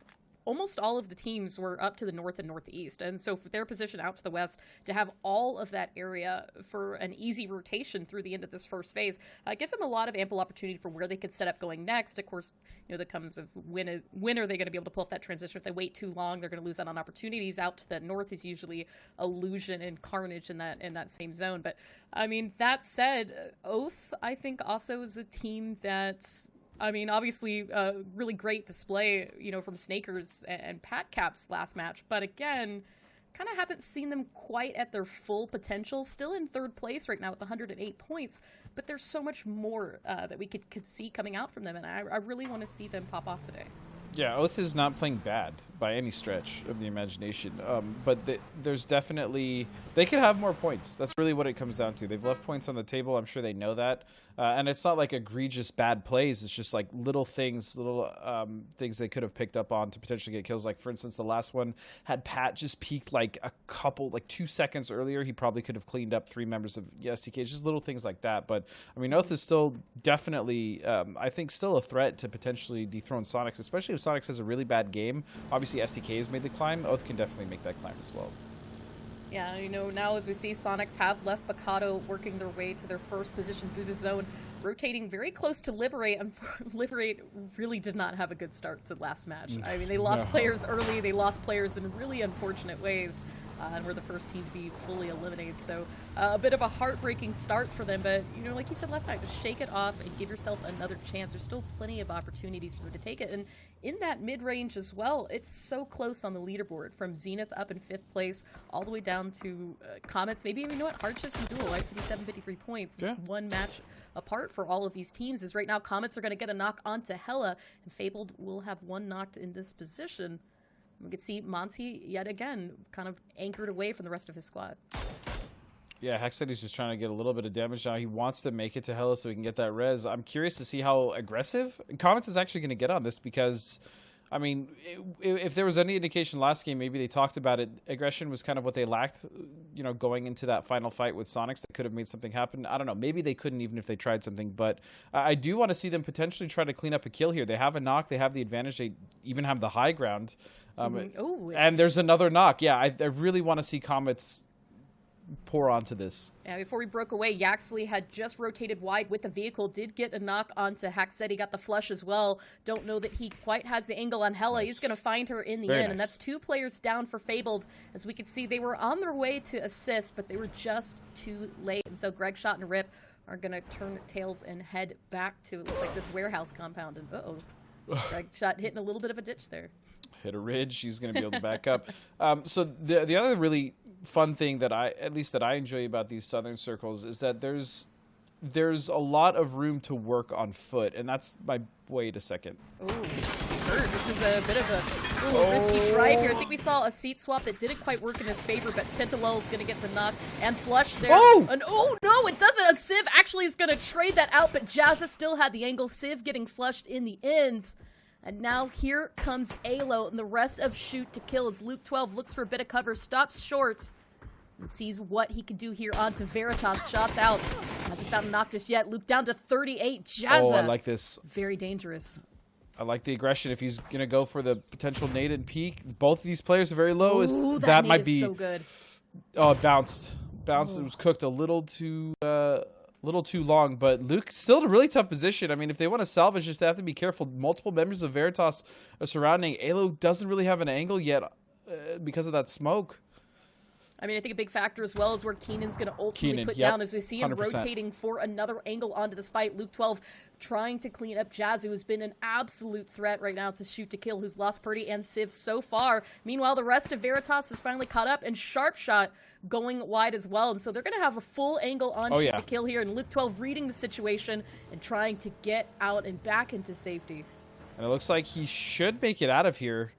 almost all of the teams were up to the north and northeast. And so for their position out to the west, to have all of that area for an easy rotation through the end of this first phase, gives them a lot of ample opportunity for where they could set up going next. Of course, you know, that comes of when are they going to be able to pull off that transition? If they wait too long, they're going to lose out on opportunities. Out to the north is usually Illusion and Carnage in that same zone. But I mean, that said, Oath, I think, also is a team that's, I mean, obviously, really great display, you know, from Snakers and Pat Caps last match. But again, kind of haven't seen them quite at their full potential. Still in third place right now with 108 points. But there's so much more that we could see coming out from them. And I really want to see them pop off today. Yeah, Oath is not playing bad by any stretch of the imagination. But there's definitely... They could have more points. That's really what it comes down to. They've left points on the table. I'm sure they know that. And it's not like egregious bad plays. It's just like little things they could have picked up on to potentially get kills. Like, for instance, the last one had Pat just peeked like 2 seconds earlier. He probably could have cleaned up 3 members of SDK. Just little things like that. But, I mean, Oath is still definitely, I think, still a threat to potentially dethrone Sonics, especially if Sonics has a really bad game. Obviously, SDK has made the climb. Oath can definitely make that climb as well. Yeah, you know, now as we see, Sonics have left Picado working their way to their first position through the zone, rotating very close to Liberate. And Liberate really did not have a good start to the last match. I mean, they lost players early, they lost players in really unfortunate ways, and were the first team to be fully eliminated. So a bit of a heartbreaking start for them, but, you know, like you said last night, just shake it off and give yourself another chance. There's still plenty of opportunities for them to take it. And in that mid-range as well, it's so close on the leaderboard, from Zenith up in 5th place all the way down to Comets, maybe even, you know what, Hardships and Duel, right? 57, 53 points. It's one match apart for all of these teams. Is right now Comets are going to get a knock onto Hella, and Fabled will have 1 knocked in this position. We could see Monty yet again kind of anchored away from the rest of his squad. Yeah, Hex said he's just trying to get a little bit of damage now. He wants to make it to Hella so he can get that res. I'm curious to see how aggressive Comets is actually going to get on this, because, I mean, if there was any indication last game, maybe they talked about it, aggression was kind of what they lacked, you know, going into that final fight with Sonics that could have made something happen. I don't know. Maybe they couldn't even if they tried something, but I do want to see them potentially try to clean up a kill here. They have a knock. They have the advantage. They even have the high ground. And there's another knock. Yeah, I really want to see Comets pour onto this. Yeah, before we broke away, Yaxley had just rotated wide with the vehicle, did get a knock onto Hackset. He got the flush as well. Don't know that he quite has the angle on Hella. He's going to find her in the end, and that's 2 players down for Fabled. As we can see, they were on their way to assist, but they were just too late. And so Greg Shot and Rip are going to turn tails and head back to, it looks like, this warehouse compound. And Greg Shot hitting a little bit of a ditch there. Hit a ridge. She's going to be able to back up. So the other really fun thing that I enjoy about these southern circles is that there's a lot of room to work on foot, and that's my wait a second. Ooh, this is a bit of a risky drive here. I think we saw a seat swap that didn't quite work in his favor, but Pentalel is going to get the knock and flush there. And no, it doesn't. And Civ actually is going to trade that out, but Jazza still had the angle. Civ getting flushed in the ends. And now here comes Alo and the rest of Shoot to Kill as Luke 12 looks for a bit of cover, stops short, and sees what he can do here onto Veritas. Shots out. Hasn't found a knock just yet. Luke down to 38. Jazza. Oh, I like this. Very dangerous. I like the aggression. If he's going to go for the potential nade and peak, both of these players are very low. Ooh, that might be so good. Oh, it bounced. It was cooked a little too long, but Luke still in a really tough position. I mean, if they want to salvage this, they have to be careful. Multiple members of Veritas are surrounding. Alo doesn't really have an angle yet because of that smoke. I mean, I think a big factor as well is where Keenan's going to ultimately put down as we see him 100%. rotating for another angle onto this fight. Luke 12 trying to clean up Jazz, who has been an absolute threat right now to Shoot to Kill, who's lost Purdy and Civ so far. Meanwhile, the rest of Veritas is finally caught up, and Sharp Shot going wide as well. And so they're going to have a full angle on Shoot to Kill here, and Luke 12 reading the situation and trying to get out and back into safety. And it looks like he should make it out of here.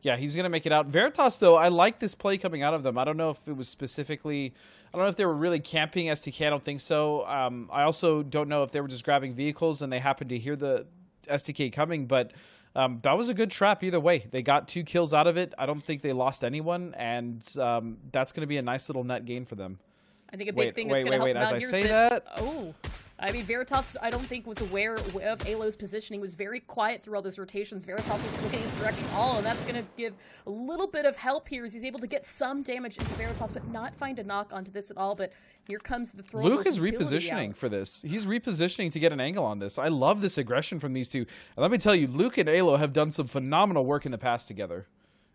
Yeah, he's going to make it out. Veritas, though, I like this play coming out of them. I don't know if it was specifically... I don't know if they were really camping STK. I don't think so. I also don't know if they were just grabbing vehicles and they happened to hear the STK coming, but that was a good trap either way. They got 2 kills out of it. I don't think they lost anyone, and that's going to be a nice little net gain for them. I think a big thing that's going to help them out as I here say is that... Oh... I mean, Veritas, I don't think, was aware of Alo's positioning. Was very quiet through all those rotations. Veritas was looking in his direction all, and that's going to give a little bit of help here as he's able to get some damage into Veritas, but not find a knock onto this at all. But here comes the throw. Luke is repositioning for this. He's repositioning to get an angle on this. I love this aggression from these two. And let me tell you, Luke and Alo have done some phenomenal work in the past together.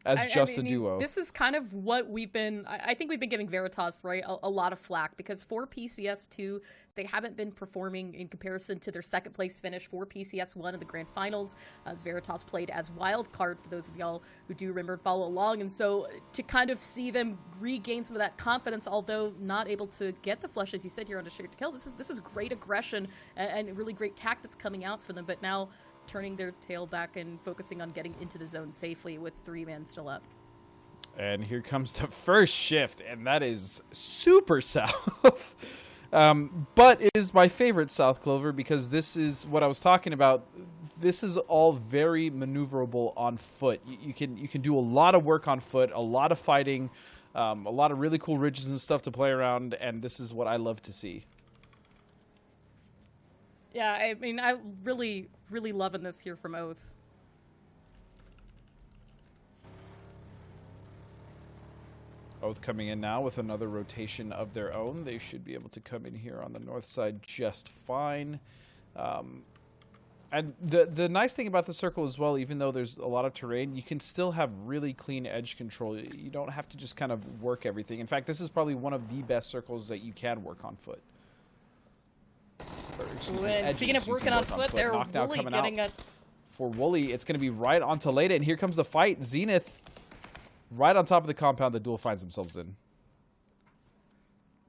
As a duo. This is kind of what we've been... I think we've been giving Veritas, right, a lot of flack, because for PCS2, they haven't been performing in comparison to their second place finish for PCS1 in the Grand Finals, as Veritas played as wild card, for those of y'all who do remember and follow along. And so to kind of see them regain some of that confidence, although not able to get the flush, as you said here on a Shoot to Kill, this is great aggression and really great tactics coming out for them. But now... turning their tail back and focusing on getting into the zone safely with 3 men still up. And here comes the first shift, and that is super south. But it is my favorite South Clover because this is what I was talking about. This is all very maneuverable on foot. You can do a lot of work on foot, a lot of fighting, a lot of really cool ridges and stuff to play around, and this is what I love to see. Yeah, I mean, I really loving this here from Oath. Oath coming in now with another rotation of their own. They should be able to come in here on the north side just fine. And the nice thing about the circle as well, even though there's a lot of terrain, you can still have really clean edge control. You don't have to just kind of work everything. In fact, this is probably one of the best circles that you can work on foot. And speaking of working on foot, they're Wooly getting a... For Wooly, it's going to be right onto Leda, and here comes the fight. Zenith right on top of the compound the duel finds themselves in.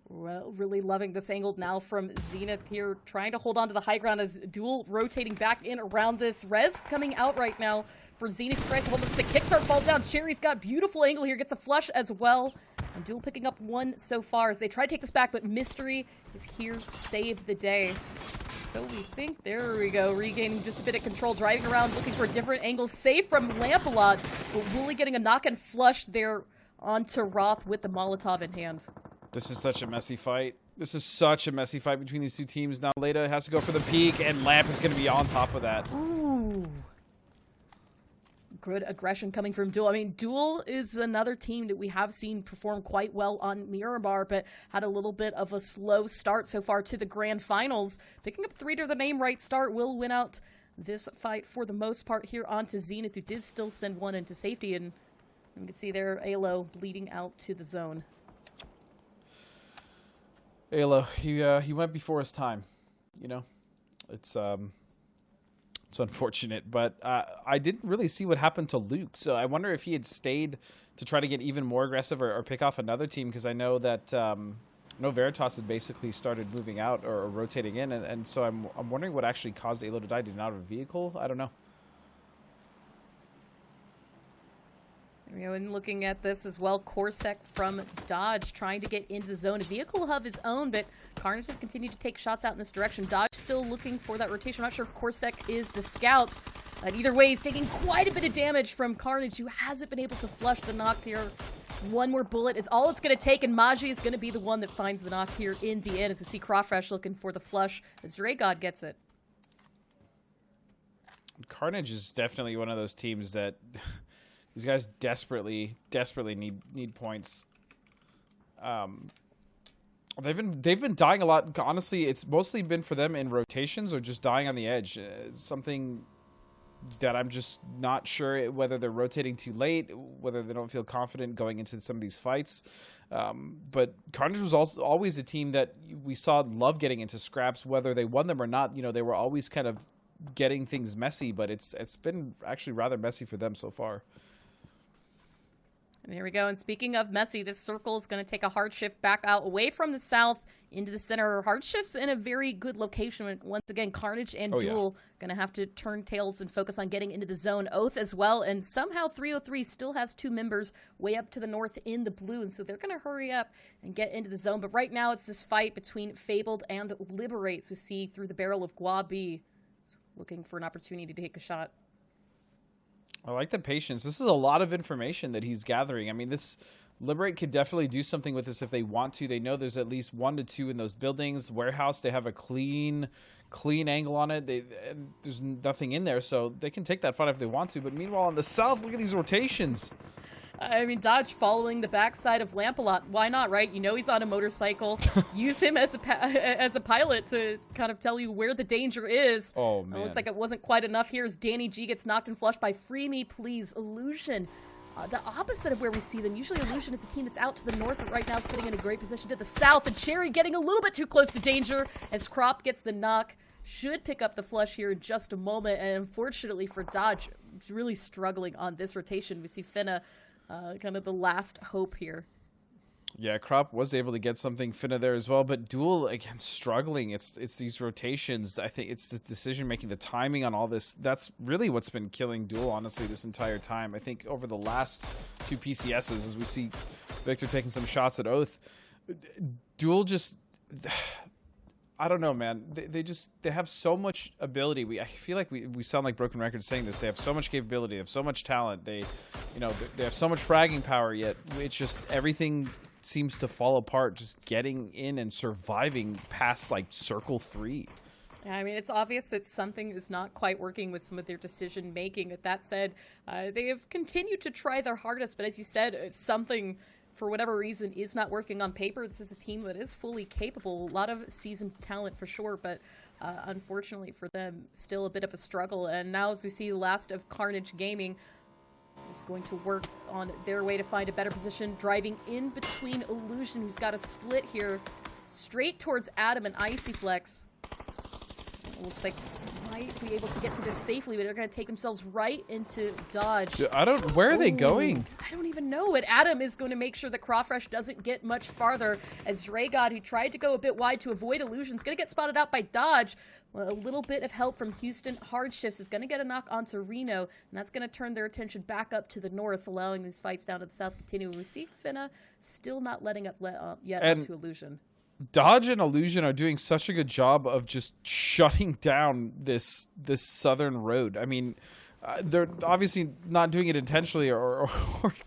Well, really loving this angle now from Zenith here, trying to hold on to the high ground as Duel rotating back in around this. Rez coming out right now for Zenith. Tries to hold on to the kickstart, falls down. Cherry's got beautiful angle here, gets a flush as well. And Duel picking up 1 so far as they try to take this back, but Mystery is here to save the day. So we think, there we go, regaining just a bit of control, driving around, looking for different angles. Safe from Lampalot, but Wooly getting a knock and flush there onto Roth with the Molotov in hand. This is such a messy fight. This is such a messy fight between these two teams. Now Leda has to go for the peak, and Lamp is going to be on top of that. Ooh. Good aggression coming from Duel. I mean, Duel is another team that we have seen perform quite well on Miramar, but had a little bit of a slow start so far to the Grand Finals. Picking up 3 to the name right start will win out this fight for the most part here onto Zenith, who did still send one into safety, and you can see there Alo bleeding out to the zone. Alo, he went before his time, you know. It's unfortunate, but I didn't really see what happened to Luke, so I wonder if he had stayed to try to get even more aggressive or pick off another team, because I know that Veritas has basically started moving out or rotating in, and so I'm wondering what actually caused Alo to die. Did he not have a vehicle? I don't know. You know, and looking at this as well, Corsac from Dodge trying to get into the zone. A vehicle of his own, but Carnage has continued to take shots out in this direction. Dodge still looking for that rotation. I'm not sure if Corsac is the scouts. But either way, he's taking quite a bit of damage from Carnage, who hasn't been able to flush the knock here. One more bullet is all it's going to take, and Maji is going to be the one that finds the knock here in the end, as we see Crawfresh looking for the flush, as Draygod gets it. Carnage is definitely one of those teams that... These guys desperately need points. They've been dying a lot. Honestly, it's mostly been for them in rotations or just dying on the edge. Something that I'm just not sure whether they're rotating too late, whether they don't feel confident going into some of these fights. But Carnage was also always a team that we saw love getting into scraps, whether they won them or not. You know, they were always kind of getting things messy, but it's been actually rather messy for them so far. And here we go. And speaking of messy, this circle is going to take a hard shift back out away from the south into the center. Hard shifts in a very good location. Once again, Carnage and Duel going to have to turn tails and focus on getting into the zone. Oath as well. And somehow 303 still has 2 members way up to the north in the blue. And so they're going to hurry up and get into the zone. But right now it's this fight between Fabled and Liberates. We see through the barrel of Guabi looking for an opportunity to take a shot. I like the patience. This is a lot of information that he's gathering. I mean, this Liberate could definitely do something with this if they want to. They know there's at least 1 to 2 in those buildings. Warehouse, they have a clean angle on it. There's nothing in there, so they can take that fight if they want to. But meanwhile, on the south, look at these rotations. I mean, Dodge following the backside of Lamp a lot. Why not, right? You know he's on a motorcycle. Use him as a pilot to kind of tell you where the danger is. Oh, man. It looks like it wasn't quite enough here as Danny G gets knocked and flushed by Free Me Please Illusion. The opposite of where we see them. Usually Illusion is a team that's out to the north, but right now sitting in a great position to the south. And Cherry getting a little bit too close to danger as Crop gets the knock. Should pick up the flush here in just a moment. And unfortunately for Dodge, really struggling on this rotation. We see Finna kind of the last hope here. Yeah, Crop was able to get something Finna there as well, but Duel, again, struggling. It's these rotations. I think it's the decision-making, the timing on all this. That's really what's been killing Duel, honestly, this entire time. I think over the last 2 PCSs, as we see Victor taking some shots at Oath, Duel just... I don't know, man. They have so much ability. I feel like we sound like broken records saying this. They have so much capability. They have so much talent. They have so much fragging power. Yet it's just everything seems to fall apart. Just getting in and surviving past like circle 3. Yeah, I mean, it's obvious that something is not quite working with some of their decision making. With that said, they have continued to try their hardest, but as you said, something, for whatever reason, is not working on paper. This is a team that is fully capable. A lot of seasoned talent for sure, but unfortunately for them, still a bit of a struggle. And now as we see the last of Carnage Gaming is going to work on their way to find a better position, driving in between Illusion, who's got a split here, straight towards Adam and Icy Flex. It looks like might be able to get through this safely, but they're going to take themselves right into Dodge. Dude, where are they going? I don't even know. But Adam is going to make sure that Crawfresh doesn't get much farther, as Draygod, who tried to go a bit wide to avoid Illusions, going to get spotted out by Dodge. Well, a little bit of help from Houston. Hard Shifts is going to get a knock onto Reno, and that's going to turn their attention back up to the north, allowing these fights down to the south continue. We see Finna still not letting up yet onto Illusion. Dodge and Illusion are doing such a good job of just shutting down this southern road. I mean, they're obviously not doing it intentionally or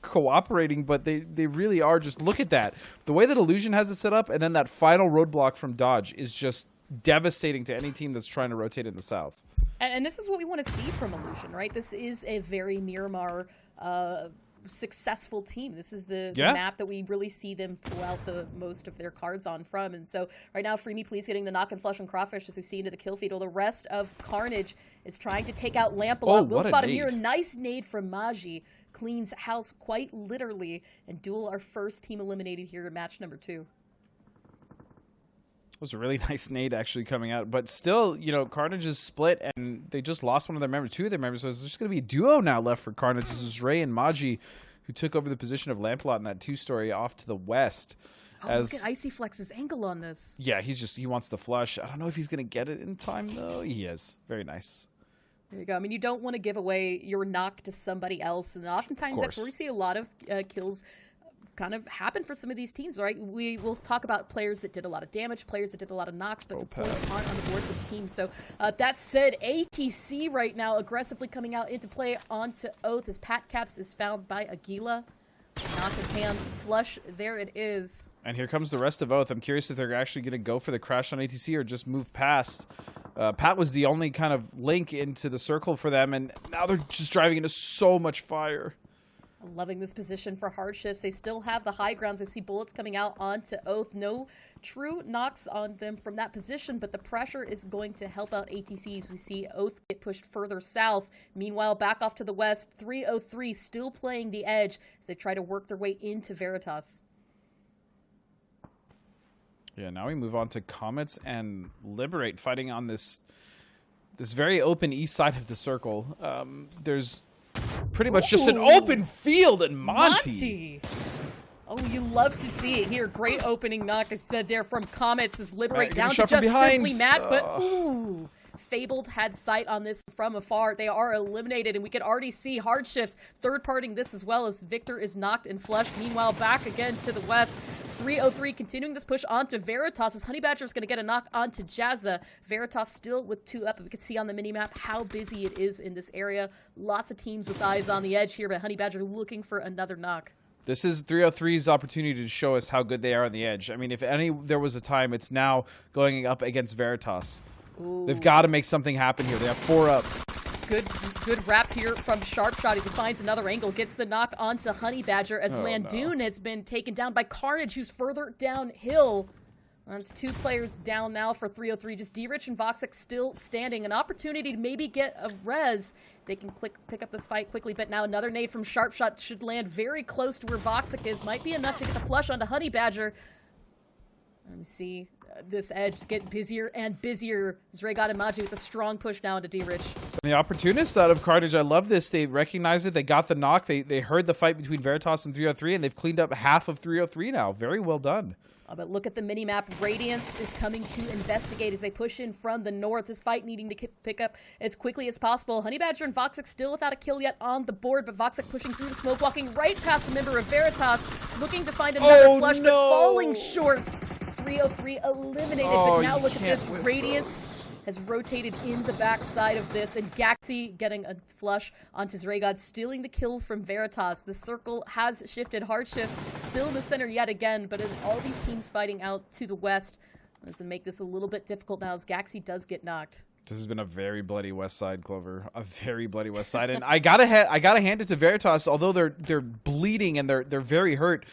cooperating, but they really are. Just look at that. The way that Illusion has it set up, and then that final roadblock from Dodge is just devastating to any team that's trying to rotate in the south. And this is what we want to see from Illusion, right? This is a very Miramar successful team. This is the map that we really see them pull out the most of their cards on from. And so right now, Free Me Please getting the knock and flush on Crawfish as we see into the kill feed. While the rest of Carnage is trying to take out Lampalot. Will spot a mirror. Nice nade from Maji. Cleans house quite literally. And Duel, our first team eliminated here in match number 2. Was a really nice nade actually coming out, but still, you know, Carnage is split and they just lost one of their members, 2 of their members, so it's just going to be a duo now left for Carnage. This is Ray and Maji, who took over the position of Lampalot in that 2-story off to the west. Look at Icy Flex's angle on this. Yeah, he wants the flush. I don't know if he's going to get it in time, though. He is. Very nice. There you go. I mean, you don't want to give away your knock to somebody else, and oftentimes that's where we see a lot of kills kind of happen for some of these teams, right? We will talk about players that did a lot of damage, players that did a lot of knocks, but the points aren't on the board for the team. So that said, ATC right now aggressively coming out into play onto Oath as Pat Caps is found by Aguila. Knock in hand, flush, there it is. And here comes the rest of Oath. I'm curious if they're actually going to go for the crash on ATC or just move past. Pat was the only kind of link into the circle for them, and now they're just driving into so much fire. Loving this position for Hardships. They still have the high grounds. I see bullets coming out onto Oath. No true knocks on them from that position, but the pressure is going to help out ATCs. We see Oath get pushed further south. Meanwhile, back off to the west, 303 still playing the edge as they try to work their way into Veritas. Yeah, now we move on to Comets and Liberate fighting on this very open east side of the circle. There's pretty much just an open field in Monty. Oh, you love to see it here. Great opening knock, I said there from Comets as Liberate down to shot just from behind. simply Matt, but ooh. Fabled had sight on this from afar. They are eliminated, and we can already see Hardships third-partying this as well as Victor is knocked and flushed. Meanwhile, back again to the west. 303 continuing this push onto Veritas as Honey Badger is going to get a knock onto Jazza. Veritas still with 2 up. We can see on the minimap how busy it is in this area. Lots of teams with eyes on the edge here, but Honey Badger looking for another knock. This is 303's opportunity to show us how good they are on the edge. I mean, if there was a time, it's now going up against Veritas. Ooh. They've got to make something happen here. They have 4 up. Good wrap here from Sharpshot as he finds another angle. Gets the knock onto Honey Badger as Landoon has been taken down by Carnage, who's further downhill. That's 2 players down now for 303. Just D-Rich and Voxic still standing. An opportunity to maybe get a res. They can pick up this fight quickly, but now another nade from Sharpshot should land very close to where Voxic is. Might be enough to get the flush onto Honey Badger. Let me see this edge get busier and busier. Zregat and Maji with a strong push now into D-Rich. The opportunists out of Carnage, I love this. They recognized it. They got the knock. They heard the fight between Veritas and 303, and they've cleaned up half of 303 now. Very well done. But look at the minimap. Radiance is coming to investigate as they push in from the north. This fight needing to pick up as quickly as possible. Honey Badger and Voxic still without a kill yet on the board, but Voxic pushing through the smoke, walking right past the member of Veritas, looking to find another flush, but falling short. 303 eliminated, but now look at this. Radiance has rotated in the backside of this, and Gaxi getting a flush onto Zregod, stealing the kill from Veritas. The circle has shifted. Hardships still in the center yet again, but as all these teams fighting out to the west, this will make this a little bit difficult now as Gaxi does get knocked. This has been a very bloody West Side, Clover. A very bloody West Side, and I gotta hand it to Veritas. Although they're bleeding and they're very hurt,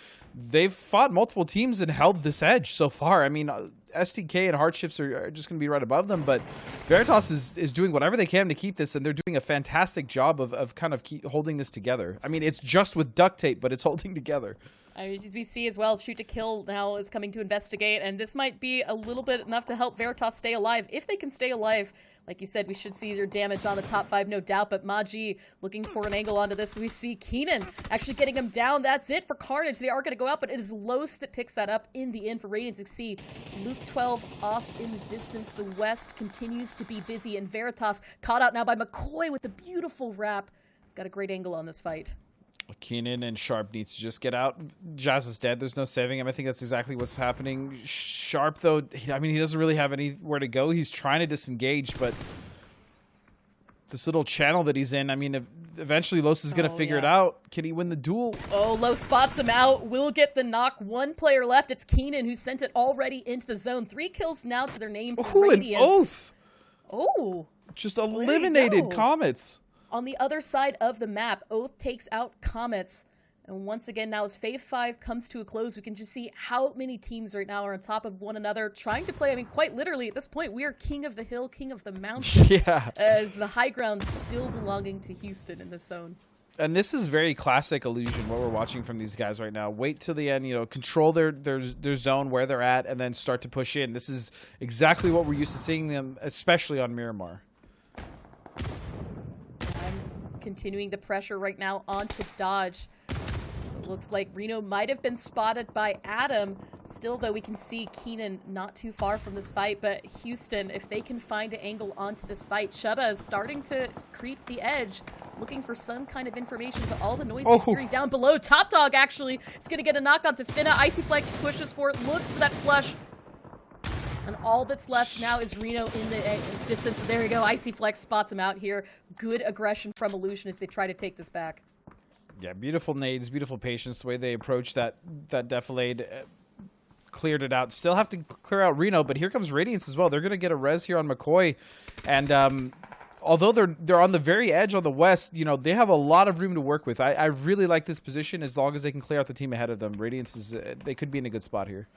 they've fought multiple teams and held this edge so far. I mean, STK and Hardships are just going to be right above them, but Veritas is doing whatever they can to keep this, and they're doing a fantastic job of kind of holding this together. I mean, it's just with duct tape, but it's holding together. We see as well, Shoot to Kill now is coming to investigate, and this might be a little bit enough to help Veritas stay alive. If they can stay alive, like you said, we should see their damage on the top 5, no doubt, but Maji looking for an angle onto this. We see Keenan actually getting him down. That's it for Carnage. They are going to go out, but it is Los that picks that up in the end for Radiance. You see Luke 12 off in the distance. The West continues to be busy, and Veritas caught out now by McCoy with a beautiful wrap. He's got a great angle on this fight. Keenan and Sharp needs to just get out. Jazz is dead. There's no saving him. I think that's exactly what's happening. Sharp, though, I mean, he doesn't really have anywhere to go. He's trying to disengage, but this little channel that he's in, I mean, eventually Los is going to figure it out. Can he win the duel? Oh, Los spots him out. Will get the knock. 1 player left. It's Keenan who sent it already into the zone. 3 kills now to their name. Ooh, an Oath. Oh, Just there you eliminated go. Comets. On the other side of the map, Oath takes out Comets. And once again, now as Phase 5 comes to a close, we can just see how many teams right now are on top of one another, trying to play. I mean, quite literally, at this point, we are king of the hill, king of the mountain. Yeah. As the high ground still belonging to Houston in this zone. And this is very classic Illusion, what we're watching from these guys right now. Wait till the end, you know, control their zone where they're at, and then start to push in. This is exactly what we're used to seeing them, especially on Miramar. And continuing the pressure right now onto Dodge. So it looks like Reno might have been spotted by Adam. Still, though, we can see Keenan not too far from this fight. But Houston, if they can find an angle onto this fight, Chuba is starting to creep the edge, looking for some kind of information to all the noise he's hearing down below. Top Dog actually is going to get a knock onto Finna. Icy Flex pushes for it, looks for that flush. And all that's left now is Reno in the distance. There you go. Icy Flex spots him out here. Good aggression from Illusion as they try to take this back. Yeah, beautiful nades, beautiful patience, the way they approached that defilade. Cleared it out. Still have to clear out Reno, but here comes Radiance as well. They're going to get a res here on McCoy. And although they're on the very edge on the west, you know, they have a lot of room to work with. I really like this position as long as they can clear out the team ahead of them. Radiance is they could be in a good spot here.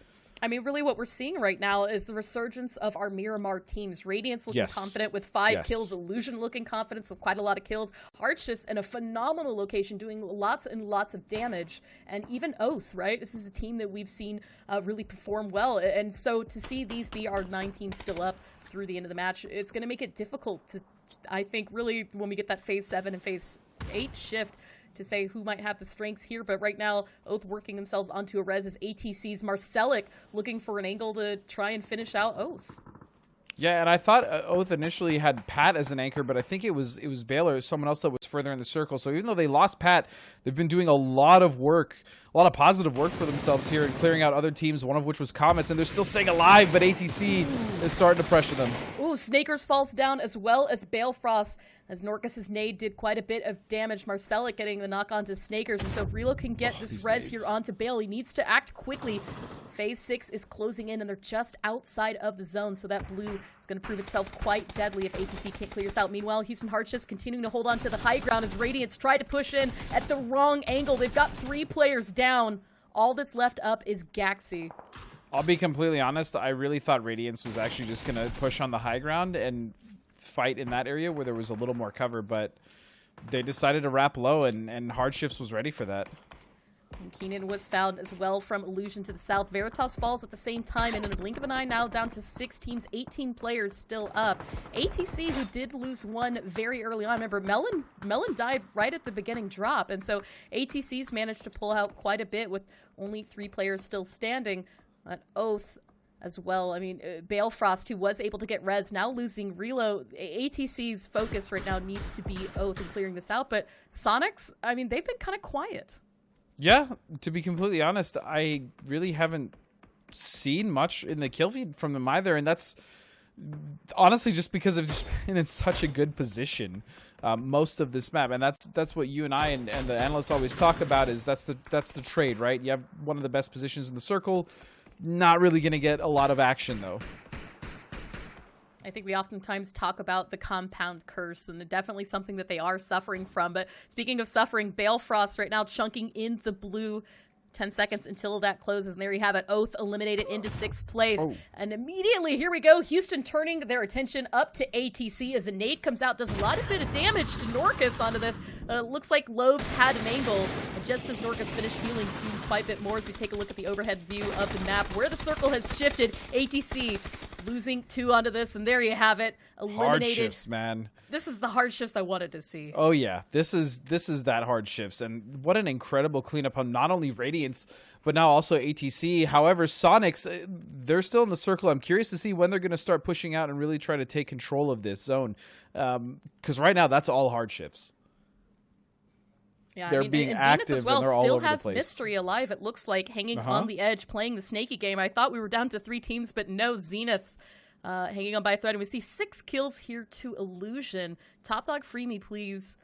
I mean, really what we're seeing right now is the resurgence of our Miramar teams. Radiance looking confident with 5 kills. Illusion looking confident with quite a lot of kills. Hardshift's in a phenomenal location doing lots and lots of damage. And even Oath, right? This is a team that we've seen really perform well. And so to see these be our 9 teams still up through the end of the match, it's going to make it difficult to, I think, really when we get that Phase 7 and Phase 8 shift, to say who might have the strengths here, but right now, Oath working themselves onto a res as ATC's Marcelic looking for an angle to try and finish out Oath. Yeah, and I thought Oath initially had Pat as an anchor, but I think it was Baylor, someone else that was further in the circle. So even though they lost Pat, they've been doing a lot of work, a lot of positive work for themselves here and clearing out other teams, one of which was Comets, and they're still staying alive, but ATC is starting to pressure them. Ooh, Snakers falls down as well as Balefrost, as Norcus's nade did quite a bit of damage. Marcelic getting the knock onto Snakers, and so if Relo can get this res here onto Bale, he needs to act quickly. Phase 6 is closing in, and they're just outside of the zone, so that blue is going to prove itself quite deadly if ATC can't clear this out. Meanwhile, Houston Hardships continuing to hold on to the high ground as Radiance try to push in at the wrong angle. They've got 3 players down. All that's left up is Gaxi. I'll be completely honest, I really thought Radiance was actually just going to push on the high ground and fight in that area where there was a little more cover, but they decided to wrap low, and Hardships was ready for that. And Keenan was found as well from Illusion to the south. Veritas falls at the same time, and in a blink of an eye now down to 6 teams, 18 players still up. ATC, who did lose one very early on. Remember, Melon died right at the beginning drop, and so ATC's managed to pull out quite a bit with only 3 players still standing. Oath as well. I mean, Balefrost, who was able to get res, now losing Relo. ATC's focus right now needs to be Oath and clearing this out, but Sonics, I mean, they've been kind of quiet. Yeah, to be completely honest, I really haven't seen much in the kill feed from them either, and that's honestly just because they've just been in such a good position most of this map, and that's what you and I and the analysts always talk about. Is that's the trade, right? You have one of the best positions in the circle, not really going to get a lot of action though. I think we oftentimes talk about the compound curse, and definitely something that they are suffering from. But speaking of suffering, Balefrost right now chunking in the blue. 10 seconds until that closes, and there you have it. Oath eliminated into 6th place. And immediately, here we go. Houston turning their attention up to ATC as a nade comes out, does a lot of bit of damage to Norcus onto this. Looks like Lobes had an angle, and just as Norcus finished healing quite a bit more as we take a look at the overhead view of the map where the circle has shifted. ATC losing 2 onto this, and there you have it. Eliminated. Hardships, man. This is the hardships I wanted to see. Oh yeah, this is that hardships, and what an incredible cleanup on not only Radiance but now also ATC. However, Sonics, they're still in the circle. I'm curious to see when they're going to start pushing out and really try to take control of this zone, because right now that's all hardships. Yeah, they're being active as well, and they're all still over the has place. Mystery alive, it looks like, hanging on the edge, playing the snaky game. I thought we were down to 3 teams, but no, Zenith hanging on by a thread. And we see 6 kills here to Illusion. Top Dog, free me, please.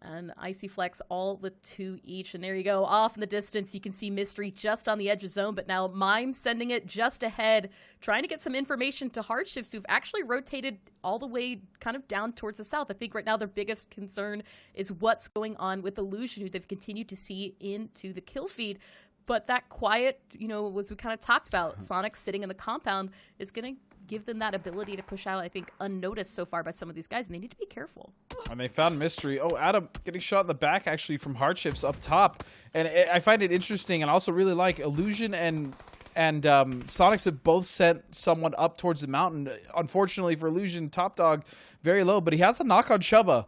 And Icy Flex all with 2 each. And there you go. Off in the distance, you can see Mystery just on the edge of zone. But now Mime sending it just ahead, trying to get some information to Hardships, who've actually rotated all the way kind of down towards the south. I think right now their biggest concern is what's going on with Illusion, who they've continued to see into the kill feed. But that quiet, as we kind of talked about, Sonic sitting in the compound is going to give them that ability to push out, I think, unnoticed so far by some of these guys, and they need to be careful. And they found Mystery. Oh, Adam getting shot in the back, actually, from Hardships up top. And I find it interesting, and also really like Illusion and Sonics have both sent someone up towards the mountain. Unfortunately for Illusion, Top Dog very low, but he has a knock on Chubba.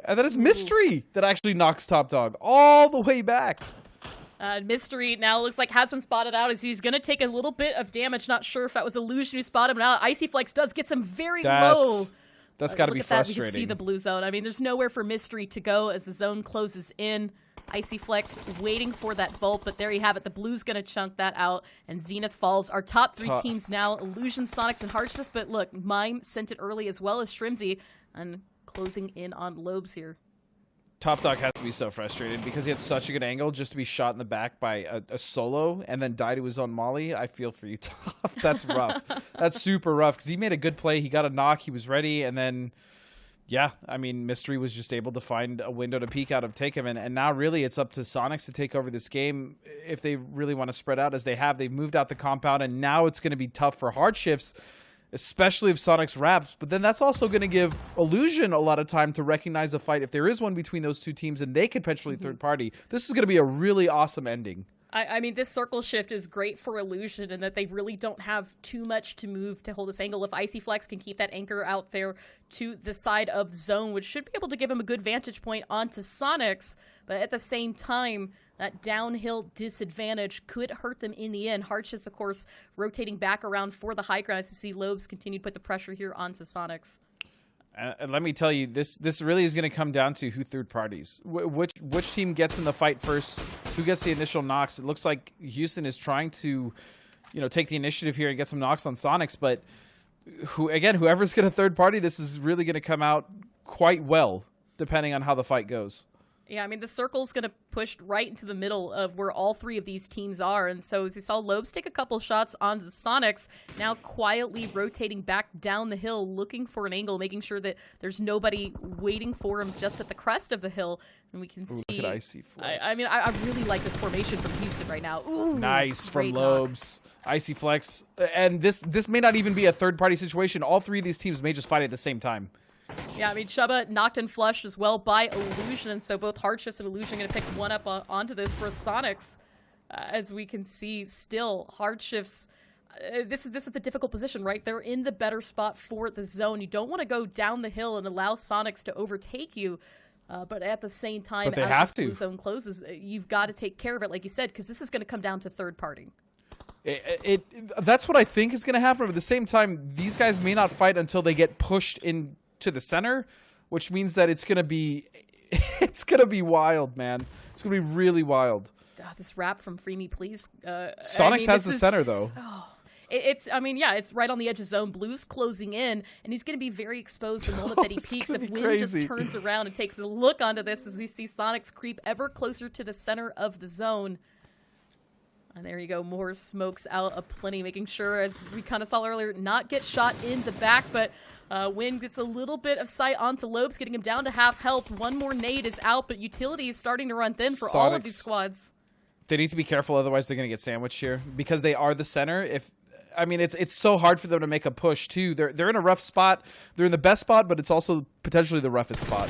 And then it's Mystery that actually knocks Top Dog all the way back. Mystery now looks like has been spotted out as he's going to take a little bit of damage. Not sure if that was Illusion who spotted him out. Icy Flex does get some very low. That's got to be frustrating. We can see the blue zone. I mean, there's nowhere for Mystery to go as the zone closes in. Icy Flex waiting for that vault, but there you have it. The blue's going to chunk that out, and Zenith falls. Our top 3 teams now, Illusion, Sonics, and Hardships. But look, Mime sent it early as well as Shrimsy, and closing in on Lobes here. Top Dog has to be so frustrated because he had such a good angle just to be shot in the back by a solo and then die to his own molly. I feel for you, Top. That's rough. That's super rough because he made a good play. He got a knock. He was ready. And then, yeah, I mean, Mystery was just able to find a window to peek out of take him. And now really it's up to Sonics to take over this game if they really want to spread out as they have. They've moved out the compound, and now it's going to be tough for Hardships, especially if Sonics wraps, but then that's also going to give Illusion a lot of time to recognize a fight if there is one between those 2 teams, and they could potentially third party. This is going to be a really awesome ending. I mean, this circle shift is great for Illusion in that they really don't have too much to move to hold this angle. If Icy Flex can keep that anchor out there to the side of zone, which should be able to give him a good vantage point onto Sonics, but at the same time, that downhill disadvantage could hurt them in the end. Hardships, of course, rotating back around for the high ground as you see Lobes continue to put the pressure here onto Sonics. And let me tell you, this really is going to come down to who third parties. Which team gets in the fight first, who gets the initial knocks. It looks like Houston is trying to, take the initiative here and get some knocks on Sonics, but whoever's going to third party, this is really going to come out quite well, depending on how the fight goes. Yeah, I mean, the circle's going to push right into the middle of where all 3 of these teams are. And so as you saw Lobes take a couple shots onto the Sonics, now quietly rotating back down the hill, looking for an angle, making sure that there's nobody waiting for him just at the crest of the hill. And we can see... Look at Icy Flex. I mean, I really like this formation from Houston right now. Ooh, nice from Lobes. Knock. Icy Flex. And this may not even be a third-party situation. All 3 of these teams may just fight at the same time. Yeah, I mean, Chubba knocked and flushed as well by Illusion, and so both Hardships and Illusion going to pick one up onto this for Sonics. As we can see, still, Hardships, this is the difficult position, right? They're in the better spot for the zone. You don't want to go down the hill and allow Sonics to overtake you, but at the same time, as the blue zone closes, you've got to take care of it, like you said, because this is going to come down to third party. That's what I think is going to happen, but at the same time, these guys may not fight until they get pushed in to the center, which means that it's gonna be wild, man. It's gonna be really wild. God, this rap from Free Me Please. Sonics has the center though. It's right on the edge of zone. Blue's closing in, and he's going to be very exposed the moment that he peeks. If Win just turns around and takes a look onto this as we see Sonics creep ever closer to the center of the zone. And there you go, more smokes out aplenty, making sure, as we kind of saw earlier, not get shot in the back, but Win gets a little bit of sight onto Lobes, getting him down to half health. One more nade is out, but utility is starting to run thin for all of these squads. They need to be careful, otherwise they're going to get sandwiched here, because they are the center. It's so hard for them to make a push, too. They're in a rough spot. They're in the best spot, but it's also potentially the roughest spot.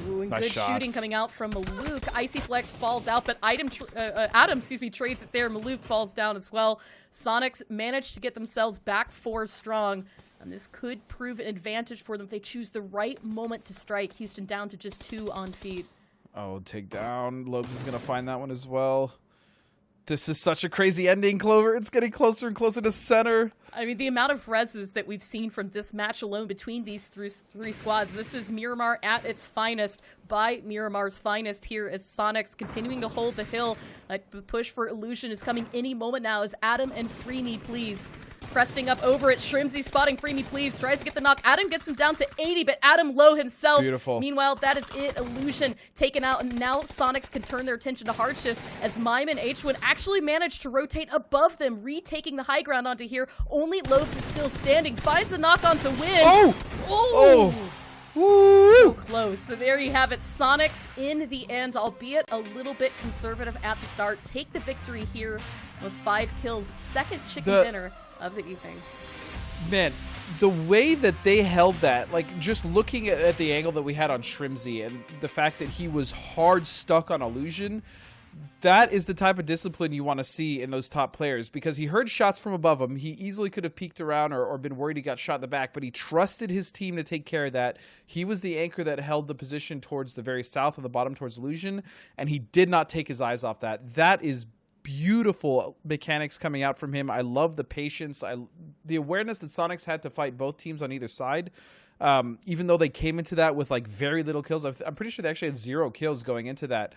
Nice good shots. Shooting coming out from Maluk. Icy Flex falls out, but Adam trades it there. Maluk falls down as well. Sonics managed to get themselves back 4 strong, and this could prove an advantage for them if they choose the right moment to strike. Houston down to just 2 on feed. Oh, take down. Lobes is going to find that one as well. This is such a crazy ending, Clover. It's getting closer and closer to center. I mean, the amount of reses that we've seen from this match alone between these 3 squads. This is Miramar at its finest by Miramar's finest here as Sonics continuing to hold the hill. The push for Illusion is coming any moment now as Adam and Free Me Please cresting up over it. Shrimsy spotting Free Me Please, tries to get the knock. Adam gets him down to 80, but Adam low himself. Beautiful. Meanwhile, that is it. Illusion taken out, and now Sonics can turn their attention to Hardships as Mime and H1 actually managed to rotate above them, retaking the high ground onto here. Only Lobes is still standing, finds a knock on to win. Oh! So close. So there you have it. Sonics in the end, albeit a little bit conservative at the start, take the victory here with 5 kills. Second chicken dinner of the evening. Man, the way that they held that, like just looking at the angle that we had on Shrimsy and the fact that he was hard stuck on Illusion, that is the type of discipline you want to see in those top players, because he heard shots from above him. He easily could have peeked around or been worried he got shot in the back, but he trusted his team to take care of that. He was the anchor that held the position towards the very south of the bottom towards Illusion, and he did not take his eyes off that. That is beautiful mechanics coming out from him. I love the patience. The awareness that Sonics had to fight both teams on either side. Even though they came into that with like very little kills. I'm pretty sure they actually had 0 kills going into that.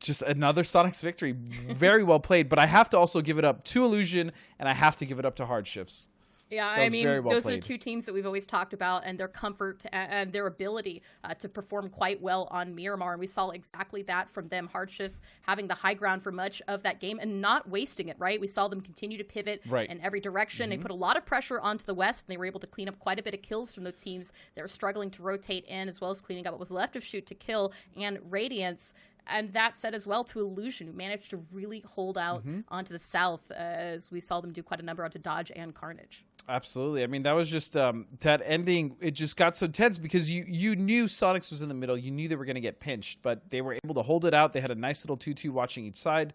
Just another Sonics victory. Very well played, but I have to also give it up to Illusion, and I have to give it up to Hardships. Yeah, I mean, those are 2 teams that we've always talked about, and their comfort and their ability to perform quite well on Miramar, and we saw exactly that from them. Hardships having the high ground for much of that game and not wasting it, right? We saw them continue to pivot in every direction. They put a lot of pressure onto the West, and they were able to clean up quite a bit of kills from those teams that were struggling to rotate in, as well as cleaning up what was left of Shoot to Kill and Radiance. And that said as well to Illusion, who managed to really hold out onto the south, as we saw them do quite a number onto Dodge and Carnage. Absolutely. I mean, that was just that ending. It just got so tense because you knew Sonics was in the middle. You knew they were going to get pinched, but they were able to hold it out. They had a nice little 2-2 watching each side.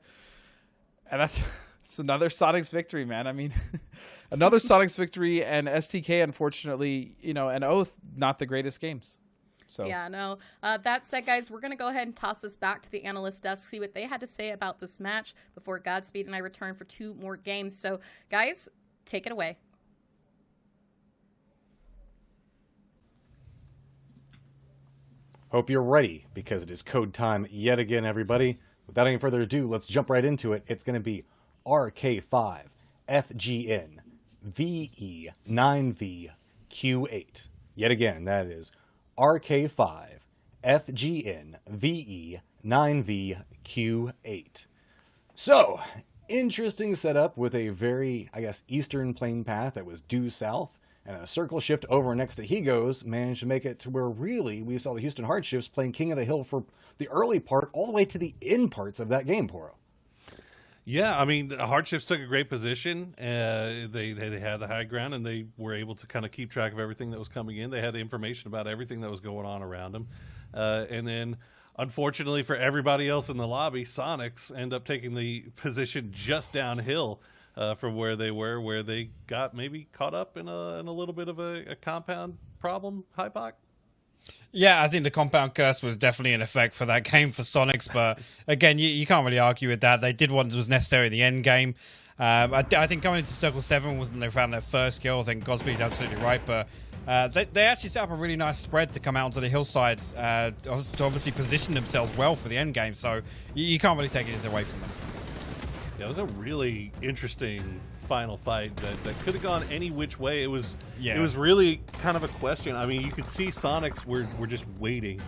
And it's another Sonics victory, man. I mean, another Sonics victory, and STK, unfortunately, and Oath, not the greatest games. So. Yeah, no. That said, guys, we're going to go ahead and toss this back to the analyst desk, see what they had to say about this match before Godspeed and I return for 2 more games. So, guys, take it away. Hope you're ready, because it is code time yet again, everybody. Without any further ado, let's jump right into it. It's going to be RK5 FGN VE 9V Q8. Yet again, that is RK5 FGN VE 9V Q8. So, interesting setup with a very, eastern plane path that was due south, and a circle shift over next to Higos managed to make it to where really we saw the Houston Hardships playing King of the Hill for the early part all the way to the end parts of that game, Poro. Yeah, I mean, the Hardships took a great position. They had the high ground, and they were able to kind of keep track of everything that was coming in. They had the information about everything that was going on around them. And then, unfortunately for everybody else in the lobby, Sonics end up taking the position just downhill from where they were, where they got maybe caught up in a little bit of a compound problem, Hypoc. Yeah, I think the compound curse was definitely in effect for that game for Sonics, but again, you can't really argue with that. They did what was necessary in the end game. I think coming into Circle 7 was when they found their first kill. I think Godspeed's absolutely right, but they actually set up a really nice spread to come out onto the hillside to obviously position themselves well for the end game, so you can't really take anything away from them. Yeah, it was a really interesting final fight that could have gone any which way. It was really kind of a question. I mean, you could see Sonics were just waiting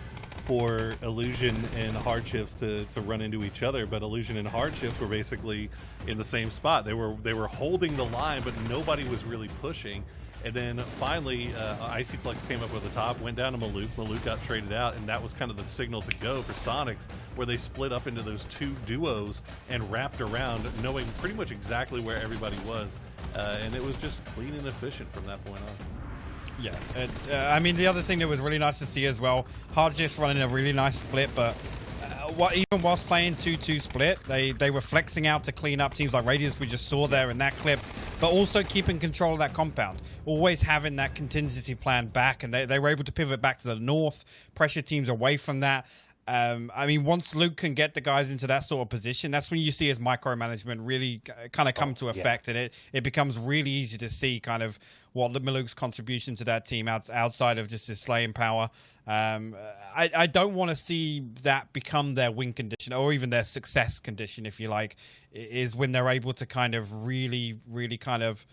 for Illusion and Hardships to run into each other, but Illusion and Hardships were basically in the same spot. They were holding the line, but nobody was really pushing. And then finally, Icy Flex came up with the top, went down to Maluk. Maluk got traded out, and that was kind of the signal to go for Sonics, where they split up into those 2 duos and wrapped around, knowing pretty much exactly where everybody was. And it was just clean and efficient from that point on. Yeah, I mean, the other thing that was really nice to see as well, Hardships running a really nice split, but even whilst playing 2-2 split, they were flexing out to clean up teams like Radiance we just saw there in that clip, but also keeping control of that compound, always having that contingency plan back, and they were able to pivot back to the north, pressure teams away from that. I mean, once Luke can get the guys into that sort of position, that's when you see his micromanagement really kind of come to effect, and it becomes really easy to see kind of what Luke's contribution to that team outside of just his slaying power. I don't want to see that become their win condition, or even their success condition, if you like, is when they're able to kind of really kind of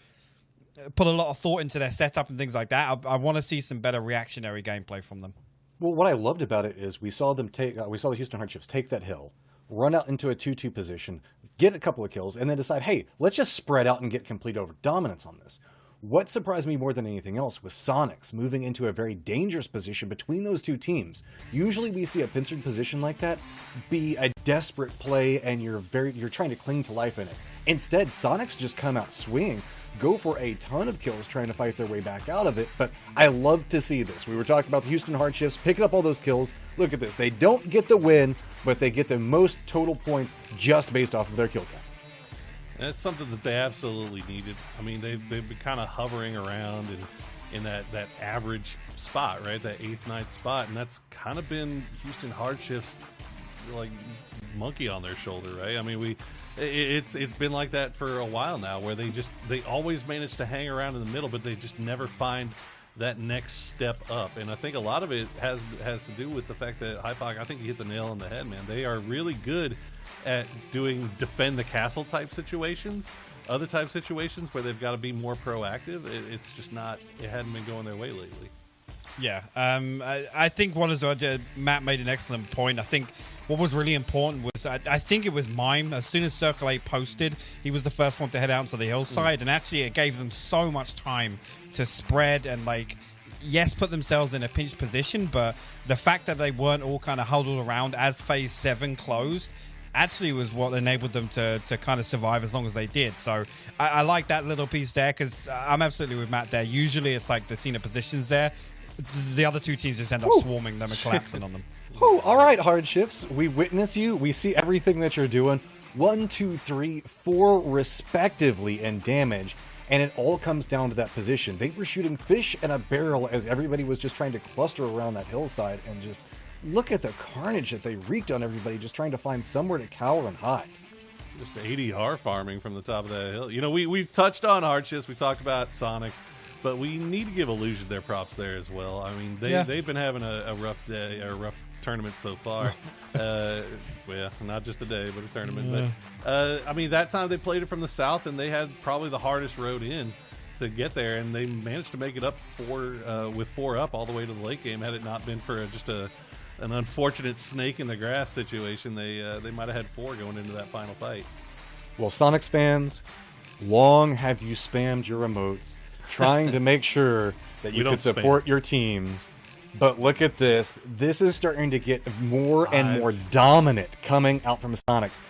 put a lot of thought into their setup and things like that. I want to see some better reactionary gameplay from them. Well, what I loved about it is we saw them we saw the Houston Hardships take that hill, run out into a 2-2 position, get a couple of kills, and then decide, hey, let's just spread out and get complete over dominance on this. What surprised me more than anything else was Sonics moving into a very dangerous position between those two teams. Usually we see a pincered position like that be a desperate play, and you're trying to cling to life in it. Instead, Sonics just come out swinging, go for a ton of kills trying to fight their way back out of it, but I love to see this. We were talking about the Houston Hardships picking up all those kills. Look at this. They don't get the win, but they get the most total points just based off of their kill counts. And it's something that they absolutely needed. I mean, they've been kind of hovering around in that average spot, right? That 8th, 9th spot, and that's kind of been Houston Hardships' like monkey on their shoulder, right? I mean, it's been like that for a while now, where they always manage to hang around in the middle, but they just never find that next step up. And I think a lot of it has to do with the fact that Hypoc, I think you hit the nail on the head, man. They are really good at doing defend the castle type situations. Other type situations where they've got to be more proactive, it's just not, it hadn't been going their way lately. Yeah, I think Matt made an excellent point. I think what was really important was, I think it was Mime. As soon as Circle 8 posted, he was the first one to head out to the hillside, and actually it gave them so much time to spread and, like, yes, put themselves in a pinch position, but the fact that they weren't all kind of huddled around as Phase 7 closed actually was what enabled them to kind of survive as long as they did. So I like that little piece there, because I'm absolutely with Matt there. Usually it's like the Tina positions there. The other two teams just end up swarming them and collapsing on them. All right, Hardships. We witness you. We see everything that you're doing. 1, 2, 3, 4 respectively in damage. And it all comes down to that position. They were shooting fish in a barrel as everybody was just trying to cluster around that hillside, and just look at the carnage that they wreaked on everybody, just trying to find somewhere to cower and hide. Just ADR farming from the top of that hill. You know, we've touched on Hardships. We talked about Sonics. But we need to give Illusion their props there as well. I mean, they've been having a rough day, a rough tournament so far. Well, not just a day, but a tournament. But I mean, that time they played it from the south, and they had probably the hardest road in to get there, and they managed to make it up with 4 up all the way to the late game. Had it not been for just an unfortunate snake in the grass situation, they might have had 4 going into that final fight. Well, Sonics fans, long have you spammed your remotes trying to make sure that you could support your teams. But look at this. This is starting to get more and more dominant coming out from Sonics.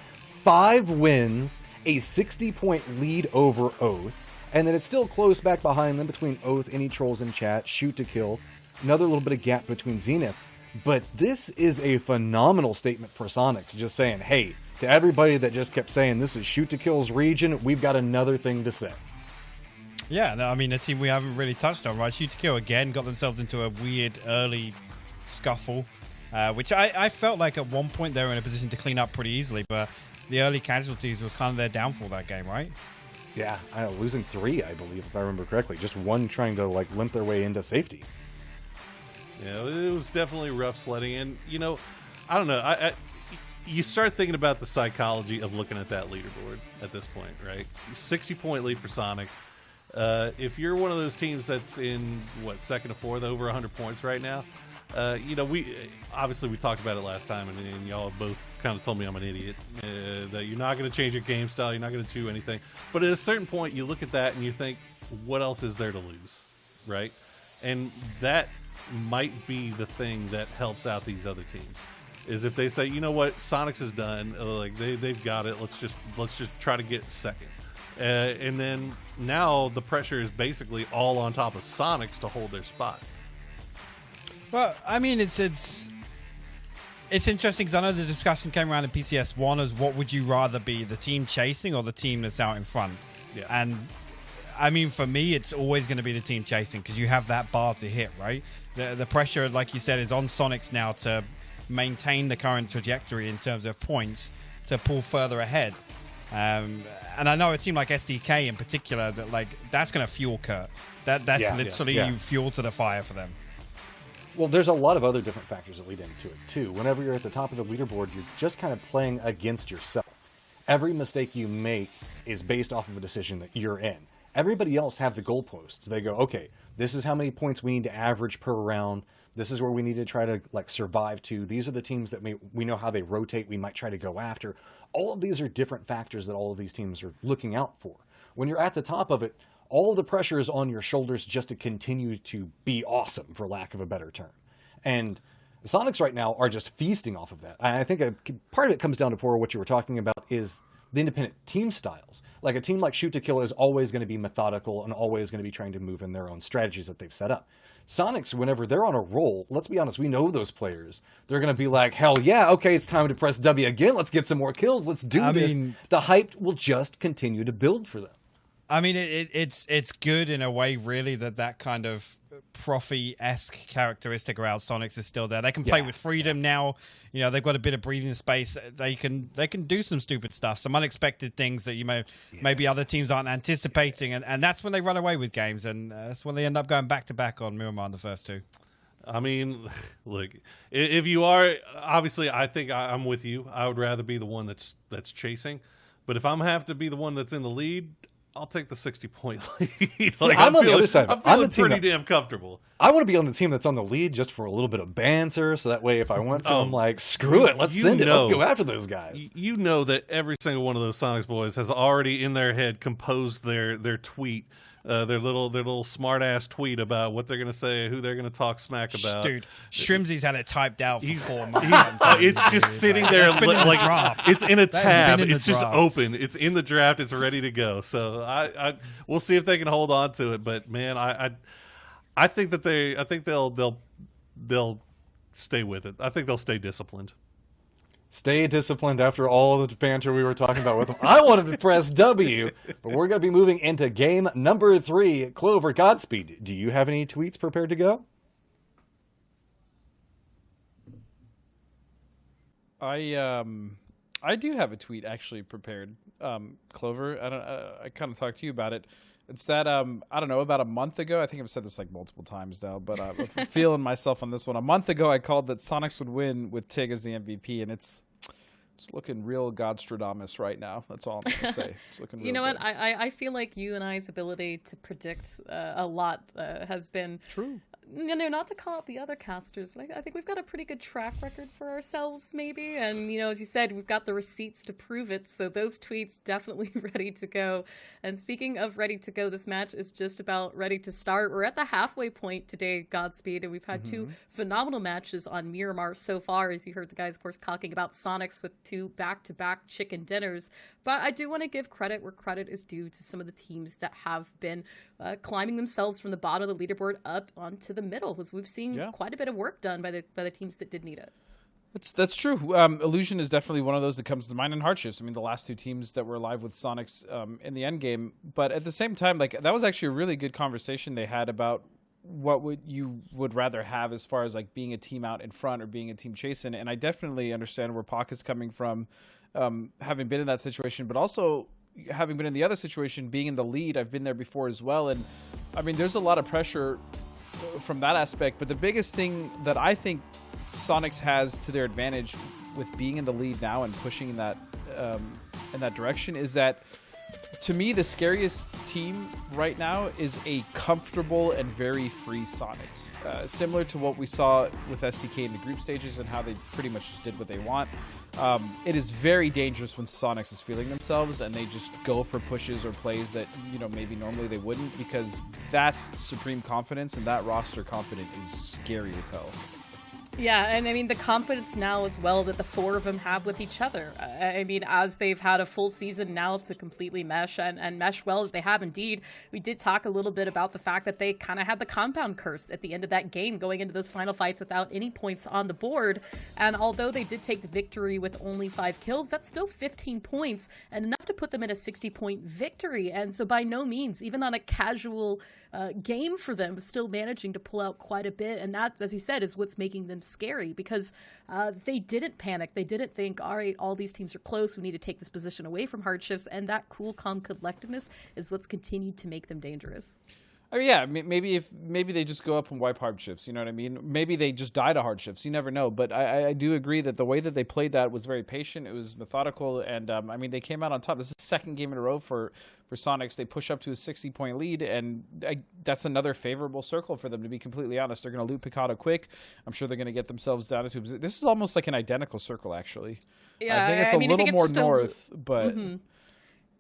5 wins, a 60-point lead over Oath, and then it's still close back behind them between Oath, any trolls in chat, Shoot to Kill, another little bit of gap between Zenith. But this is a phenomenal statement for Sonics, just saying, hey, to everybody that just kept saying this is Shoot to Kill's region, we've got another thing to say. Yeah, no, I mean, a team we haven't really touched on, right? Shoot to Kill again got themselves into a weird early scuffle, which I felt like at one point they were in a position to clean up pretty easily, but the early casualties was kind of their downfall that game, right? Yeah, losing 3, I believe, if I remember correctly. Just one trying to like limp their way into safety. Yeah, it was definitely rough sledding, and you know, I don't know. You start thinking about the psychology of looking at that leaderboard at this point, right? 60-point lead for Sonics. If you're one of those teams that's in second to fourth, over 100 points right now, you know, we talked about it last time, and y'all both kind of told me I'm an idiot, that you're not going to change your game style, you're not going to do anything. But at a certain point, you look at that and you think, what else is there to lose, right? And that might be the thing that helps out these other teams. Is if they say, you know what, Sonics is done, like they've got it. Let's just try to get second. And then now the pressure is basically all on top of Sonics to hold their spot. Well, I mean, it's interesting because I know the discussion came around in PCS1 as what would you rather be, the team chasing or the team that's out in front? Yeah. And I mean, for me, it's always going to be the team chasing because you have that bar to hit, right? The pressure, like you said, is on Sonics now to maintain the current trajectory in terms of points to pull further ahead. And I know a team like SDK in particular that's going to fuel Kurt. That's literally fuel to the fire for them. Well, there's a lot of other different factors that lead into it, too. Whenever you're at the top of the leaderboard, you're just kind of playing against yourself. Every mistake you make is based off of a decision that you're in. Everybody else have the goalposts. They go, okay, this is how many points we need to average per round. This is where we need to try to survive to. These are the teams that we know how they rotate. We might try to go after. All of these are different factors that all of these teams are looking out for. When you're at the top of it, all of the pressure is on your shoulders just to continue to be awesome, for lack of a better term. And the Sonics right now are just feasting off of that. I think part of it comes down to what you were talking about is the independent team styles. Like a team like Shoot to Kill is always going to be methodical and always going to be trying to move in their own strategies that they've set up. Sonics, whenever they're on a roll, let's be honest, we know those players. They're going to be like, hell yeah, okay, it's time to press W again. Let's get some more kills. Let's do this. The hype will just continue to build for them. I mean, it's good in a way, really, that kind of Profi-esque characteristic around Sonics is still there. They can play with freedom now. You know, they've got a bit of breathing space. They can do some stupid stuff, some unexpected things that maybe other teams aren't anticipating, and that's when they run away with games, and that's when they end up going back-to-back on Miramar in the first two. I mean, look, if you are, obviously, I think I'm with you. I would rather be the one that's chasing, but if I'm have to be the one that's in the lead, I'll take the 60-point lead. See, I'm on the other side. I'm feeling pretty damn comfortable. I want to be on the team that's on the lead just for a little bit of banter, so that way if I want to, I'm like, screw it, let's send it. Let's go after those guys. You know that every single one of those Sonics boys has already in their head composed their tweet, their little smart ass tweet about what they're going to say, who they're going to talk smack about. Dude, Shrimsy's had it typed out for 4 months. It's just sitting there like it's in a tab. It's just open. It's in the draft. It's ready to go. So we'll see if they can hold on to it. But man, I think that they'll stay with it. I think they'll stay disciplined. Stay disciplined after all of the banter we were talking about with them. I wanted to press W, but we're going to be moving into game number 3. Clover, Godspeed. Do you have any tweets prepared to go? I do have a tweet actually prepared. Clover, I kind of talked to you about it. It's that, I don't know, about a month ago, I think I've said this like multiple times now, but I'm feeling myself on this one. A month ago, I called that Sonics would win with Tig as the MVP, and it's looking real Godstradamus right now. That's all I'm going to say. It's looking real You know good. what? I feel like you and I's ability to predict a lot has been... True. You know, not to call out the other casters, but I think we've got a pretty good track record for ourselves, maybe. And, you know, as you said, we've got the receipts to prove it. So those tweets definitely ready to go. And speaking of ready to go, this match is just about ready to start. We're at the halfway point today, Godspeed, and we've had 2 phenomenal matches on Miramar so far, as you heard the guys, of course, talking about Sonics with 2 back-to-back chicken dinners. But I do want to give credit where credit is due to some of the teams that have been climbing themselves from the bottom of the leaderboard up onto the middle, because we've seen quite a bit of work done by the teams that did need it. That's true. Illusion is definitely one of those that comes to mind in Hardships. I mean, the last 2 teams that were alive with Sonics in the end game. But at the same time, like that was actually a really good conversation they had about what you would rather have as far as like being a team out in front or being a team chasing. And I definitely understand where Pac is coming from, having been in that situation, but also having been in the other situation, being in the lead. I've been there before as well. And I mean, there's a lot of pressure from that aspect. But the biggest thing that I think Sonics has to their advantage with being in the lead now and pushing in that direction is that, to me, the scariest team right now is a comfortable and very free Sonics. Similar to what we saw with SDK in the group stages and how they pretty much just did what they want. It is very dangerous when Sonics is feeling themselves and they just go for pushes or plays that, you know, maybe normally they wouldn't, because that's supreme confidence, and that roster confidence is scary as hell. Yeah, and I mean, the confidence now as well that the 4 of them have with each other. I mean, as they've had a full season now to completely mesh and mesh well as they have indeed. We did talk a little bit about the fact that they kind of had the compound curse at the end of that game, going into those final fights without any points on the board. And although they did take the victory with only 5 kills, that's still 15 points and enough to put them in a 60-point victory. And so by no means, even on a casual game for them, still managing to pull out quite a bit. And that, as you said, is what's making them them scary because they didn't panic. They didn't think, all right, all these teams are close. We need to take this position away from hardships. And that cool, calm collectedness is what's continued to make them dangerous. Oh yeah, maybe they just go up and wipe hardships. You know what I mean? Maybe they just die to hardships. You never know. But I do agree that the way that they played that was very patient. It was methodical, and I mean they came out on top. This is the second game in a row for Sonics. They push up to a 60-point lead, and that's another favorable circle for them. To be completely honest, they're going to loot Picado quick. I'm sure they're going to get themselves down into. This is almost like an identical circle, actually. Yeah, I think it's a little more north, but. Mm-hmm.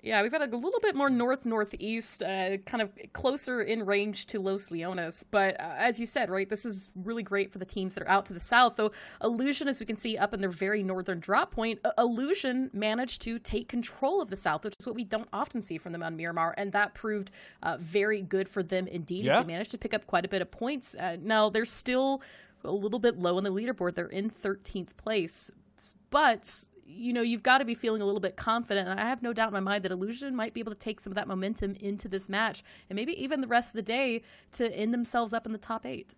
Yeah, we've got a little bit more north-northeast, kind of closer in range to Los Leones. But as you said, right, this is really great for the teams that are out to the south. Though Illusion, as we can see up in their very northern drop point, Illusion managed to take control of the south, which is what we don't often see from them on Miramar. And that proved very good for them indeed. Yeah. As they managed to pick up quite a bit of points. Now, they're still a little bit low on the leaderboard. They're in 13th place. But you know, you've got to be feeling a little bit confident. And I have no doubt in my mind that Illusion might be able to take some of that momentum into this match and maybe even the rest of the day to end themselves up in the top 8.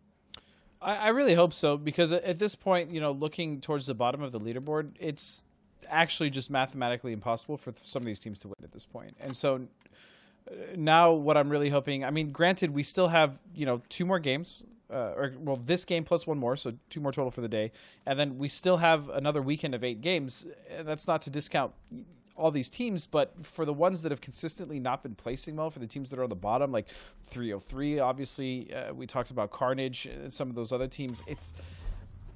I really hope so, because at this point, you know, looking towards the bottom of the leaderboard, it's actually just mathematically impossible for some of these teams to win at this point. And so now what I'm really hoping, I mean, granted, we still have, you know, 2 more games. This game plus 1 more, so 2 more total for the day. And then we still have another weekend of 8 games. That's not to discount all these teams, but for the ones that have consistently not been placing well, for the teams that are on the bottom, like 303, obviously, we talked about Carnage, some of those other teams.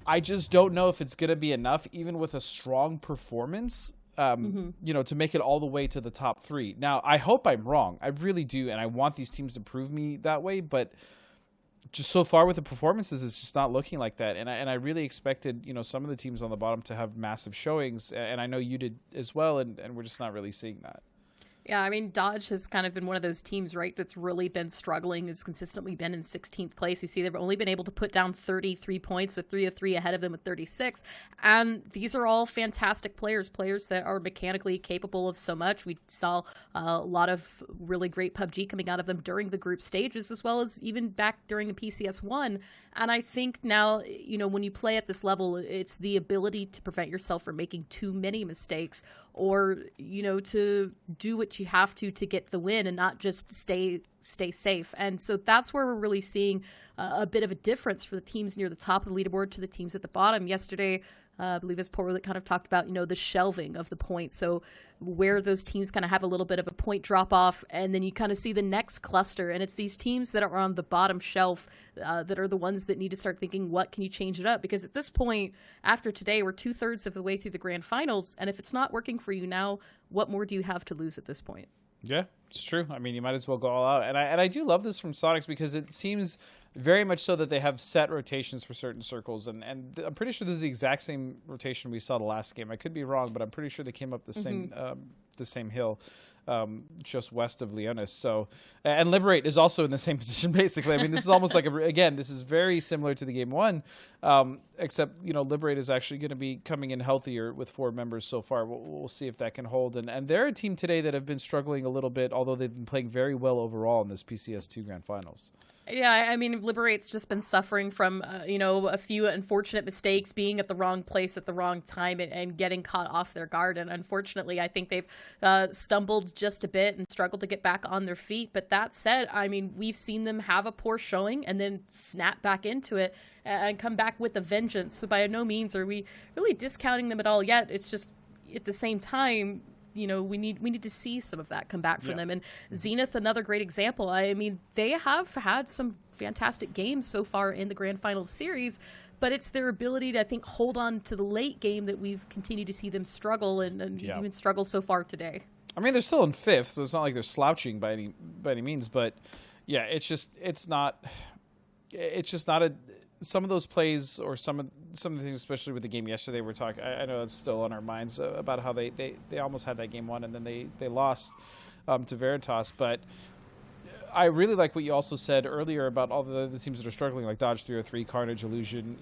I just don't know if it's going to be enough, even with a strong performance, you know, to make it all the way to the top 3. Now, I hope I'm wrong. I really do, and I want these teams to prove me that way, but just so far with the performances, it's just not looking like that. And I really expected, you know, some of the teams on the bottom to have massive showings, and I know you did as well, and we're just not really seeing that. Yeah, I mean, Dodge has kind of been one of those teams, right, that's really been struggling, has consistently been in 16th place. You see they've only been able to put down 33 points with 303 ahead of them with 36. And these are all fantastic players that are mechanically capable of so much. We saw a lot of really great PUBG coming out of them during the group stages, as well as even back during the PCS1. And I think now, you know, when you play at this level, it's the ability to prevent yourself from making too many mistakes, or, you know, to do what you have to get the win and not just stay safe. And so that's where we're really seeing a bit of a difference for the teams near the top of the leaderboard to the teams at the bottom. Yesterday, I believe as Portland kind of talked about, you know, the shelving of the points. So where those teams kind of have a little bit of a point drop off, and then you kind of see the next cluster, and it's these teams that are on the bottom shelf that are the ones that need to start thinking, what can you change it up? Because at this point, after today, we're 2/3 of the way through the grand finals, and if it's not working for you now, what more do you have to lose at this point? Yeah, it's true. I mean, you might as well go all out. And I do love this from Sonics, because it seems very much so that they have set rotations for certain circles. And I'm pretty sure this is the exact same rotation we saw the last game. I could be wrong, but I'm pretty sure they came up the same hill, just west of Leonis. So, and Liberate is also in the same position, basically. I mean, this is almost like, again, this is very similar to the game 1, except, you know, Liberate is actually going to be coming in healthier with 4 members so far. We'll see if that can hold. And they're a team today that have been struggling a little bit, although they've been playing very well overall in this PCS2 Grand Finals. Yeah, I mean, Liberate's just been suffering from, you know, a few unfortunate mistakes, being at the wrong place at the wrong time and getting caught off their guard. And unfortunately, I think they've stumbled just a bit and struggled to get back on their feet. But that said, I mean, we've seen them have a poor showing and then snap back into it and come back with a vengeance. So by no means are we really discounting them at all yet. It's just at the same time, you know, we need to see some of that come back from them. And Zenith, another great example. I mean, they have had some fantastic games so far in the Grand Finals series, but it's their ability to, I think, hold on to the late game that we've continued to see them struggle and even struggle so far today. I mean, they're still in 5th, so it's not like they're slouching by any means. But yeah, it's not a. Some of those plays, or some of the things, especially with the game yesterday, we're talking. I know it's still on our minds about how they almost had that game won, and then they lost to Veritas. But I really like what you also said earlier about all the other teams that are struggling, like Dodge 303, Carnage, Illusion,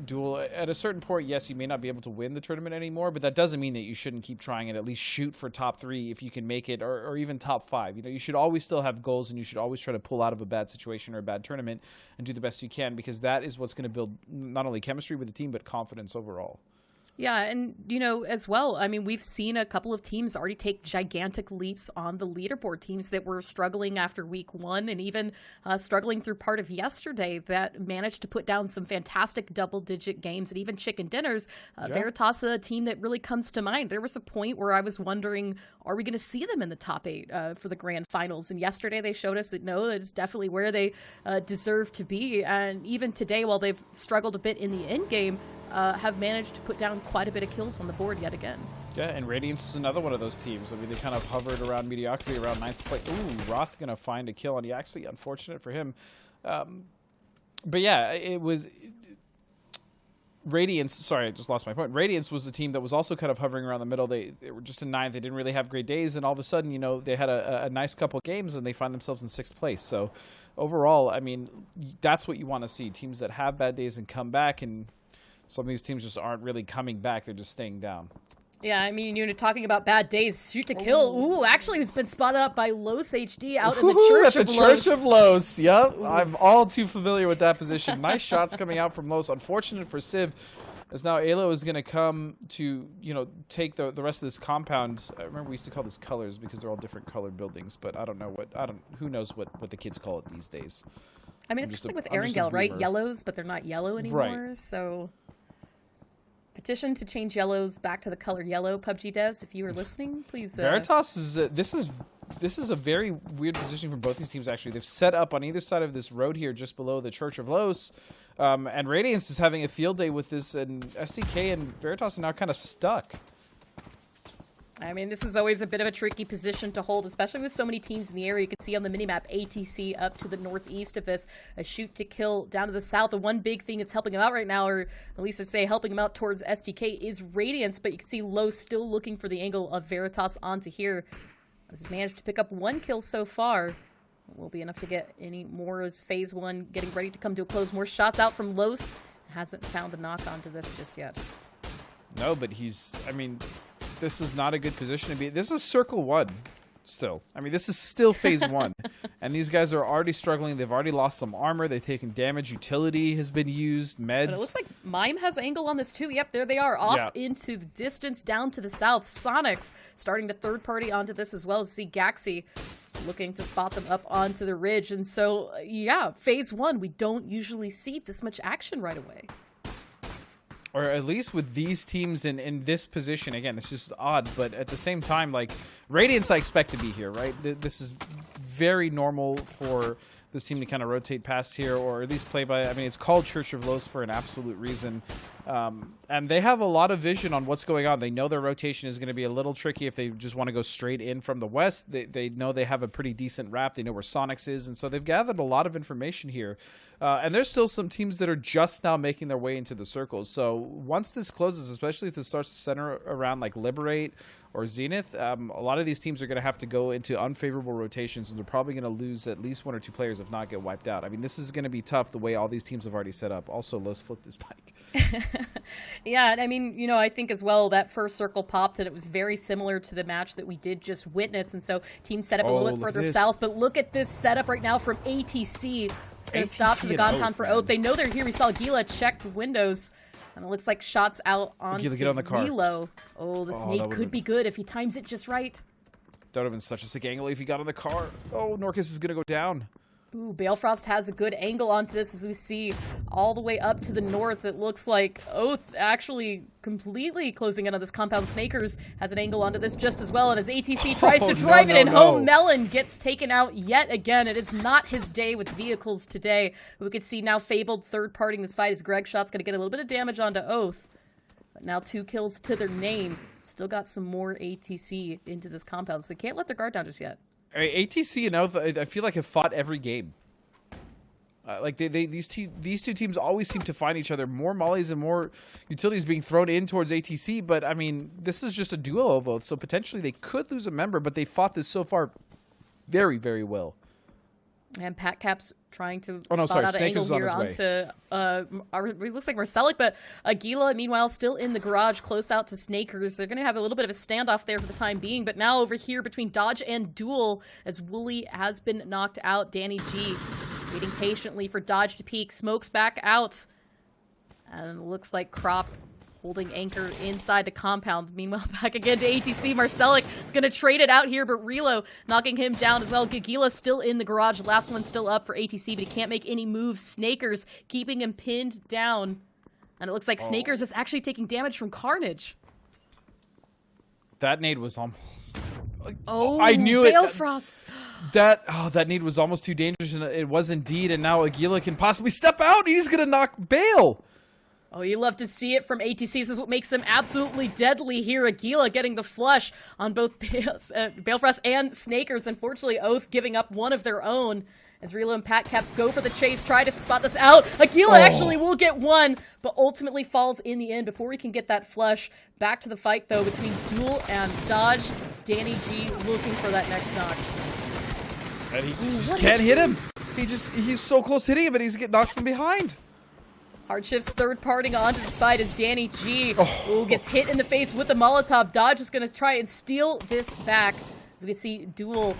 Duel. At a certain point, yes, you may not be able to win the tournament anymore, but that doesn't mean that you shouldn't keep trying and at least shoot for top 3 if you can make it, or even top 5. You should always still have goals, and you should always try to pull out of a bad situation or a bad tournament and do the best you can, because that is what's going to build not only chemistry with the team, but confidence overall. Yeah, and, as well, I mean, we've seen a couple of teams already take gigantic leaps on the leaderboard. Teams that were struggling after week 1 and even struggling through part of yesterday that managed to put down some fantastic double-digit games and even chicken dinners. Veritas, a team that really comes to mind. There was a point where I was wondering, are we going to see them in the top 8 for the grand finals? And yesterday they showed us that no, that's definitely where they deserve to be. And even today, while they've struggled a bit in the end game, have managed to put down quite a bit of kills on the board yet again. Yeah, and Radiance is another one of those teams. I mean, they kind of hovered around mediocrity, around 9th place. Ooh, Roth going to find a kill on Yaxley. Unfortunate for him. But yeah, it was... Radiance, sorry, I just lost my point. Radiance was the team that was also kind of hovering around the middle. They were just in 9th. They didn't really have great days, and all of a sudden, they had a nice couple games, and they find themselves in 6th place. So overall, I mean, that's what you want to see. Teams that have bad days and come back, and some of these teams just aren't really coming back. They're just staying down. Yeah, I mean, talking about bad days, shoot to kill. Ooh, actually, it's been spotted up by Los HD out in the Church of Los. Church of Los, yep. I'm all too familiar with that position. Nice shots coming out from Los. Unfortunate for Civ, as now Alo is going to come to, take the rest of this compound. I remember we used to call this colors because they're all different colored buildings, but who knows what the kids call it these days. I mean, it's just like with Erangel, right? Yellows, but they're not yellow anymore, right. So... Petition to change yellows back to the color yellow, PUBG devs. If you are listening, please. Veritas is this is a very weird position for both these teams. Actually, they've set up on either side of this road here, just below the Church of Los, and Radiance is having a field day with this, and SDK and Veritas are now kind of stuck. I mean, this is always a bit of a tricky position to hold, especially with so many teams in the area. You can see on the minimap ATC up to the northeast of us, a shoot to kill down to the south. The one big thing that's helping him out right now, or at least I say helping him out towards SDK, is Radiance, but you can see Low still looking for the angle of Veritas onto here. This has managed to pick up 1 kill so far. Will be enough to get any more as phase 1 getting ready to come to a close. More shots out from Los. Hasn't found the knock onto this just yet. No, but this is not a good position to be. This is Circle 1 still. I mean, this is still phase 1. And these guys are already struggling. They've already lost some armor. They've taken damage. Utility has been used. Meds. But it looks like Mime has angle on this too. Yep, there they are. Off into the distance down to the south. Sonics starting to third party onto this as well. See Gaxi looking to spot them up onto the ridge. And so, yeah, phase 1, we don't usually see this much action right away. Or at least with these teams in this position. Again, it's just odd, but at the same time, like, Radiance I expect to be here, right? This is very normal for this team to kind of rotate past here, or at least play by, I mean, it's called Church of Los for an absolute reason. And they have a lot of vision on what's going on. They know their rotation is going to be a little tricky if they just want to go straight in from the west. They know they have a pretty decent wrap. They know where Sonics is, and so they've gathered a lot of information here. And there's still some teams that are just now making their way into the circles. So once this closes, especially if this starts to center around like Liberate or Zenith, a lot of these teams are going to have to go into unfavorable rotations, and they're probably going to lose at least 1 or 2 players, if not get wiped out. I mean, this is going to be tough the way all these teams have already set up. Also, Los flipped his bike. Yeah, and I mean, I think as well that first circle popped, and it was very similar to the match that we did just witness, and so team set up a little bit further south, but look at this setup right now from ATC. It's going to stop to the compound for Oath. They know they're here. We saw Gila check the windows, and it looks like shots out onto Gila, get on the car. Milo. Oh, this nade could be good if he times it just right. That would have been such a sick angle if he got on the car. Oh, Norcus is going to go down. Ooh, Balefrost has a good angle onto this as we see all the way up to the north. It looks like Oath actually completely closing in on this compound. Snakers has an angle onto this just as well. And as ATC tries to drive it in home, Melon gets taken out yet again. It is not his day with vehicles today. We can see now Fabled third-partying this fight as Greg Shot's going to get a little bit of damage onto Oath. But now 2 kills to their name. Still got some more ATC into this compound, so they can't let their guard down just yet. ATC and Oath, I feel like have fought every game. Like these two teams always seem to find each other. More mollies and more utilities being thrown in towards ATC, but I mean, this is just a duo of Oath, so potentially they could lose a member, but they fought this so far very, very well. And Pat Cap's trying to Oh, no, spot out an Snake angle is on here his way. onto, it looks like Marcelic, but Aguila, meanwhile, still in the garage, close out to Snakers. They're going to have a little bit of a standoff there for the time being, but now over here between Dodge and Duel, as Wooly has been knocked out, Danny G waiting patiently for Dodge to peek, smokes back out, and it looks like Crop holding anchor inside the compound. Meanwhile, back again to ATC. Marcelic is going to trade it out here, but Relo knocking him down as well. Gagila still in the garage. Last one still up for ATC, but he can't make any moves. Snakers keeping him pinned down. And it looks like Snakers is actually taking damage from Carnage. That nade was almost... Oh, I knew it. Balefrost. That nade was almost too dangerous, and it was indeed. And now Aguila can possibly step out. He's going to knock Bale. Oh, you love to see it from ATC. This is what makes them absolutely deadly here. Aguila getting the flush on both Balefrost and Snakers. Unfortunately, Oath giving up one of their own. As Relo and Pat Caps go for the chase, try to spot this out. Aguila actually will get one, but ultimately falls in the end before we can get that flush. Back to the fight, though, between Duel and Dodge. Danny G looking for that next knock. And he just can't hit him. He's so close hitting him, but he's getting knocked from behind. Hardshift's third parting onto this fight as Danny G gets hit in the face with the Molotov. Dodge is going to try and steal this back. As we can see, Duel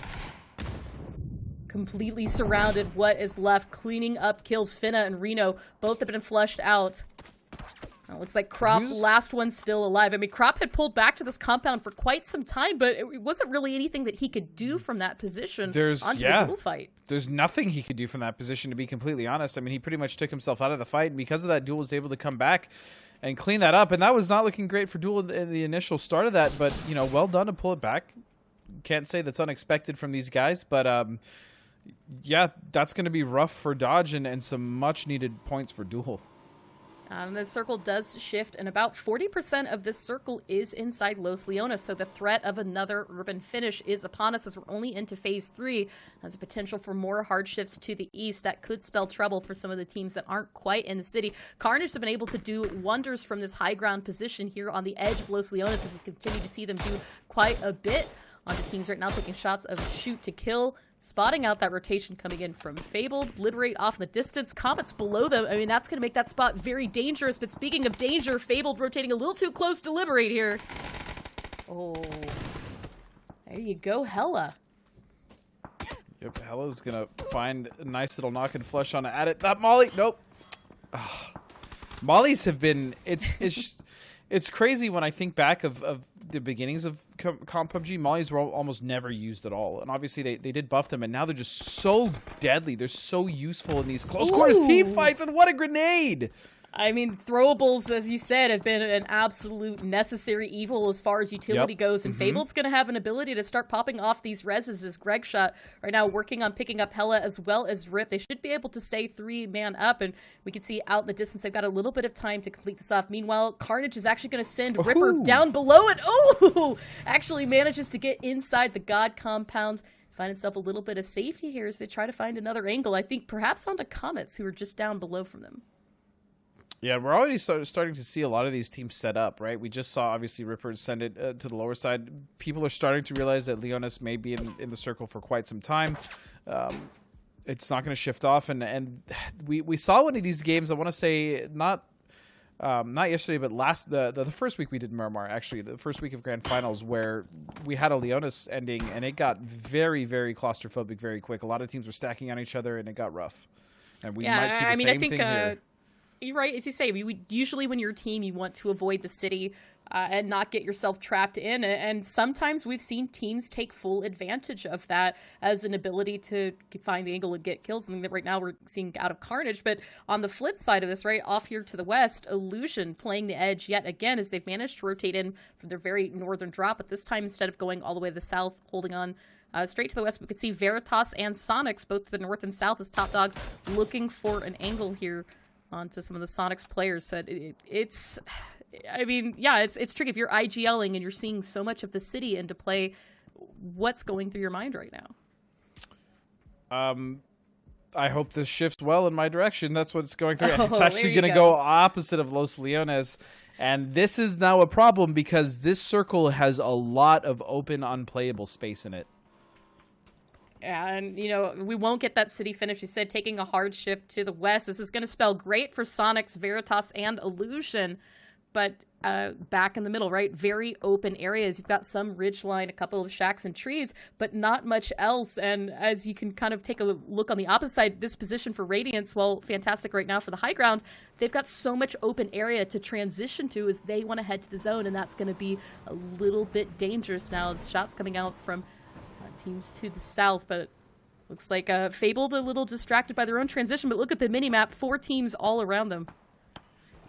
completely surrounded. What is left? Cleaning up kills. Finna and Reno both have been flushed out. It looks like Crop, last one still alive. I mean, Crop had pulled back to this compound for quite some time, but it wasn't really anything that he could do from that position onto the Duel fight. There's nothing he could do from that position, to be completely honest. I mean, he pretty much took himself out of the fight, and because of that, Duel was able to come back and clean that up. And that was not looking great for Duel in the initial start of that, but, you know, well done to pull it back. Can't say that's unexpected from these guys, but, yeah, that's going to be rough for Dodge and some much-needed points for Duel. The circle does shift, and about 40% of this circle is inside Los Leones, so the threat of another urban finish is upon us as we're only into Phase 3. There's a potential for more hard shifts to the east that could spell trouble for some of the teams that aren't quite in the city. Carnage have been able to do wonders from this high ground position here on the edge of Los Leones, and we continue to see them do quite a bit onto teams right now, taking shots of shoot to kill. Spotting out that rotation coming in from Fabled. Liberate off in the distance. Comets below them. I mean, that's going to make that spot very dangerous. But speaking of danger, Fabled rotating a little too close to Liberate here. Oh. There you go, Hella. Yep, Hella's going to find a nice little knock and flush on at it. Not Molly. Nope. Mollies have been... It's crazy when I think back of the beginnings of comp PUBG. Mollies were almost never used at all. And obviously they did buff them, and now they're just so deadly. They're so useful in these close quarters team fights, and what a grenade! I mean, throwables, as you said, have been an absolute necessary evil as far as utility goes, and Fabled's going to have an ability to start popping off these reses as Greg Shot right now working on picking up Hella as well as Rip. They should be able to stay 3-man up, and we can see out in the distance they've got a little bit of time to complete this off. Meanwhile, Carnage is actually going to send Ripper down below it. Actually manages to get inside the God compounds. Find himself a little bit of safety here as they try to find another angle. I think perhaps onto Comets, who are just down below from them. Yeah, we're already starting to see a lot of these teams set up, right? We just saw, obviously, Ripper send it to the lower side. People are starting to realize that Leonis may be in the circle for quite some time. It's not going to shift off. And we saw one of these games, I want to say, not yesterday, but the first week we did Miramar, actually, the first week of Grand Finals, where we had a Leonis ending, and it got very, very claustrophobic very quick. A lot of teams were stacking on each other, and it got rough. And we might see the same thing here. You're right, as you say, usually when you're a team, you want to avoid the city and not get yourself trapped in. And sometimes we've seen teams take full advantage of that as an ability to find the angle and get kills, something that right now we're seeing out of Carnage. But on the flip side of this, right, off here to the west, Illusion playing the edge yet again as they've managed to rotate in from their very northern drop. But this time, instead of going all the way to the south, holding on straight to the west, we could see Veritas and Sonics, both to the north and south, as top dogs looking for an angle here onto some of the Sonics players. So it's tricky if you're IGLing and you're seeing so much of the city into play. What's going through your mind right now? I hope this shifts well in my direction. That's what's going through. It's actually going to go opposite of Los Leones. And this is now a problem because this circle has a lot of open, unplayable space in it. And, you know, we won't get that city finish. You said taking a hard shift to the west. This is going to spell great for Sonics, Veritas, and Illusion. But back in the middle, right? Very open areas. You've got some ridgeline, a couple of shacks and trees, but not much else. And as you can kind of take a look on the opposite side, this position for Radiance, well, fantastic right now for the high ground. They've got so much open area to transition to as they want to head to the zone, and that's going to be a little bit dangerous now as shots coming out from teams to the south. But looks like Fabled a little distracted by their own transition, but look at the mini-map, 4 teams all around them.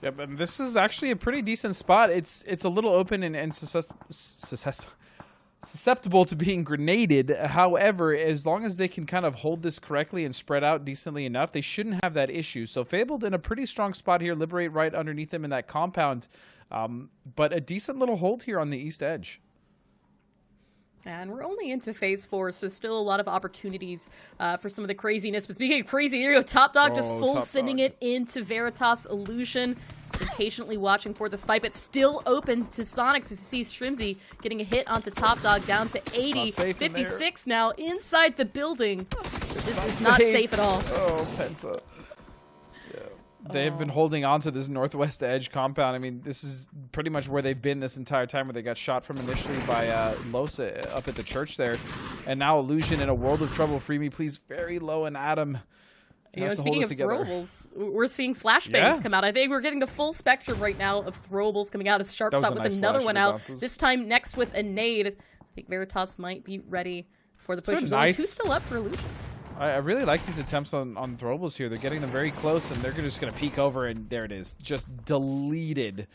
Yep, and this is actually a pretty decent spot. It's a little open and susceptible to being grenaded. However, as long as they can kind of hold this correctly and spread out decently enough, they shouldn't have that issue. So Fabled in a pretty strong spot here. Liberate right underneath them in that compound. But a decent little hold here on the east edge. And we're only into phase 4, so still a lot of opportunities for some of the craziness. But speaking of crazy, here you go, Top Dog just full sending it into Veritas. Illusion been patiently watching for this fight, but still open to Sonics. You see Shrimzy getting a hit onto Top Dog down to 80, 56 now inside the building. This is not safe at all. Oh, Pensa. They've been holding on to this northwest edge compound. I mean, this is pretty much where they've been this entire time, where they got shot from initially by Losa up at the church there. And now Illusion in a world of trouble. Free me, please. Very low, and Adam has to hold it together. Speaking of throwables, we're seeing flashbangs come out. I think we're getting the full spectrum right now of throwables coming out. As Sharpshot with another one out. This time next with a nade. I think Veritas might be ready for the push. There's only 2 still up for Illusion. I really like these attempts on throwables here. They're getting them very close, and they're just going to peek over, and there it is. Just deleted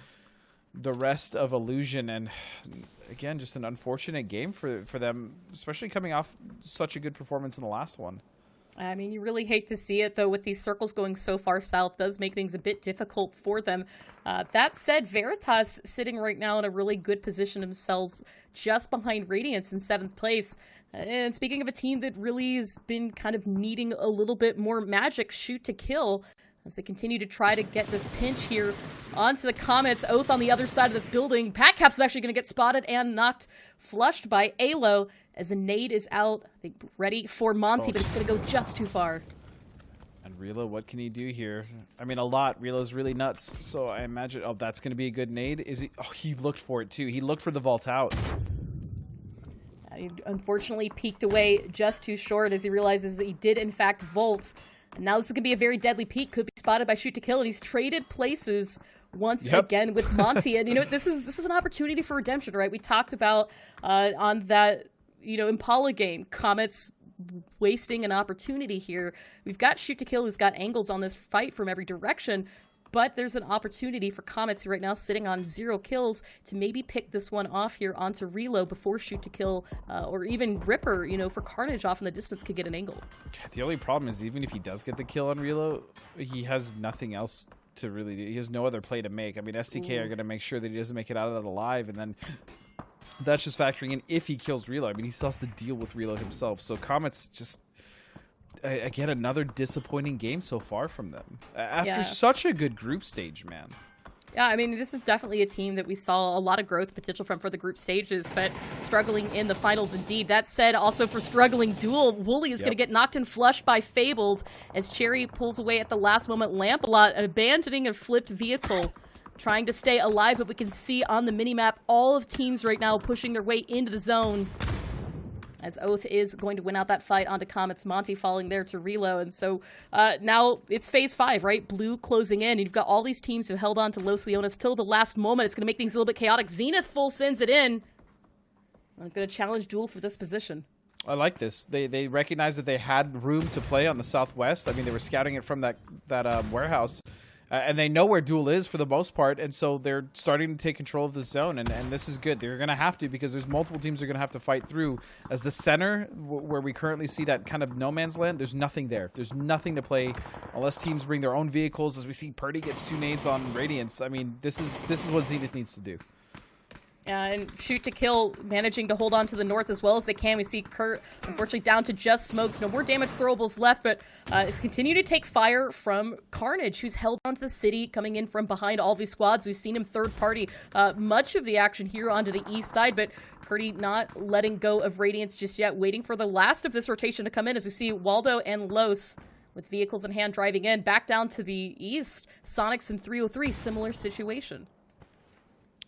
the rest of Illusion. And again, just an unfortunate game for them, especially coming off such a good performance in the last one. I mean, you really hate to see it, though, with these circles going so far south. Does make things a bit difficult for them. That said, Veritas sitting right now in a really good position themselves, just behind Radiance in 7th place. And speaking of a team that really has been kind of needing a little bit more magic shoot to kill, as they continue to try to get this pinch here onto the Comets. Oath on the other side of this building. Pat Caps is actually going to get spotted and knocked flushed by Alo as a nade is out. I think ready for Monty, but it's going to go just too far. And Relo, what can he do here? I mean, a lot. Relo's really nuts, so I imagine... Oh, that's going to be a good nade. Is he? Oh, he looked for it, too. He looked for the vault out. He unfortunately peeked away just too short as he realizes that he did, in fact, vault. And now this is going to be a very deadly peek. Could be spotted by Shoot to Kill, and he's traded places once again with Monty. And, you know, this is an opportunity for redemption, right? We talked about on that, you know, Impala game, Comets wasting an opportunity here. We've got Shoot to Kill who's got angles on this fight from every direction. But there's an opportunity for Comets right now sitting on 0 kills to maybe pick this one off here onto Relo before Shoot to Kill or even Ripper, you know, for Carnage off in the distance could get an angle. The only problem is even if he does get the kill on Relo, he has nothing else to really do. He has no other play to make. I mean, STK are going to make sure that he doesn't make it out of that alive, and then that's just factoring in if he kills Relo. I mean, he still has to deal with Relo himself. So Comets just... Again, another disappointing game so far from them. After such a good group stage, man. Yeah, I mean, this is definitely a team that we saw a lot of growth potential from for the group stages, but struggling in the finals indeed. That said, also for struggling Duel, Wooly is going to get knocked and flushed by Fabled as Cherry pulls away at the last moment. Lampalot abandoning a flipped vehicle, trying to stay alive, but we can see on the minimap all of teams right now pushing their way into the zone. As Oath is going to win out that fight onto Comets, Monty falling there to Relo. And so now it's phase 5, right? Blue closing in. And you've got all these teams who held on to Los Leones till the last moment. It's going to make things a little bit chaotic. Zenith full sends it in. And it's going to challenge Duel for this position. I like this. They recognized that they had room to play on the southwest. I mean, they were scouting it from that warehouse. And they know where Duel is for the most part, and so they're starting to take control of the zone, and this is good. They're going to have to, because there's multiple teams they're going to have to fight through. As the center, where we currently see that kind of no man's land, there's nothing there. There's nothing to play unless teams bring their own vehicles. As we see Purdy gets 2 nades on Radiance. I mean, this is what Zenith needs to do. And Shoot to Kill managing to hold on to the north as well as they can. We see Kurt, unfortunately, down to just smokes. No more damage throwables left, but it's continued to take fire from Carnage, who's held onto the city, coming in from behind all these squads. We've seen him third party much of the action here onto the east side, but Curdy not letting go of Radiance just yet, waiting for the last of this rotation to come in as we see Waldo and Los with vehicles in hand driving in. Back down to the east, Sonics and 303, similar situation.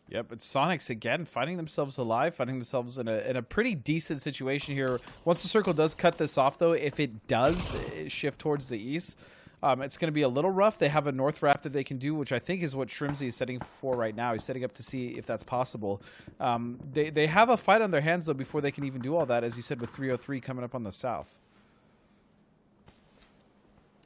Yep, it's Sonics again, finding themselves alive, finding themselves in a pretty decent situation here. Once the circle does cut this off, though, if it does shift towards the east, it's going to be a little rough. They have a north wrap that they can do, which I think is what Shrimsy is setting for right now. He's setting up to see if that's possible. They have a fight on their hands, though, before they can even do all that, as you said, with 303 coming up on the south.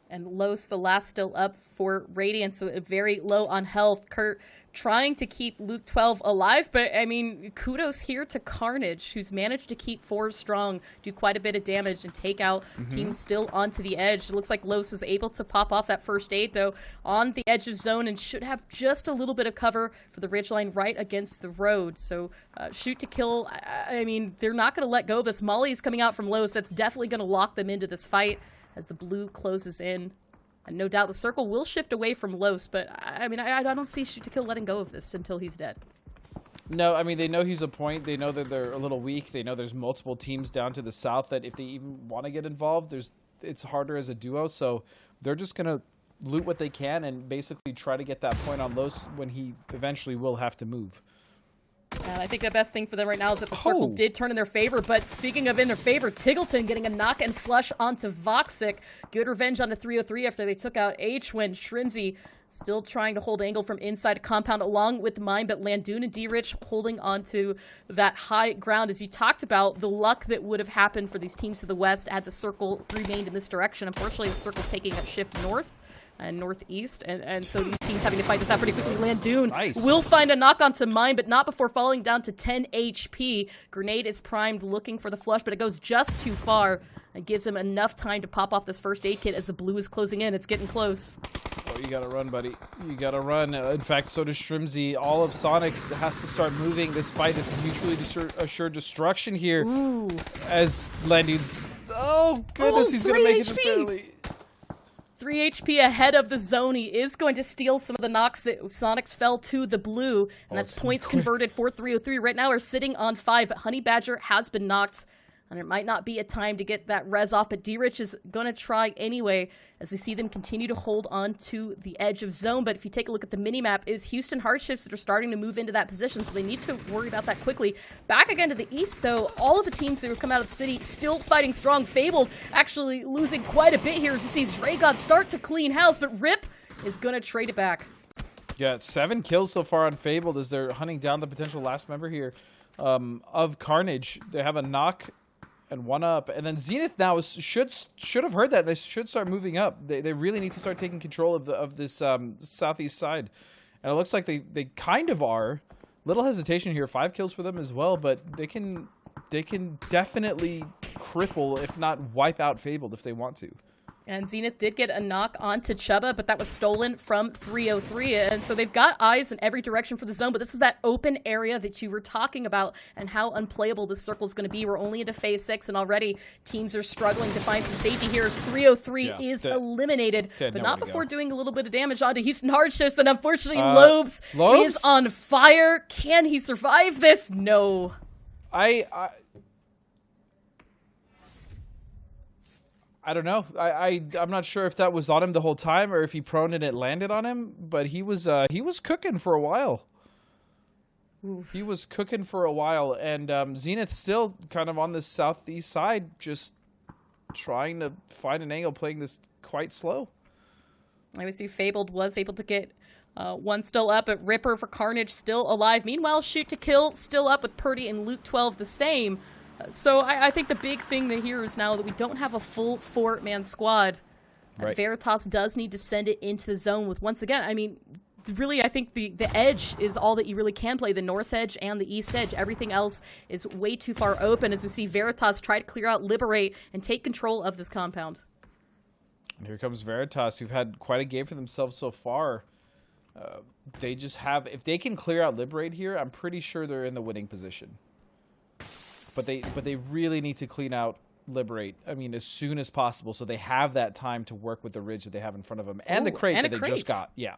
And Los, the last still up for Radiance, so very low on health. Kurt trying to keep Luke 12 alive, but I mean, kudos here to Carnage, who's managed to keep 4 strong, do quite a bit of damage, and take out teams still onto the edge. It looks like Los was able to pop off that first aid, though, on the edge of zone, and should have just a little bit of cover for the ridgeline right against the road. So Shoot to Kill, I mean, they're not going to let go of this. Molly's coming out from Los. That's definitely going to lock them into this fight as the blue closes in. And no doubt the circle will shift away from Los, but I mean, I don't see Shoot to Kill letting go of this until he's dead. No, I mean, they know he's a point. They know that they're a little weak. They know there's multiple teams down to the south that if they even want to get involved, it's harder as a duo. So they're just going to loot what they can and basically try to get that point on Los when he eventually will have to move. I think the best thing for them right now is that the circle did turn in their favor, but speaking of in their favor, Tiggleton getting a knock and flush onto Voxic. Good revenge on the 303 after they took out H when Shrimsy still trying to hold angle from inside a compound along with Mine, but Landoon and D-Rich holding onto that high ground. As you talked about, the luck that would have happened for these teams to the west had the circle remained in this direction. Unfortunately, the circle taking a shift north and northeast, and so these teams having to fight this out pretty quickly. Landoon will find a knock onto Mine, but not before falling down to 10 HP. Grenade is primed, looking for the flush, but it goes just too far and gives him enough time to pop off this first aid kit as the blue is closing in. It's getting close. Oh, you gotta run, buddy. You gotta run. In fact, so does Shrimsy. All of Sonics has to start moving. This fight is mutually assured destruction here. Ooh. As Landoon's... Oh, goodness, he's gonna make it just barely. 3 HP ahead of the zone. He is going to steal some of the knocks that Sonics fell to the blue, and that's points converted for 303. Right now we're sitting on 5, but Honey Badger has been knocked, and there might not be a time to get that res off, but D-Rich is going to try anyway as we see them continue to hold on to the edge of zone. But if you take a look at the minimap, is Houston Hardships that are starting to move into that position, so they need to worry about that quickly. Back again to the east, though, all of the teams that have come out of the city still fighting strong. Fabled actually losing quite a bit here as you see Zragod start to clean house, but Rip is going to trade it back. Yeah, 7 kills so far on Fabled as they're hunting down the potential last member here of Carnage. They have a knock and 1 up, and then Zenith now should have heard that. They should start moving up. They really need to start taking control of this southeast side, and it looks like they kind of are. Little hesitation here. 5 kills for them as well, but they can definitely cripple, if not wipe out Fabled if they want to. And Zenith did get a knock onto Chubba, but that was stolen from 303. And so they've got eyes in every direction for the zone, but this is that open area that you were talking about and how unplayable this circle is going to be. We're only into phase 6, and already teams are struggling to find some safety here as 303 is eliminated, but not before doing a little bit of damage onto Houston Hardships. And unfortunately, Lobes is on fire. Can he survive this? No. I don't know. I'm not sure if that was on him the whole time or if he proned and it landed on him, but he was cooking for a while. Oof. He was cooking for a while, and Zenith still kind of on the southeast side, just trying to find an angle, playing this quite slow. I would see Fabled was able to get 1 still up, but Ripper for Carnage still alive. Meanwhile, Shoot to Kill still up with Purdy and Luke 12 the same. So I think the big thing here is now that we don't have a full 4-man squad. Right. Veritas does need to send it into the zone with, once again, I mean, really, I think the edge is all that you really can play, the north edge and the east edge. Everything else is way too far open as we see Veritas try to clear out, liberate, and take control of this compound. And here comes Veritas, who've had quite a game for themselves so far. They just have, if they can clear out Liberate here, I'm pretty sure they're in the winning position. But they really need to clean out Liberate, I mean, as soon as possible, so they have that time to work with the ridge that they have in front of them and the crate that they just got. Yeah.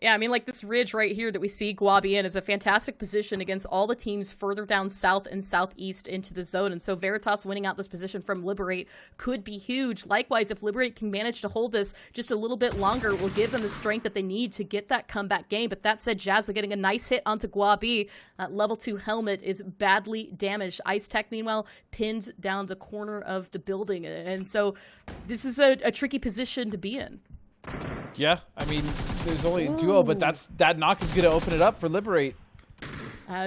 Yeah, I mean, like this ridge right here that we see Guabi in is a fantastic position against all the teams further down south and southeast into the zone. And so Veritas winning out this position from Liberate could be huge. Likewise, if Liberate can manage to hold this just a little bit longer, will give them the strength that they need to get that comeback game. But that said, Jazza getting a nice hit onto Guabi. Level 2 helmet is badly damaged. Ice Tech, meanwhile, pinned down the corner of the building. And so this is a tricky position to be in. Yeah, I mean, there's only a duo, but that knock is going to open it up for Liberate.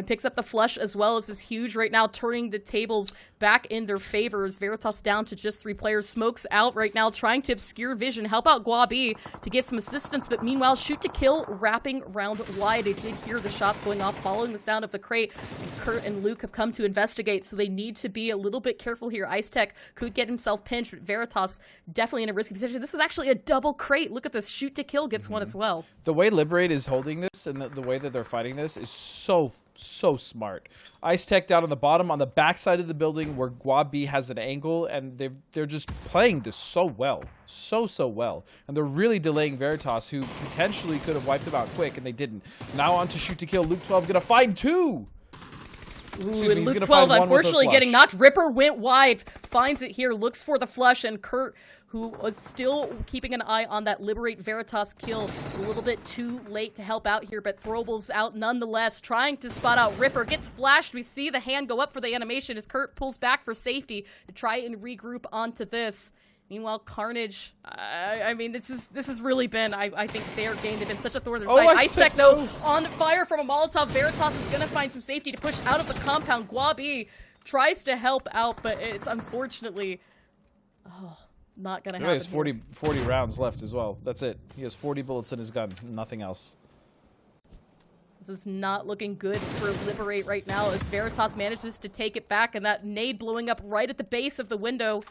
Picks up the flush as well as is huge right now, turning the tables back in their favor as Veritas down to just 3 players. Smokes out right now, trying to obscure vision, help out Guabi to give some assistance, but meanwhile, shoot to kill wrapping round wide. They did hear the shots going off following the sound of the crate, and Kurt and Luke have come to investigate, so they need to be a little bit careful here. Ice Tech could get himself pinched, but Veritas definitely in a risky position. This is actually a double crate. Look at this, shoot to kill gets one as well. The way Liberate is holding this and the way that they're fighting this is so smart. Ice Tech down on the bottom on the backside of the building where Guabi has an angle, and they're just playing this so well. So well. And they're really delaying Veritas, who potentially could have wiped them out quick, and they didn't. Now on to shoot to kill. Luke 12 gonna find 2! Ooh, and Luke 12 unfortunately getting knocked. Ripper went wide, finds it here, looks for the flush, and Kurt, who was still keeping an eye on that Liberate Veritas kill, a little bit too late to help out here, but Throble's out nonetheless, trying to spot out Ripper. Gets flashed. We see the hand go up for the animation as Kurt pulls back for safety to try and regroup onto this. Meanwhile, Carnage, I mean, this has really been, I think, their game. They've been such a thorn in their side. Ice Tech, though, on fire from a Molotov. Veritas is going to find some safety to push out of the compound. Guabi tries to help out, but it's unfortunately not going to happen. He has 40 rounds left as well. That's it. He has 40 bullets in his gun. Nothing else. This is not looking good for Liberate right now as Veritas manages to take it back, and that nade blowing up right at the base of the window.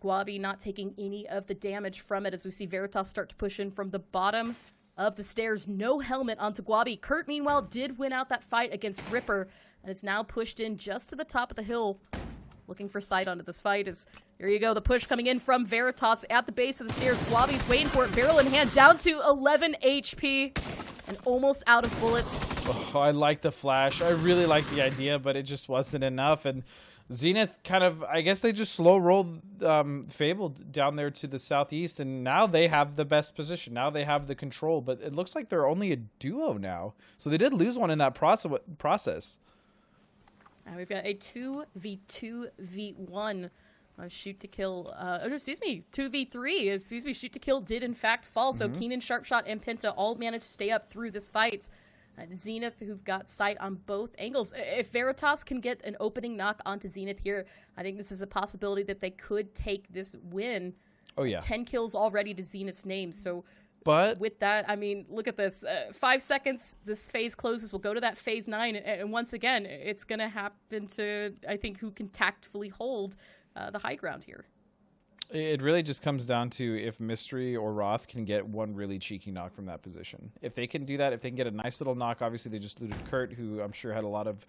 Guabi not taking any of the damage from it as we see Veritas start to push in from the bottom of the stairs. No helmet onto Guabi. Kurt, meanwhile, did win out that fight against Ripper and is now pushed in just to the top of the hill. Looking for sight onto this fight is, here you go, the push coming in from Veritas at the base of the stairs. Guabi's waiting for it, barrel in hand, down to 11 HP and almost out of bullets. Oh, I like the flash. I really like the idea, but it just wasn't enough. And Zenith kind of, I guess they just slow rolled Fable down there to the southeast, and now they have the best position. Now they have the control, but it looks like they're only a duo now. So they did lose one in that process. We've got a 2v2v1 shoot to kill. 2v3. Shoot to kill did in fact fall. So Keenan, Sharpshot, and Penta all managed to stay up through this fight. Zenith, who've got sight on both angles. If Veritas can get an opening knock onto Zenith here, I think this is a possibility that they could take this win. Oh, yeah. 10 kills already to Zenith's name. So but with that, I mean, look at this. 5 seconds, this phase closes. We'll go to that phase 9. And once again, it's going to happen to, I think, who can tactfully hold the high ground here. It really just comes down to if Mystery or Roth can get one really cheeky knock from that position. If they can do that, if they can get a nice little knock, obviously they just looted Kurt, who I'm sure had a lot of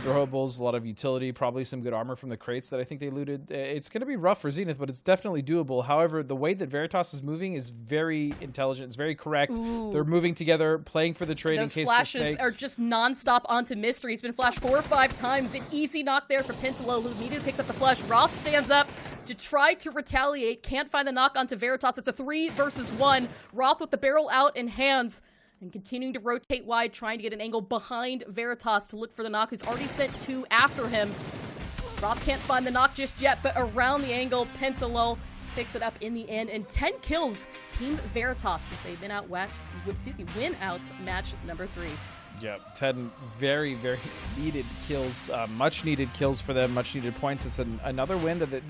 throwables, a lot of utility, probably some good armor from the crates that I think they looted. It's going to be rough for Zenith, but it's definitely doable. However, the way that Veritas is moving is very intelligent. It's very correct. Ooh. They're moving together, playing for the trade Those in case flashes are just nonstop onto Mystery. He's been flashed 4 or 5 times. An easy knock there for Pentalo, who immediately picks up the flush. Roth stands up to try to retaliate. Can't find the knock onto Veritas. It's a 3 versus 1. Roth with the barrel out in hands and continuing to rotate wide, trying to get an angle behind Veritas to look for the knock, who's already sent 2 after him. Roth can't find the knock just yet, but around the angle, Pentalo picks it up in the end. And 10 kills, Team Veritas, as they've been win out match number 3. Yeah, 10 very, very needed kills, much needed kills for them, much needed points. It's another win that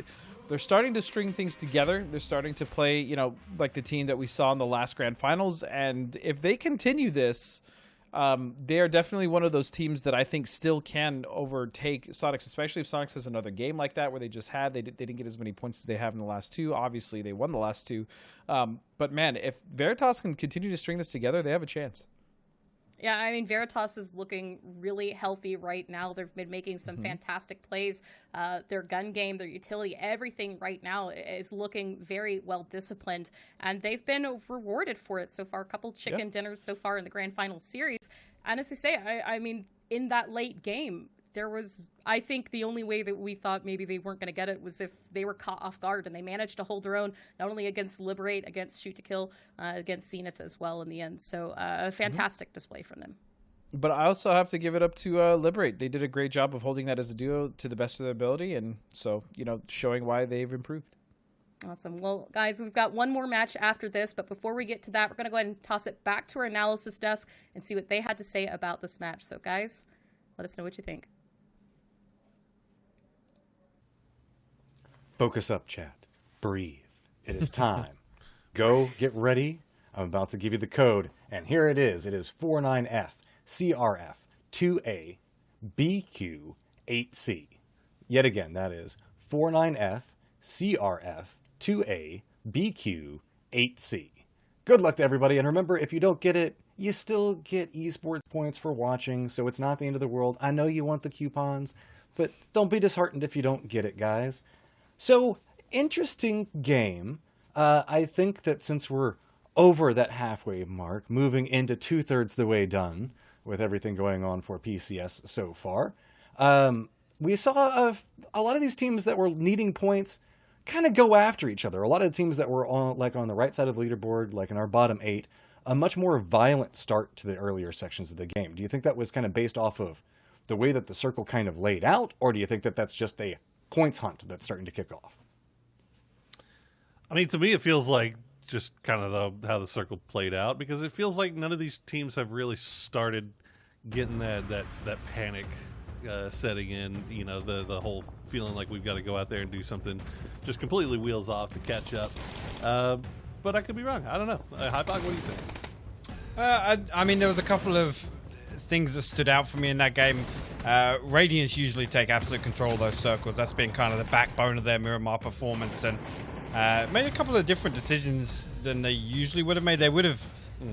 they're starting to string things together. They're starting to play, like the team that we saw in the last Grand Finals. And if they continue this, They are definitely one of those teams that I think still can overtake Sonics, especially if Sonics has another game like that where they didn't get as many points as they have in the last two. Obviously, they won the last two. But man, if Veritas can continue to string this together, they have a chance. Yeah, I mean, Veritas is looking really healthy right now. They've been making some fantastic plays. Their gun game, their utility, everything right now is looking very well disciplined, and they've been rewarded for it so far. A couple chicken dinners so far in the Grand Finals series. And as we say, I mean, in that late game, there was, I think the only way that we thought maybe they weren't going to get it was if they were caught off guard, and they managed to hold their own, not only against Liberate, against Shoot to Kill, against Zenith as well in the end. So a fantastic display from them. But I also have to give it up to Liberate. They did a great job of holding that as a duo to the best of their ability, and so, showing why they've improved. Awesome. Well, guys, we've got one more match after this, but before we get to that, we're going to go ahead and toss it back to our analysis desk and see what they had to say about this match. So, guys, let us know what you think. Focus up, chat. Breathe. It is time. Go, get ready. I'm about to give you the code, and here it is. It is 49F CRF 2A BQ 8C. Yet again, that is 49F CRF 2A BQ 8C. Good luck to everybody, and remember, if you don't get it, you still get esports points for watching, so it's not the end of the world. I know you want the coupons, but don't be disheartened if you don't get it, guys. So, interesting game. I think that since we're over that halfway mark, moving into 2/3 the way done with everything going on for PCS so far, we saw a lot of these teams that were needing points kind of go after each other. A lot of the teams that were on the right side of the leaderboard, like in our bottom 8, a much more violent start to the earlier sections of the game. Do you think that was kind of based off of the way that the circle kind of laid out, or do you think that that's just a points hunt that's starting to kick off? I mean, to me, it feels like just kind of how the circle played out, because it feels like none of these teams have really started getting that panic setting in. The whole feeling like we've got to go out there and do something just completely wheels off to catch up. But I could be wrong. I don't know. Hypog, what do you think? I mean, there was a couple of things that stood out for me in that game. Radiance usually take absolute control of those circles. That's been kind of the backbone of their Miramar performance, and made a couple of different decisions than they usually would have made. They would have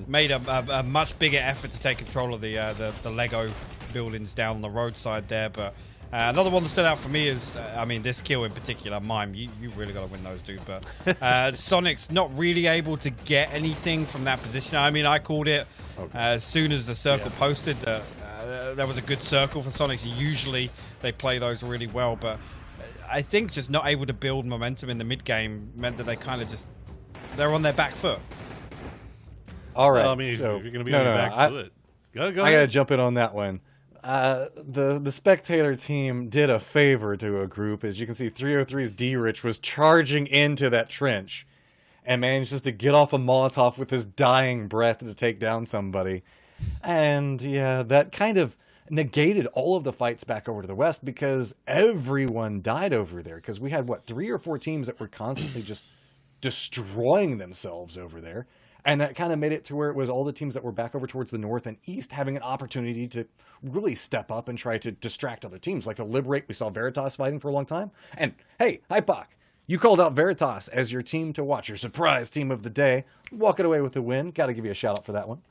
made a much bigger effort to take control of the Lego buildings down the roadside there, but another one that stood out for me is, this kill in particular, Mime, you really got to win those, dude. But Sonic's not really able to get anything from that position. I mean, I called it as soon as the circle posted. There was a good circle for Sonics. Usually they play those really well, but I think just not able to build momentum in the mid game meant that they kind of they're on their back foot. All right, well, I mean, so if you're going to be on your back foot, go I got to jump in on that one. The spectator team did a favor to a group. As you can see, 303's D-Rich was charging into that trench and managed just to get off a Molotov with his dying breath to take down somebody. And yeah, that kind of negated all of the fights back over to the west, because everyone died over there. Because we had, 3 or 4 teams that were constantly just destroying themselves over there. And that kind of made it to where it was all the teams that were back over towards the north and east having an opportunity to really step up and try to distract other teams. Like the Liberate, we saw Veritas fighting for a long time. And hey, Hypok, you called out Veritas as your team to watch, your surprise team of the day. Walking away with the win. Got to give you a shout out for that one.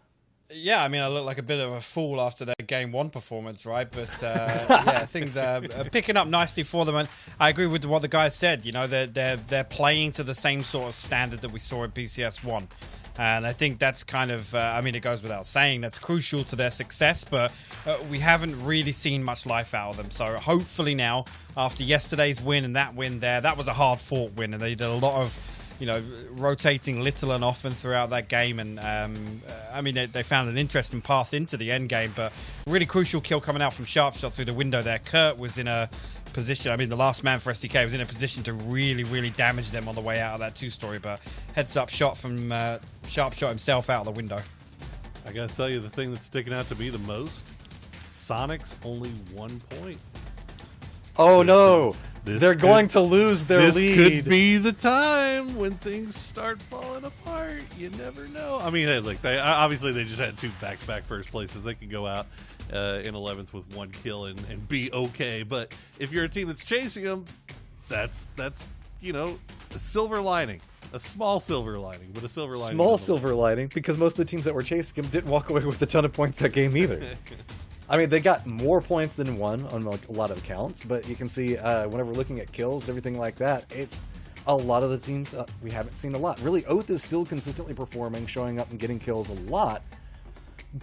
Yeah, I mean, I look like a bit of a fool after their Game 1 performance, right? But, yeah, things are picking up nicely for them. And I agree with what the guys said. They're playing to the same sort of standard that we saw in PCS1. And I think that's kind of, it goes without saying, that's crucial to their success, but we haven't really seen much life out of them. So hopefully now, after yesterday's win and that win there, that was a hard-fought win, and they did a lot of, rotating little and often throughout that game. And, they found an interesting path into the end game, but really crucial kill coming out from Sharpshot through the window there. Kurt was in a position, the last man for SDK was in a position to really, really damage them on the way out of that 2-story, but heads up shot from Sharpshot himself out of the window. I gotta tell you, the thing that's sticking out to me the most, Sonic's only 1 point. Oh no! This They're could- going to lose their This lead. could be the time when things start falling apart. You never know. I mean, hey, look, obviously they just had 2 back-to-back first places. They could go out in 11th with 1 kill and be okay. But if you're a team that's chasing them, that's a silver lining. A small silver lining, but a silver lining. Small silver lining, because most of the teams that were chasing him didn't walk away with a ton of points that game either. I mean, they got more points than won on like a lot of accounts, but you can see whenever we're looking at kills and everything like that, it's a lot of the teams that we haven't seen a lot. Really, Oath is still consistently performing, showing up and getting kills a lot,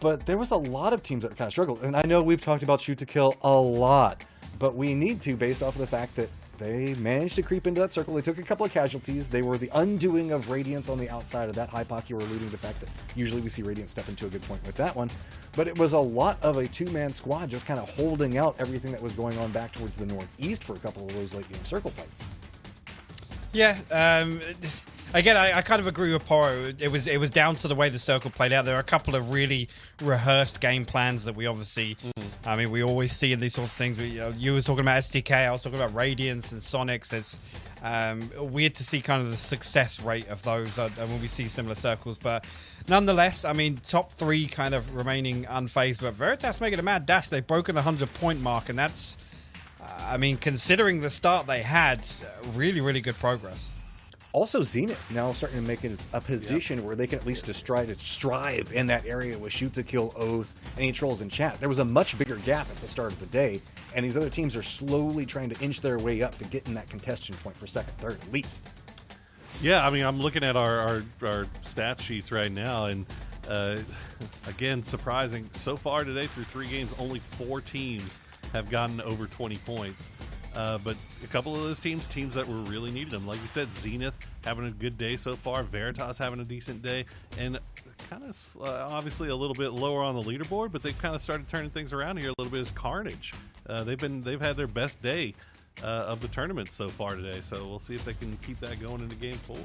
but there was a lot of teams that kind of struggled. And I know we've talked about shoot to kill a lot, but we need to, based off of the fact that they managed to creep into that circle. They took a couple of casualties. They were the undoing of Radiance on the outside of that. Hypoc, you were alluding to the fact that usually we see Radiance step into a good point with that one. But it was a lot of a 2-man squad just kind of holding out everything that was going on back towards the northeast for a couple of those late game circle fights. Yeah, again, I kind of agree with Poro. It was down to the way the circle played out. There are a couple of really rehearsed game plans that we obviously, I mean, we always see in these sorts of things. You were talking about SDK, I was talking about Radiance and Sonics. It's weird to see kind of the success rate of those when we see similar circles. But nonetheless, I mean, top 3 kind of remaining unfazed. But Veritas making a mad dash. They've broken the 100-point mark, and that's, I mean, considering the start they had, really, really good progress. Also, Zenith now starting to make it a position where they can at least strive in that area with shoot to kill, Oath, any trolls in chat. There was a much bigger gap at the start of the day, and these other teams are slowly trying to inch their way up to get in that contention point for second, third at least. Yeah, I mean, I'm looking at our stat sheets right now, and again, surprising. So far today, through 3 games, only 4 teams have gotten over 20 points. But a couple of those teams that were really needed them. Like you said, Zenith having a good day so far, Veritas having a decent day, and kind of obviously a little bit lower on the leaderboard, but they've kind of started turning things around here a little bit as Carnage. They've had their best day of the tournament so far today, so we'll see if they can keep that going into game 4.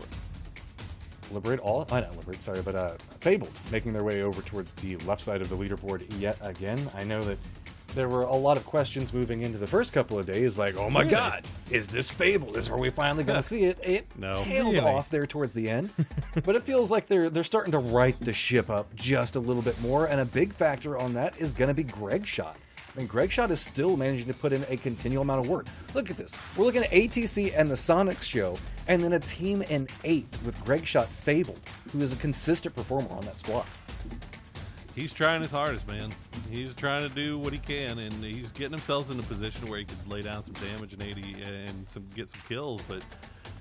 Fabled making their way over towards the left side of the leaderboard yet again. I know that there were a lot of questions moving into the first couple of days, like, oh my god, is this Fabled? Are we finally going to see it? It tailed off there towards the end, but it feels like they're starting to right the ship up just a little bit more, and a big factor on that is going to be Greg Shot. I mean, Greg Shot is still managing to put in a continual amount of work. Look at this. We're looking at ATC and the Sonics show, and then a team in 8 with Greg Shot Fabled, who is a consistent performer on that squad. He's trying his hardest, man. He's trying to do what he can, and he's getting himself in a position where he could lay down some damage and 80 and get some kills. But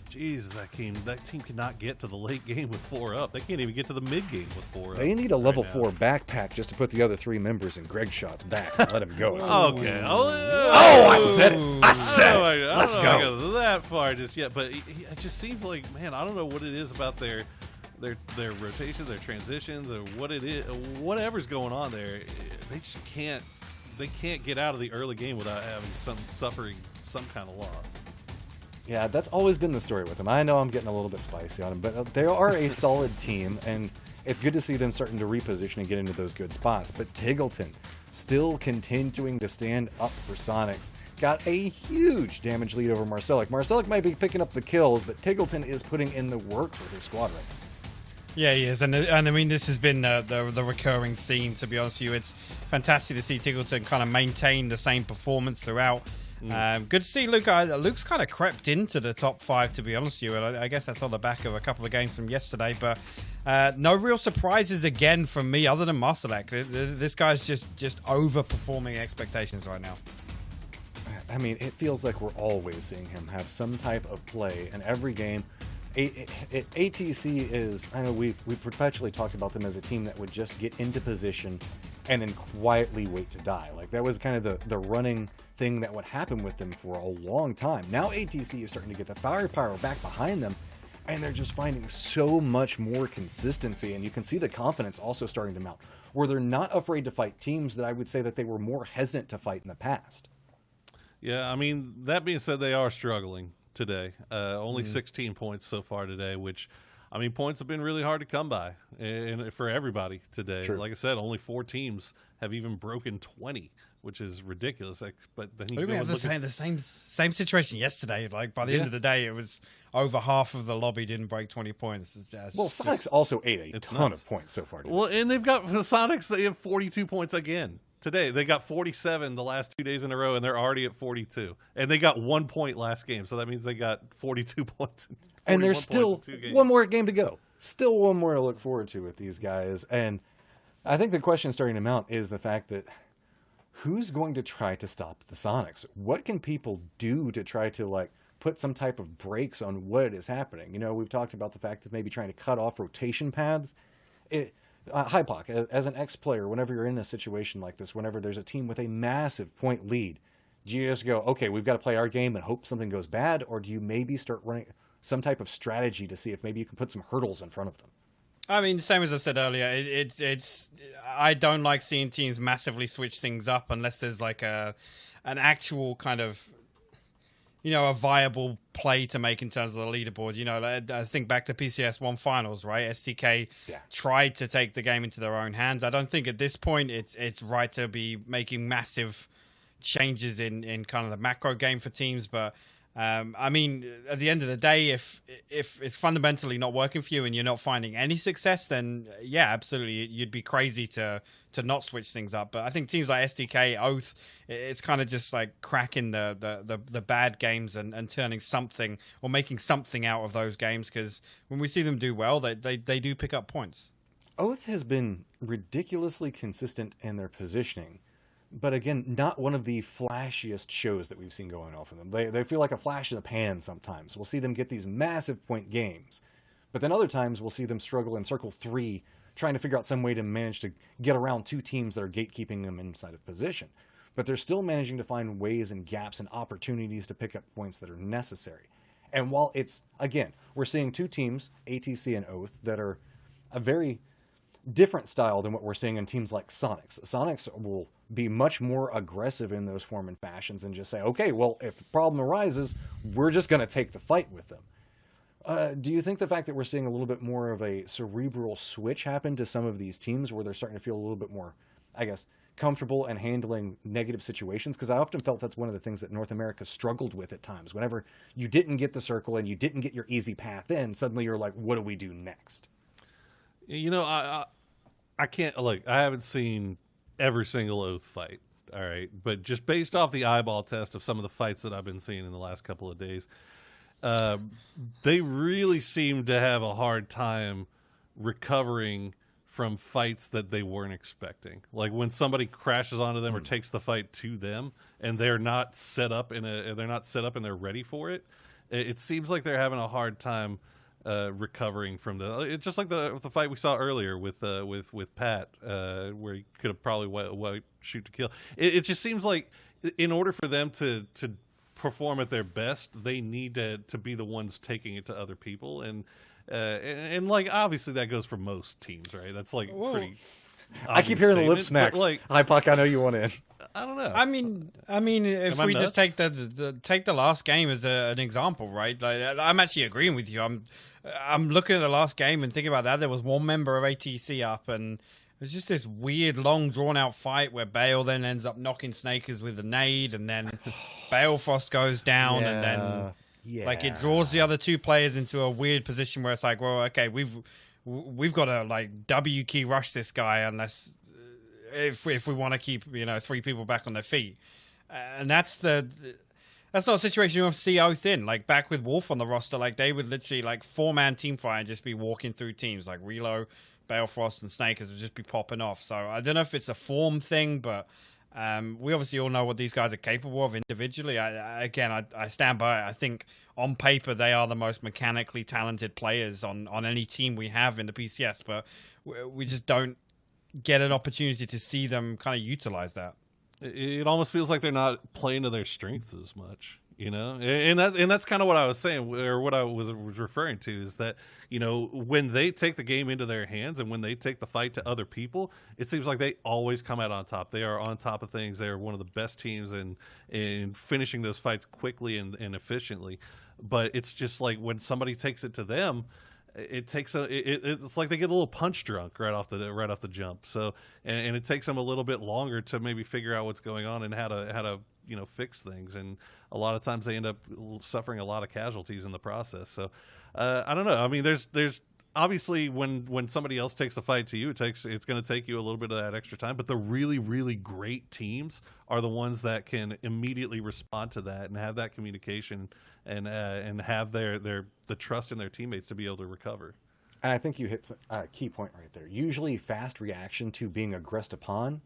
Jesus, that team cannot get to the late game with 4 up. They can't even get to the mid game with 4 up. They need a level 4 backpack just to put the other 3 members in Greg Shot's back and let him go. Okay. I said it. I said it. Let's I go. don't know if I go that far just yet, but it just seems like, man, I don't know what it is about their rotations, their transitions, or what it is, whatever's going on there. They just can't get out of the early game without suffering some kind of loss. Yeah, that's always been the story with them. I know I'm getting a little bit spicy on them, but they are a solid team, and it's good to see them starting to reposition and get into those good spots. But Tiggleton still continuing to stand up for Sonics. Got a huge damage lead over Marcelic. Marcelic might be picking up the kills, but Tiggleton is putting in the work for his squad right now. Yeah, he is, and I mean, this has been the recurring theme, to be honest with you. It's fantastic to see Tiggleton kind of maintain the same performance throughout. Good to see Luke. Luke's kind of crept into the top 5, to be honest with you, and I guess that's on the back of a couple of games from yesterday, but no real surprises again from me other than Marcelac. This guy's just overperforming expectations right now. I mean, it feels like we're always seeing him have some type of play in every game. ATC is, I know we've perpetually talked about them as a team that would just get into position and then quietly wait to die. Like, that was kind of the running thing that would happen with them for a long time. Now ATC is starting to get the firepower back behind them, and they're just finding so much more consistency, and you can see the confidence also starting to mount, where they're not afraid to fight teams that I would say that they were more hesitant to fight in the past. Yeah, I mean, that being said, they are struggling today. Only 16 points so far today, which, I mean, points have been really hard to come by and for everybody today. True. Like I said, only 4 teams have even broken 20, which is ridiculous. Like, but then you We go have and look at the same situation yesterday. Like by the end of the day, it was over half of the lobby didn't break 20 points. Well, Sonic's also ate a ton nuts. of points so far. Well, and they've got the Sonics. They have 42 points again today. They got 47 the last 2 days in a row, and they're already at 42. And they got 1 point last game, so that means they got 42 points. And there's still one more game to go. Still one more to look forward to with these guys. And I think the question starting to mount is the fact that who's going to try to stop the Sonics? What can people do to try to, like, put some type of brakes on what is happening? You know, we've talked about the fact of maybe trying to cut off rotation paths. Hypoc, as an ex-player, whenever you're in a situation like this, whenever there's a team with a massive point lead, do you just go, okay, we've got to play our game and hope something goes bad? Or do you maybe start running some type of strategy to see if maybe you can put some hurdles in front of them? I mean, same as I said earlier, it's I don't like seeing teams massively switch things up unless there's like an actual kind of, you know, a viable play to make in terms of the leaderboard. You know, I think back to PCS1 Finals, right? STK tried to take the game into their own hands. I don't think at this point it's right to be making massive changes in kind of the macro game for teams, but I mean, at the end of the day, if it's fundamentally not working for you and you're not finding any success, then yeah, absolutely, you'd be crazy to not switch things up. But I think teams like SDK, Oath, it's kind of just like cracking the bad games and turning something or making something out of those games, because when we see them do well, they do pick up points. Oath has been ridiculously consistent in their positioning. But again, not one of the flashiest shows that we've seen going on for them. They feel like a flash in the pan sometimes. We'll see them get these massive point games. But then other times we'll see them struggle in Circle 3, trying to figure out some way to manage to get around two teams that are gatekeeping them inside of position. But they're still managing to find ways and gaps and opportunities to pick up points that are necessary. And while it's, again, we're seeing two teams, ATC and Oath, that are a very different style than what we're seeing in teams like Sonics. Sonics will be much more aggressive in those form and fashions and just say, okay, well, if a problem arises, we're just going to take the fight with them. Do you think the fact that we're seeing a little bit more of a cerebral switch happen to some of these teams where they're starting to feel a little bit more, I guess, comfortable and handling negative situations? Because I often felt that's one of the things that North America struggled with at times. Whenever you didn't get the circle and you didn't get your easy path in, suddenly you're like, what do we do next? You know, I can't, like, I haven't seen every single Oath fight, all right? But just based off the eyeball test of some of the fights that I've been seeing in the last couple of days, they really seem to have a hard time recovering from fights that they weren't expecting. Like when somebody crashes onto them or takes the fight to them and they're not set up and they're ready for it, it seems like they're having a hard time recovering from it's just like the fight we saw earlier with Pat, where he could have probably shoot to kill. It just seems like in order for them to perform at their best, they need to be the ones taking it to other people, and like obviously that goes for most teams, right? That's like pretty. I keep hearing the lip smacks. Like, Hi, Puck, I know you want in. I don't know. I mean, if we just take the last game as an example, right? Like, I'm actually agreeing with you. I'm looking at the last game and thinking about that. There was one member of ATC up, and it was just this weird, long, drawn-out fight where Bale then ends up knocking Snakers with a nade, and then Balefrost goes down, and then like it draws the other two players into a weird position where it's like, well, okay, we've got to like W key rush this guy unless if we want to keep, you know, three people back on their feet, and that's not a situation you want to see Oath in. Like back with Wolf on the roster, like they would literally like 4-man team fight and just be walking through teams like Relo, Balefrost, and Snakers would just be popping off. So I don't know if it's a form thing, but we obviously all know what these guys are capable of individually. I stand by it. I think on paper they are the most mechanically talented players on any team we have in the PCS, but we just don't get an opportunity to see them kind of utilize that. It almost feels like they're not playing to their strengths as much, you know, and that's kind of what I was saying, or what I was referring to, is that, you know, when they take the game into their hands and when they take the fight to other people, it seems like they always come out on top. They are on top of things. They are one of the best teams in finishing those fights quickly and efficiently. But it's just like when somebody takes it to them, it takes it's like they get a little punch drunk right off the jump. So and it takes them a little bit longer to maybe figure out what's going on and how to fix things. And a lot of times they end up suffering a lot of casualties in the process. So I don't know. I mean, there's obviously when somebody else takes a fight to you, it's going to take you a little bit of that extra time. But the really, really great teams are the ones that can immediately respond to that and have that communication and have the trust in their teammates to be able to recover. And I think you hit a key point right there. Usually fast reaction to being aggressed upon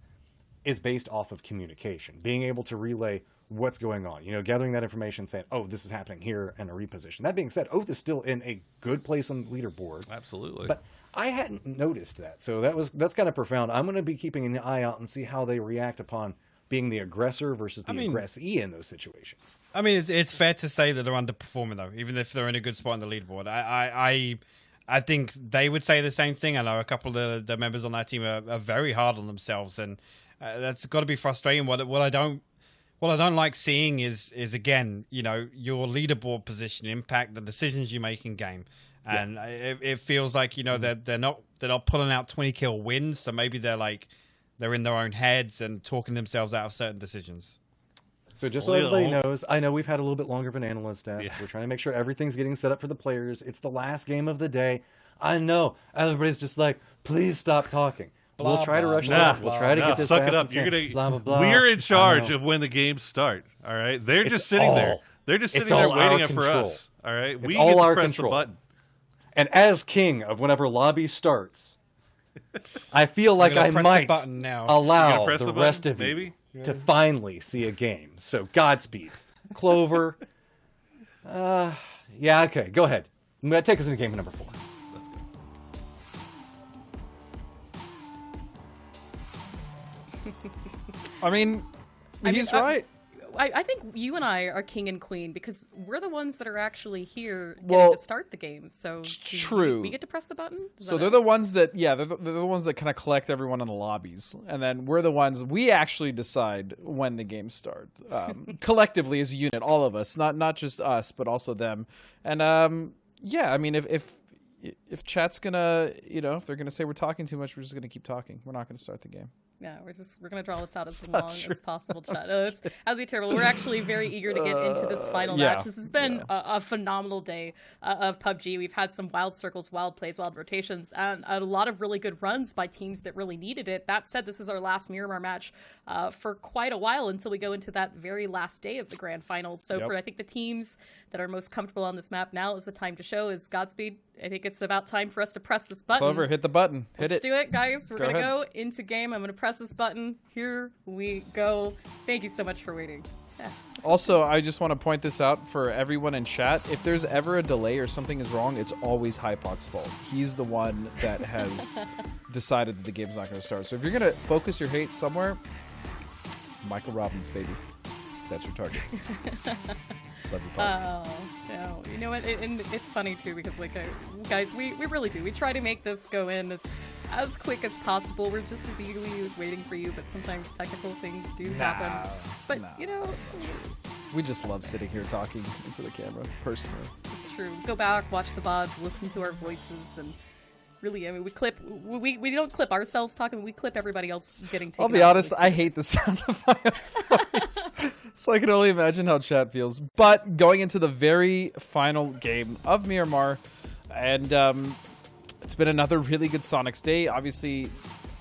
is based off of communication, being able to relay what's going on, gathering that information, saying, oh, this is happening here, and a reposition. That being said, Oath is still in a good place on the leaderboard. Absolutely. But I hadn't noticed that. So that's kind of profound. I'm going to be keeping an eye out and see how they react upon being the aggressor versus the aggressee in those situations. I mean, it's fair to say that they're underperforming, though, even if they're in a good spot on the leaderboard. I think they would say the same thing. I know a couple of the members on that team are very hard on themselves, and that's got to be frustrating. What I don't like seeing is again, your leaderboard position impact the decisions you make in game, and it feels like they're not pulling out 20 kill wins, so maybe they're in their own heads and talking themselves out of certain decisions. So just so everybody knows, I know we've had a little bit longer of an analyst desk. Yeah. We're trying to make sure everything's getting set up for the players. It's the last game of the day. I know everybody's just like, please stop talking. Blah, we'll try to rush it nah, up. We'll try to get this suck fast it up. as we You're can. gonna. Blah, blah, blah. We're in charge of when the games start. All right, they're just sitting there. They're just sitting there waiting for us. All right, we get to press the button. And as king of whenever lobby starts, I feel like I might allow the rest of you to finally see a game. So Godspeed, Clover. Yeah, okay, go ahead. I'm gonna take us into game number 4. I mean, he's right. I think you and I are king and queen because we're the ones that are actually here getting to start the game. So true. We get to press the button. So they're the ones that, they're the ones that kind of collect everyone in the lobbies, and then we're the ones we actually decide when the games start, collectively as a unit, all of us, not just us, but also them. And I mean, if chat's gonna, if they're gonna say we're talking too much, we're just gonna keep talking. We're not gonna start the game. Yeah, we're gonna draw this out as long as possible. Chat. No, it's absolutely terrible. We're actually very eager to get into this final match. This has been a phenomenal day of PUBG. We've had some wild circles, wild plays, wild rotations, and a lot of really good runs by teams that really needed it. That said, this is our last Miramar match for quite a while until we go into that very last day of the Grand Finals. So for I think the teams that are most comfortable on this map, now is the time to show. Is Godspeed. I think it's about time for us to press this button. Clover, hit the button. Let's do it, guys. We're going to go into game. I'm going to press this button. Here we go. Thank you so much for waiting. Yeah. Also, I just want to point this out for everyone in chat. If there's ever a delay or something is wrong, it's always Hypok's fault. He's the one that has decided that the game's not going to start. So if you're going to focus your hate somewhere, Michael Robbins, baby. That's your target. Love you, oh, no. You know what? And it's funny, too, because, guys, we really do. We try to make this go in as quick as possible. We're just as eagerly as waiting for you, but sometimes technical things do happen. But, we just love sitting here talking into the camera, personally. It's true. Go back, watch the VODs, listen to our voices, and really, I mean, we don't clip ourselves talking, we clip everybody else getting taken. I'll be honest, I hate the sound of my own voice. So I can only imagine how chat feels. But going into the very final game of Miramar, and it's been another really good Sonics day. Obviously,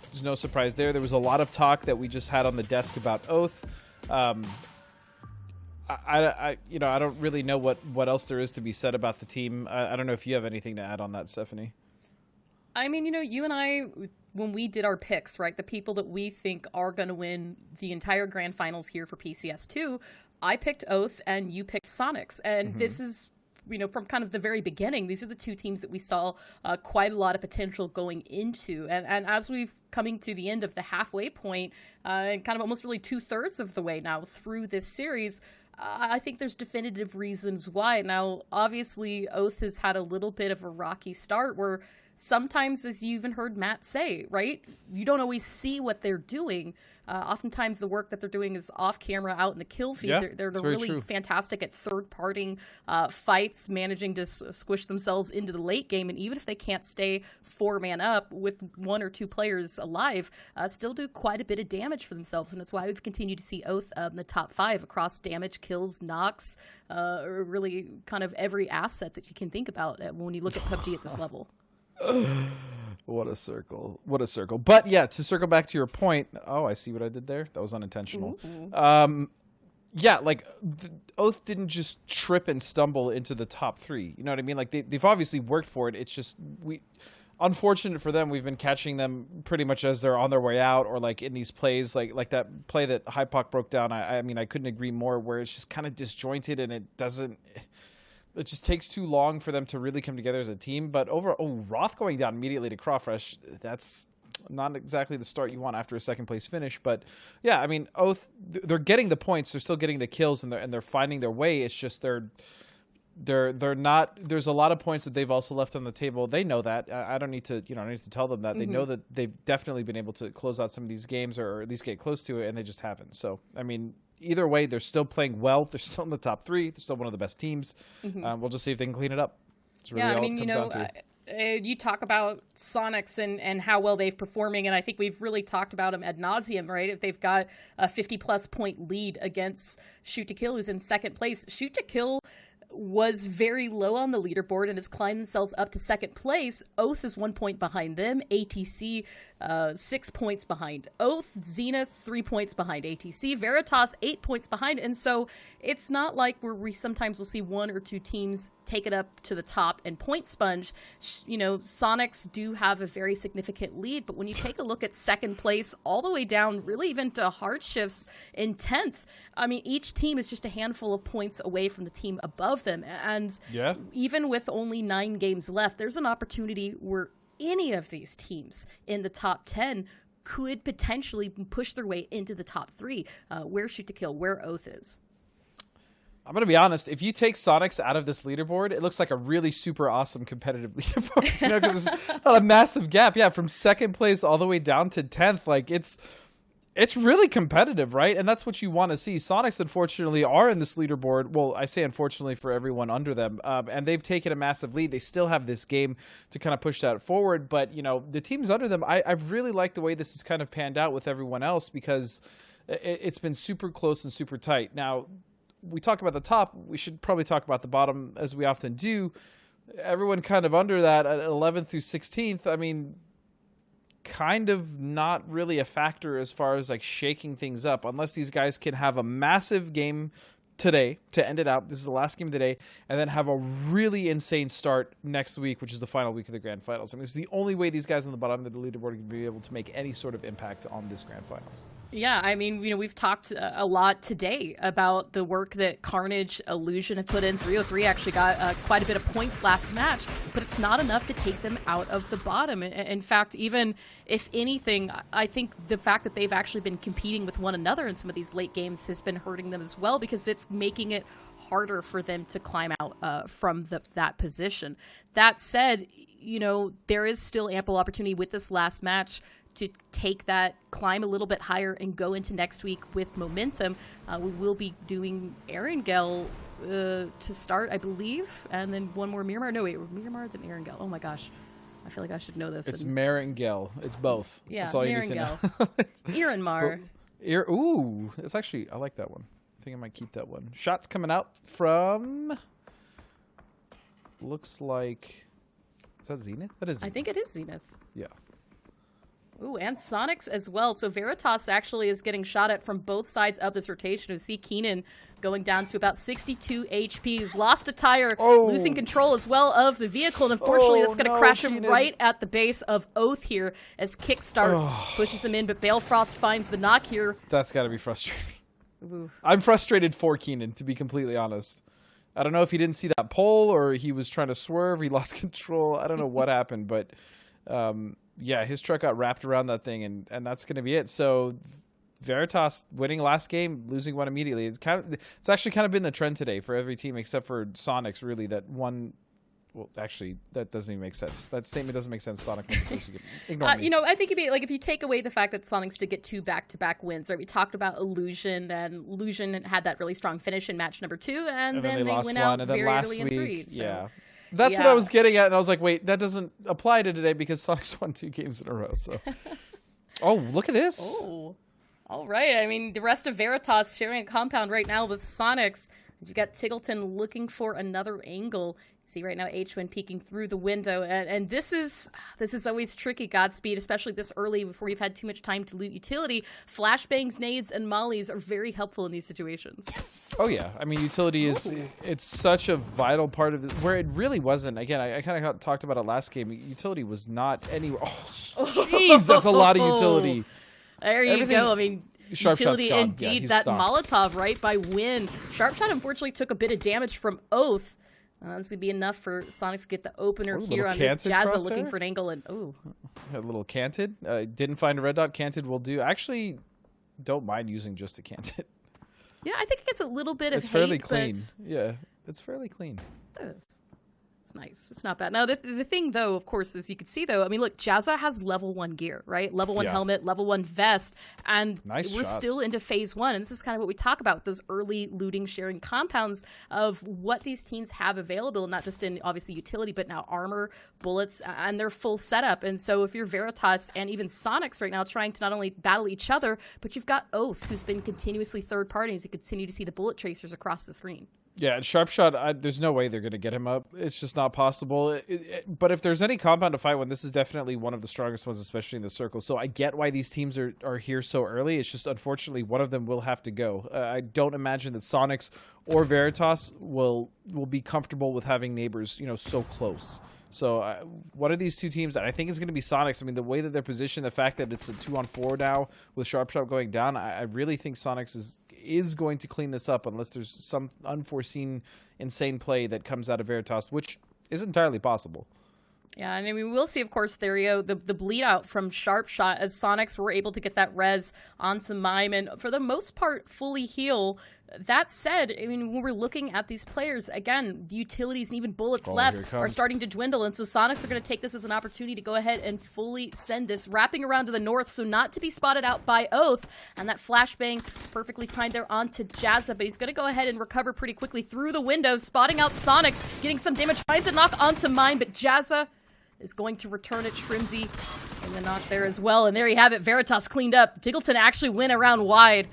there's no surprise there. There was a lot of talk that we just had on the desk about Oath. I don't really know what else there is to be said about the team. I don't know if you have anything to add on that, Stephanie. I mean, you and I, when we did our picks, right, the people that we think are going to win the entire Grand Finals here for PCS2, I picked Oath and you picked Sonics. And this is, from kind of the very beginning, these are the two teams that we saw quite a lot of potential going into. And as we've coming to the end of the halfway point, and kind of almost really 2/3 of the way now through this series, I think there's definitive reasons why. Now, obviously, Oath has had a little bit of a rocky start where sometimes, as you even heard Matt say, right, you don't always see what they're doing. Oftentimes the work that they're doing is off camera out in the kill feed. Yeah, they're very really true. fantastic at third-parting fights, managing to squish themselves into the late game. And even if they can't stay 4-man up with 1 or 2 players alive, still do quite a bit of damage for themselves. And that's why we've continued to see Oath in the top 5 across damage, kills, knocks, really kind of every asset that you can think about when you look at PUBG at this level. What a circle. What a circle. But yeah, to circle back to your point. Oh, I see what I did there. That was unintentional. Yeah, like Oath didn't just trip and stumble into the top 3. You know what I mean? Like they've obviously worked for it. It's just unfortunate for them. We've been catching them pretty much as they're on their way out, or like in these plays, like that play that Hypoc broke down. I mean, I couldn't agree more. Where it's just kind of disjointed and it just takes too long for them to really come together as a team. But Roth going down immediately to Crawfresh, that's not exactly the start you want after a second place finish. But yeah, I mean, Oath, they're getting the points, they're still getting the kills, and they're finding their way. It's just they're not. There's a lot of points that they've also left on the table. They know that. I don't need to tell them that. They know that they've definitely been able to close out some of these games, or at least get close to it, and they just haven't. So I mean, either way, they're still playing well. They're still in the top 3. They're still one of the best teams. We'll just see if they can clean it up. It's really all it comes down to. You talk about Sonics and how well they've performing, and I think we've really talked about them ad nauseum, right? If they've got a 50-plus point lead against Shoot to Kill, who's in second place. Shoot to Kill was very low on the leaderboard and has climbed themselves up to second place. Oath is 1 point behind them. ATC 6 points behind Oath. Zenith 3 points behind ATC. Veritas 8 points behind. And so it's not like where we sometimes will see 1 or 2 teams take it up to the top and point sponge. You know, Sonics do have a very significant lead, but when you take a look at second place all the way down, really even to hard shifts in 10th, I mean, each team is just a handful of points away from the team above them. And even with only 9 games left, there's an opportunity where any of these teams in the top 10 could potentially push their way into the top 3, where Shoot to Kill, where Oath is. I'm going to be honest. If you take Sonics out of this leaderboard, it looks like a really super awesome competitive leaderboard. You know, because there's not a massive gap. Yeah, from second place all the way down to 10th. Like, it's really competitive, right? And that's what you want to see. Sonics, unfortunately, are in this leaderboard. Well, I say unfortunately for everyone under them. And they've taken a massive lead. They still have this game to kind of push that forward. But, you know, the teams under them, I've really liked the way this has kind of panned out with everyone else, because it's been super close and super tight. Now, we talk about the top, we should probably talk about the bottom, as we often do. Everyone kind of under that at 11th through 16th, I mean, kind of not really a factor as far as like shaking things up, unless these guys can have a massive game today to end it out. This is the last game of the day, and then have a really insane start next week, which is the final week of the Grand Finals. I mean, it's the only way these guys on the bottom of the leaderboard can be able to make any sort of impact on this Grand Finals. Yeah, I mean, you know, we've talked a lot today about the work that Carnage, Illusion have put in. 303 actually got quite a bit of points last match, but it's not enough to take them out of the bottom. In fact, even if anything, I think the fact that they've actually been competing with one another in some of these late games has been hurting them as well, because it's making it harder for them to climb out from that position. That said, you know, there is still ample opportunity with this last match to take that climb a little bit higher and go into next week with momentum. We will be doing Erangel to start, I believe, and then one more Miramar. No, wait, Miramar, then Erangel. Oh my gosh. I feel like I should know this. It's Marangel. It's both. Yeah, that's all you need to know. Iranmar. Ooh, it's actually, I like that one. I think I might keep that one. Shots coming out from, looks like, is that Zenith? That is Zenith. I think it is Zenith. Yeah. Ooh, and Sonics as well. So Veritas actually is getting shot at from both sides of this rotation. You see Keenan going down to about 62 HP. He's lost a tire, losing control as well of the vehicle. And unfortunately, that's going to crash him right at the base of Oath here as Kickstart pushes him in. But Balefrost finds the knock here. That's got to be frustrating. Oof. I'm frustrated for Keenan, to be completely honest. I don't know if he didn't see that pole or he was trying to swerve. He lost control. I don't know what happened, but yeah, his truck got wrapped around that thing, and that's going to be it. So Veritas winning last game, losing one immediately. It's actually kind of been the trend today for every team except for Sonics, really, that won Well, actually, that doesn't even make sense. That statement doesn't make sense. Sonic went first. Ignore me. You know, I think it'd be like if you take away the fact that Sonics did get 2 back-to-back wins, right? We talked about Illusion, and Illusion had that really strong finish in match number 2, and then they lost went one, out and then very last early in week, 3. So. yeah. That's what I was getting at, and I was like, wait, that doesn't apply to today because Sonic's won 2 games in a row. So, oh, look at this. Oh, all right. I mean, the rest of Veritas sharing a compound right now with Sonics. You got Tiggleton looking for another angle. See right now H1 peeking through the window, and this is always tricky, Godspeed, especially this early before we've had too much time to loot utility. Flashbangs, nades, and mollies are very helpful in these situations. Oh yeah, I mean utility it's such a vital part of this, where it really wasn't. Again, I kind of talked about it last game. Utility was not anywhere. Oh, jeez, that's a lot of utility. There you go. I mean, utility gone. indeed. Yeah, that stopped. Molotov right by Win. Sharpshot unfortunately took a bit of damage from Oath. This would be enough for Sonics to get the opener here on this Jazza looking for an angle. And a little canted. Didn't find a red dot. Canted will do. Actually, don't mind using just a canted. Yeah, I think it gets a little bit of It's fairly hate, clean. but Yeah, it's fairly clean. it's nice. It's not bad. Now, the thing, though, of course, as you can see, though, I mean, look, Jazza has level 1 gear, right? Level 1 helmet, level 1 vest, and we're still into phase 1. And this is kind of what we talk about, those early looting, sharing compounds of what these teams have available, not just in, obviously, utility, but now armor, bullets, and their full setup. And so if you're Veritas and even Sonics right now trying to not only battle each other, but you've got Oath, who's been continuously third party, as you continue to see the bullet tracers across the screen. Yeah, and Sharpshot, there's no way they're going to get him up. It's just not possible. But if there's any compound to fight one, this is definitely one of the strongest ones, especially in the circle. So I get why these teams are here so early. It's just, unfortunately, one of them will have to go. I don't imagine that Sonics or Veritas will be comfortable with having neighbors, so close. So what are these two teams? And I think it's going to be Sonics. I mean, the way that they're positioned, the fact that it's a 2-on-4 now with Sharpshot going down, I really think Sonics is going to clean this up unless there's some unforeseen insane play that comes out of Veritas, which is entirely possible. Yeah, and I mean, we'll see, of course, Therio, the bleed out from Sharpshot as Sonics were able to get that res onto Mime and, for the most part, fully heal. That said, I mean, when we're looking at these players, again, the utilities and even bullets left are starting to dwindle, and so Sonics are going to take this as an opportunity to go ahead and fully send this, wrapping around to the north, so not to be spotted out by Oath, and that flashbang perfectly timed there onto Jazza, but he's going to go ahead and recover pretty quickly through the windows, spotting out Sonics, getting some damage, finds a knock onto Mine, but Jazza is going to return it. Shrimsy in the knock there as well, and there you have it, Veritas cleaned up. Tiggleton actually went around wide.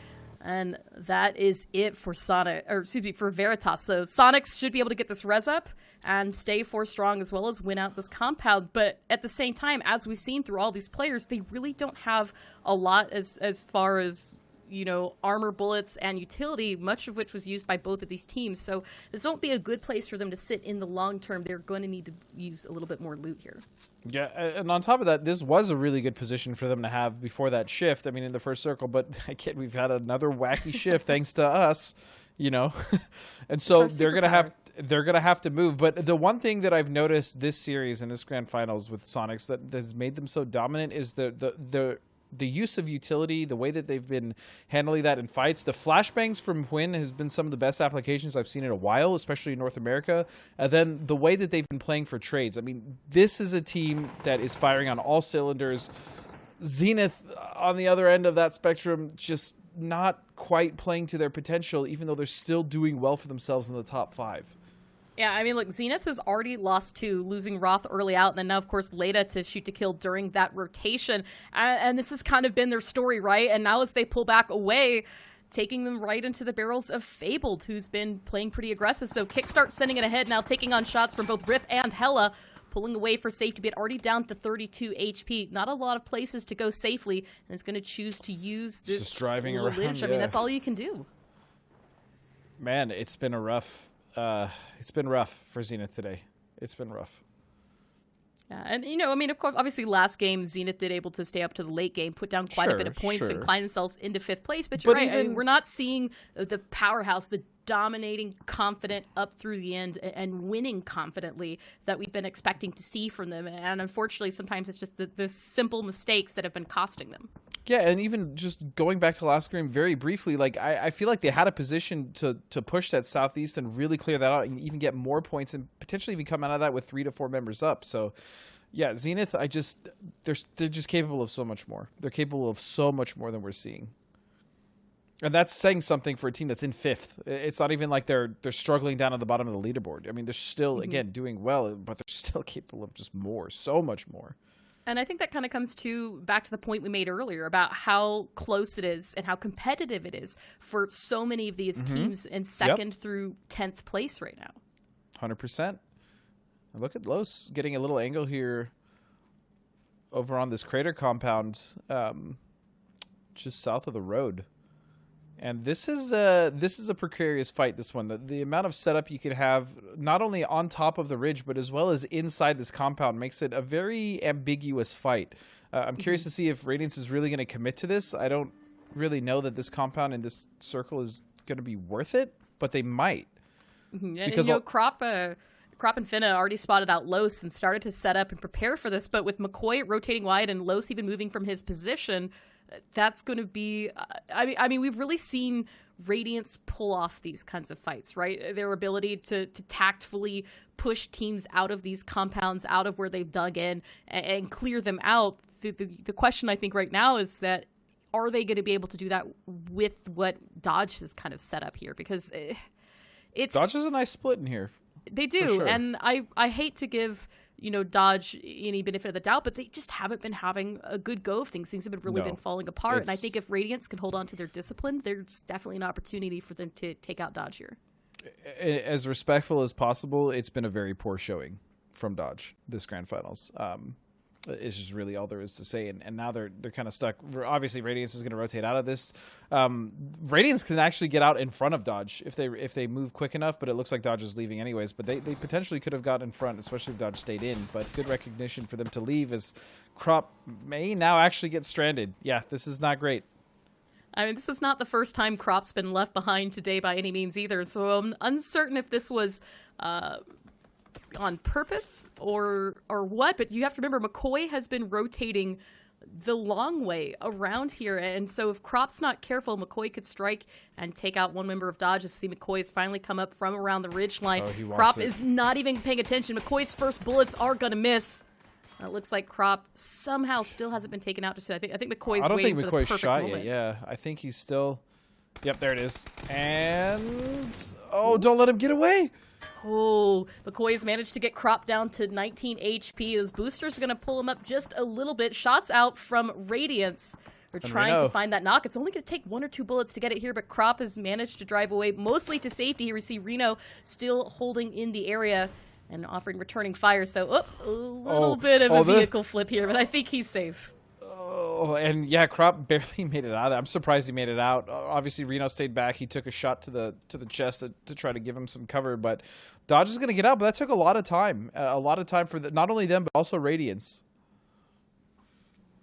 And that is it for for Veritas. So Sonics should be able to get this res up and stay 4 strong as well as win out this compound. But at the same time, as we've seen through all these players, they really don't have a lot as far as, armor, bullets, and utility, much of which was used by both of these teams. So this won't be a good place for them to sit in the long term. They're going to need to use a little bit more loot here. Yeah, and on top of that, this was a really good position for them to have before that shift. I mean, in the first circle, but again, we've had another wacky shift thanks to us, and so they're gonna have to move. But the one thing that I've noticed this series and this grand finals with Sonics that has made them so dominant is the use of utility, the way that they've been handling that in fights. The flashbangs from Hwin has been some of the best applications I've seen in a while, especially in North America. And then the way that they've been playing for trades. I mean, this is a team that is firing on all cylinders. Zenith, on the other end of that spectrum, just not quite playing to their potential, even though they're still doing well for themselves in the top 5. Yeah, I mean, look, Zenith has already lost to losing Roth early out, and then now, of course, Leda to shoot to kill during that rotation. And this has kind of been their story, right? And now as they pull back away, taking them right into the barrels of Fabled, who's been playing pretty aggressive. So Kickstart sending it ahead, now taking on shots from both Riff and Hella, pulling away for safety, but already down to 32 HP. Not a lot of places to go safely, and it's going to choose to use this just driving around. I mean, that's all you can do. Man, it's been rough for Zenith today. It's been rough. Yeah, and I mean, of course, obviously last game, Zenith did able to stay up to the late game, put down quite a bit of points and climb themselves into 5th place. But you're right, I mean, we're not seeing the powerhouse, the dominating, confident, up through the end, and winning confidently that we've been expecting to see from them. And unfortunately, sometimes it's just the simple mistakes that have been costing them. Yeah, and even just going back to last game very briefly, like I feel like they had a position to push that southeast and really clear that out and even get more points and potentially even come out of that with 3 to 4 members up. So, yeah, Zenith, they're just capable of so much more. They're capable of so much more than we're seeing. And that's saying something for a team that's in 5th. It's not even like they're struggling down at the bottom of the leaderboard. I mean, they're still, again, doing well, but they're still capable of just more, so much more. And I think that kind of comes back to the point we made earlier about how close it is and how competitive it is for so many of these teams in 2nd through 10th place right now. 100%. And look at Los getting a little angle here over on this crater compound just south of the road. And this is a precarious fight, this one. The amount of setup you could have, not only on top of the ridge, but as well as inside this compound, makes it a very ambiguous fight. I'm curious to see if Radiance is really going to commit to this. I don't really know that this compound in this circle is going to be worth it, but they might. Because Crop and Finna already spotted out Los and started to set up and prepare for this, but with McCoy rotating wide and Los even moving from his position, that's going to be I mean we've really seen Radiance pull off these kinds of fights, right? Their ability to tactfully push teams out of these compounds, out of where they've dug in, and clear them out. The question I think right now is that, are they going to be able to do that with what Dodge has kind of set up here? Because it's Dodge has a nice split in here. They do, sure. And I hate to give Dodge any benefit of the doubt, but they just haven't been having a good go of things. Things have really been falling apart. And I think if Radiance can hold on to their discipline, there's definitely an opportunity for them to take out Dodge here. As respectful as possible, it's been a very poor showing from Dodge this Grand Finals. It's just really all there is to say, and now they're kind of stuck. Obviously, Radiance is going to rotate out of this. Radiance can actually get out in front of Dodge if they move quick enough, but it looks like Dodge is leaving anyways. But they potentially could have got in front, especially if Dodge stayed in. But good recognition for them to leave, as Crop may now actually get stranded. Yeah, this is not great. I mean, this is not the first time Crop's been left behind today by any means either. So I'm uncertain if this was on purpose or what, but you have to remember McCoy has been rotating the long way around here, and so if Crop's not careful, McCoy could strike and take out one member of Dodge. As see McCoy has finally come up from around the ridge line. Crop is not even paying attention. McCoy's first bullets are gonna miss. It looks like Crop somehow still hasn't been taken out just yet. I think McCoy's waiting for the perfect moment. Yeah, I think he's still. Yep, there it is. And don't let him get away. Oh, McCoy's managed to get Crop down to 19 HP. Those boosters are going to pull him up just a little bit. Shots out from Radiance. They're trying to find that knock. It's only going to take 1 or 2 bullets to get it here, but Crop has managed to drive away mostly to safety. Here we see Reno still holding in the area and offering returning fire. So a little bit of a vehicle flip here, but I think he's safe. Oh, and yeah, Crop barely made it out. I'm surprised he made it out. Obviously, Reno stayed back. He took a shot to the chest to try to give him some cover, but Dodge is going to get out. But that took a lot of time. For not only them, but also Radiance.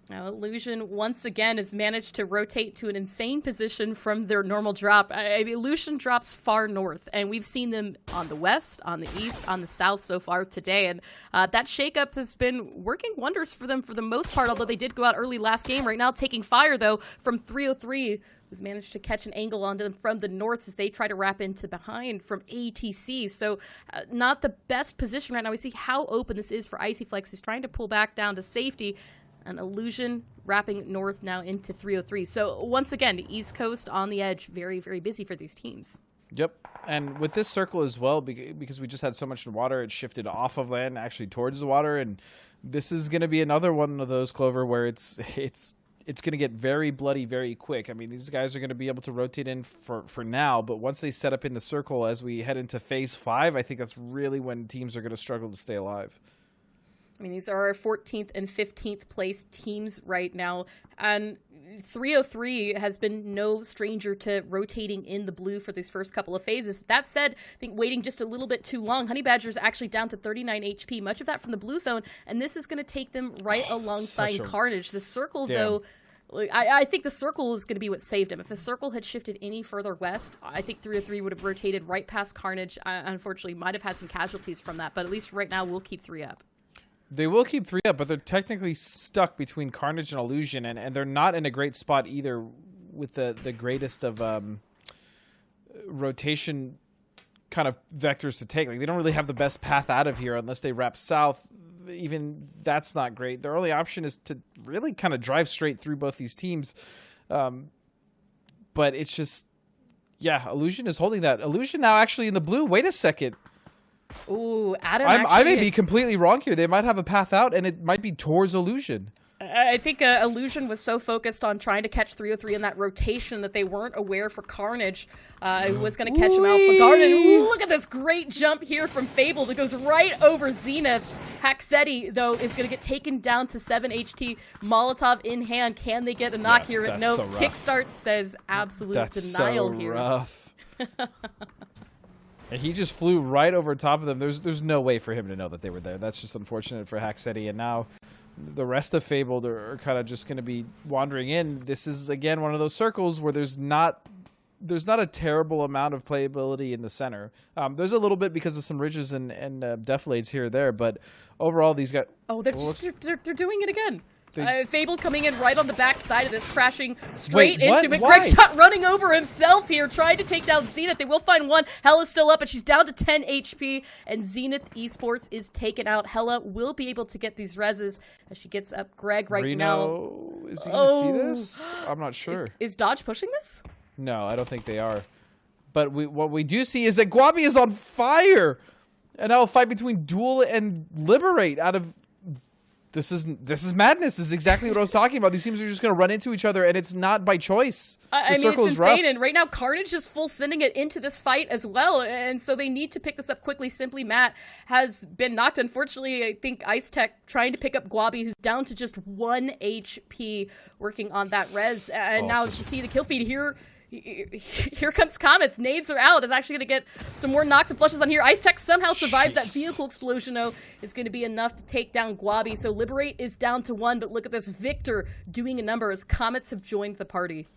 Now, Illusion once again has managed to rotate to an insane position from their normal drop. Illusion drops far north, and we've seen them on the west, on the east, on the south so far today. And that shakeup has been working wonders for them for the most part, although they did go out early last game. Right now, taking fire, though, from 303, who's managed to catch an angle onto them from the north as they try to wrap into behind from ATC. So not the best position right now. We see how open this is for Icy Flex, who's trying to pull back down to safety. An Illusion wrapping north now into 303. So once again, the East Coast on the edge, very, very busy for these teams. Yep. And with this circle as well, because we just had so much in water, it shifted off of land actually towards the water. And this is going to be another one of those, Clover, where it's going to get very bloody very quick. I mean, these guys are going to be able to rotate in for now, but once they set up in the circle as we head into phase 5, I think that's really when teams are going to struggle to stay alive. I mean, these are our 14th and 15th place teams right now, and 303 has been no stranger to rotating in the blue for these first couple of phases. That said, I think waiting just a little bit too long. Honey Badger's actually down to 39 HP, much of that from the blue zone, and this is going to take them right alongside Carnage. The circle, though, I think the circle is going to be what saved him. If the circle had shifted any further west, I think 303 would have rotated right past Carnage. Unfortunately, might have had some casualties from that, but at least right now we'll keep 3 up. They will keep 3 up, but they're technically stuck between Carnage and Illusion, and they're not in a great spot either with the greatest of rotation kind of vectors to take. Like, they don't really have the best path out of here unless they wrap south. Even that's not great. Their only option is to really kind of drive straight through both these teams. But it's just, yeah, Illusion is holding that. Illusion now actually in the blue. Wait a second. Ooh, Adam. I may be completely wrong here. They might have a path out, and it might be towards Illusion. I think Illusion was so focused on trying to catch 303 in that rotation that they weren't aware for Carnage who was going to catch him out for Garden. Ooh, look at this great jump here from Fable that goes right over Zenith. Haxetti, though, is going to get taken down to 7 HT. Molotov in hand. Can they get a knock here? No. So rough. Kickstart says absolute denial so here. Rough. And he just flew right over top of them. There's no way for him to know that they were there. That's just unfortunate for Haxetti. And now the rest of Fabled are kind of just going to be wandering in. This is, again, one of those circles where there's not a terrible amount of playability in the center. There's a little bit because of some ridges and defilades here or there, but overall these guys... Oh, they're doing it again. Fable coming in right on the back side of this, crashing straight into it. Greg Shot running over himself here, trying to take down Zenith. They will find one. Hella's still up, but she's down to 10 HP, and Zenith Esports is taken out. Hella will be able to get these reses as she gets up Greg right now. Is he going to see this? I'm not sure. Is Dodge pushing this? No, I don't think they are. But what we do see is that Guabi is on fire, and now a fight between Duel and Liberate out of... This is madness. This is exactly what I was talking about. These teams are just going to run into each other, and it's not by choice. I mean, it's insane. And right now, Carnage is full sending it into this fight as well, and so they need to pick this up quickly. Simply Matt has been knocked. Unfortunately, I think Ice Tech trying to pick up Guabi, who's down to just 1 HP, working on that res. And now to see the kill feed here. Here comes Comets. Nades are out. It's actually going to get some more knocks and flushes on here. Ice Tech somehow survives that vehicle explosion, though. Is going to be enough to take down Guabi. So Liberate is down to 1, but look at this. Victor doing a number as Comets have joined the party.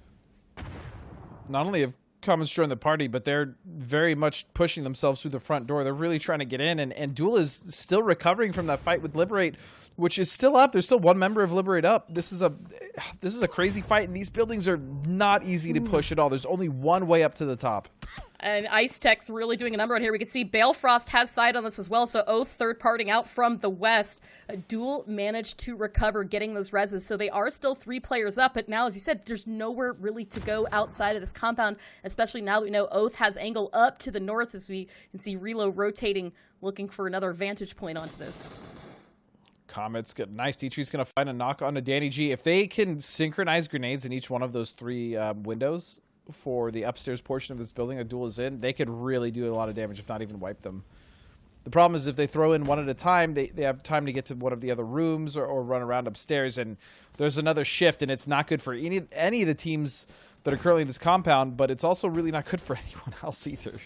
Not only have Comets joined the party, but they're very much pushing themselves through the front door. They're really trying to get in, and Duel is still recovering from that fight with Liberate, which is still up. There's still one member of Liberate up. This is a crazy fight, and these buildings are not easy to push at all. There's only one way up to the top. And Ice Tech's really doing a number on here. We can see Balefrost has side on this as well. So Oath third-parting out from the west. Duel managed to recover getting those reses. So they are still 3 players up. But now, as you said, there's nowhere really to go outside of this compound, especially now that we know Oath has angle up to the north, as we can see Relo rotating, looking for another vantage point onto this. Comets got nice. D-Tree's going to find a knock on to Danny G. If they can synchronize grenades in each one of those 3 windows for the upstairs portion of this building that Duel is in, they could really do a lot of damage, if not even wipe them. The problem is if they throw in one at a time, they have time to get to one of the other rooms or run around upstairs, and there's another shift, and it's not good for any of the teams that are currently in this compound, but it's also really not good for anyone else either.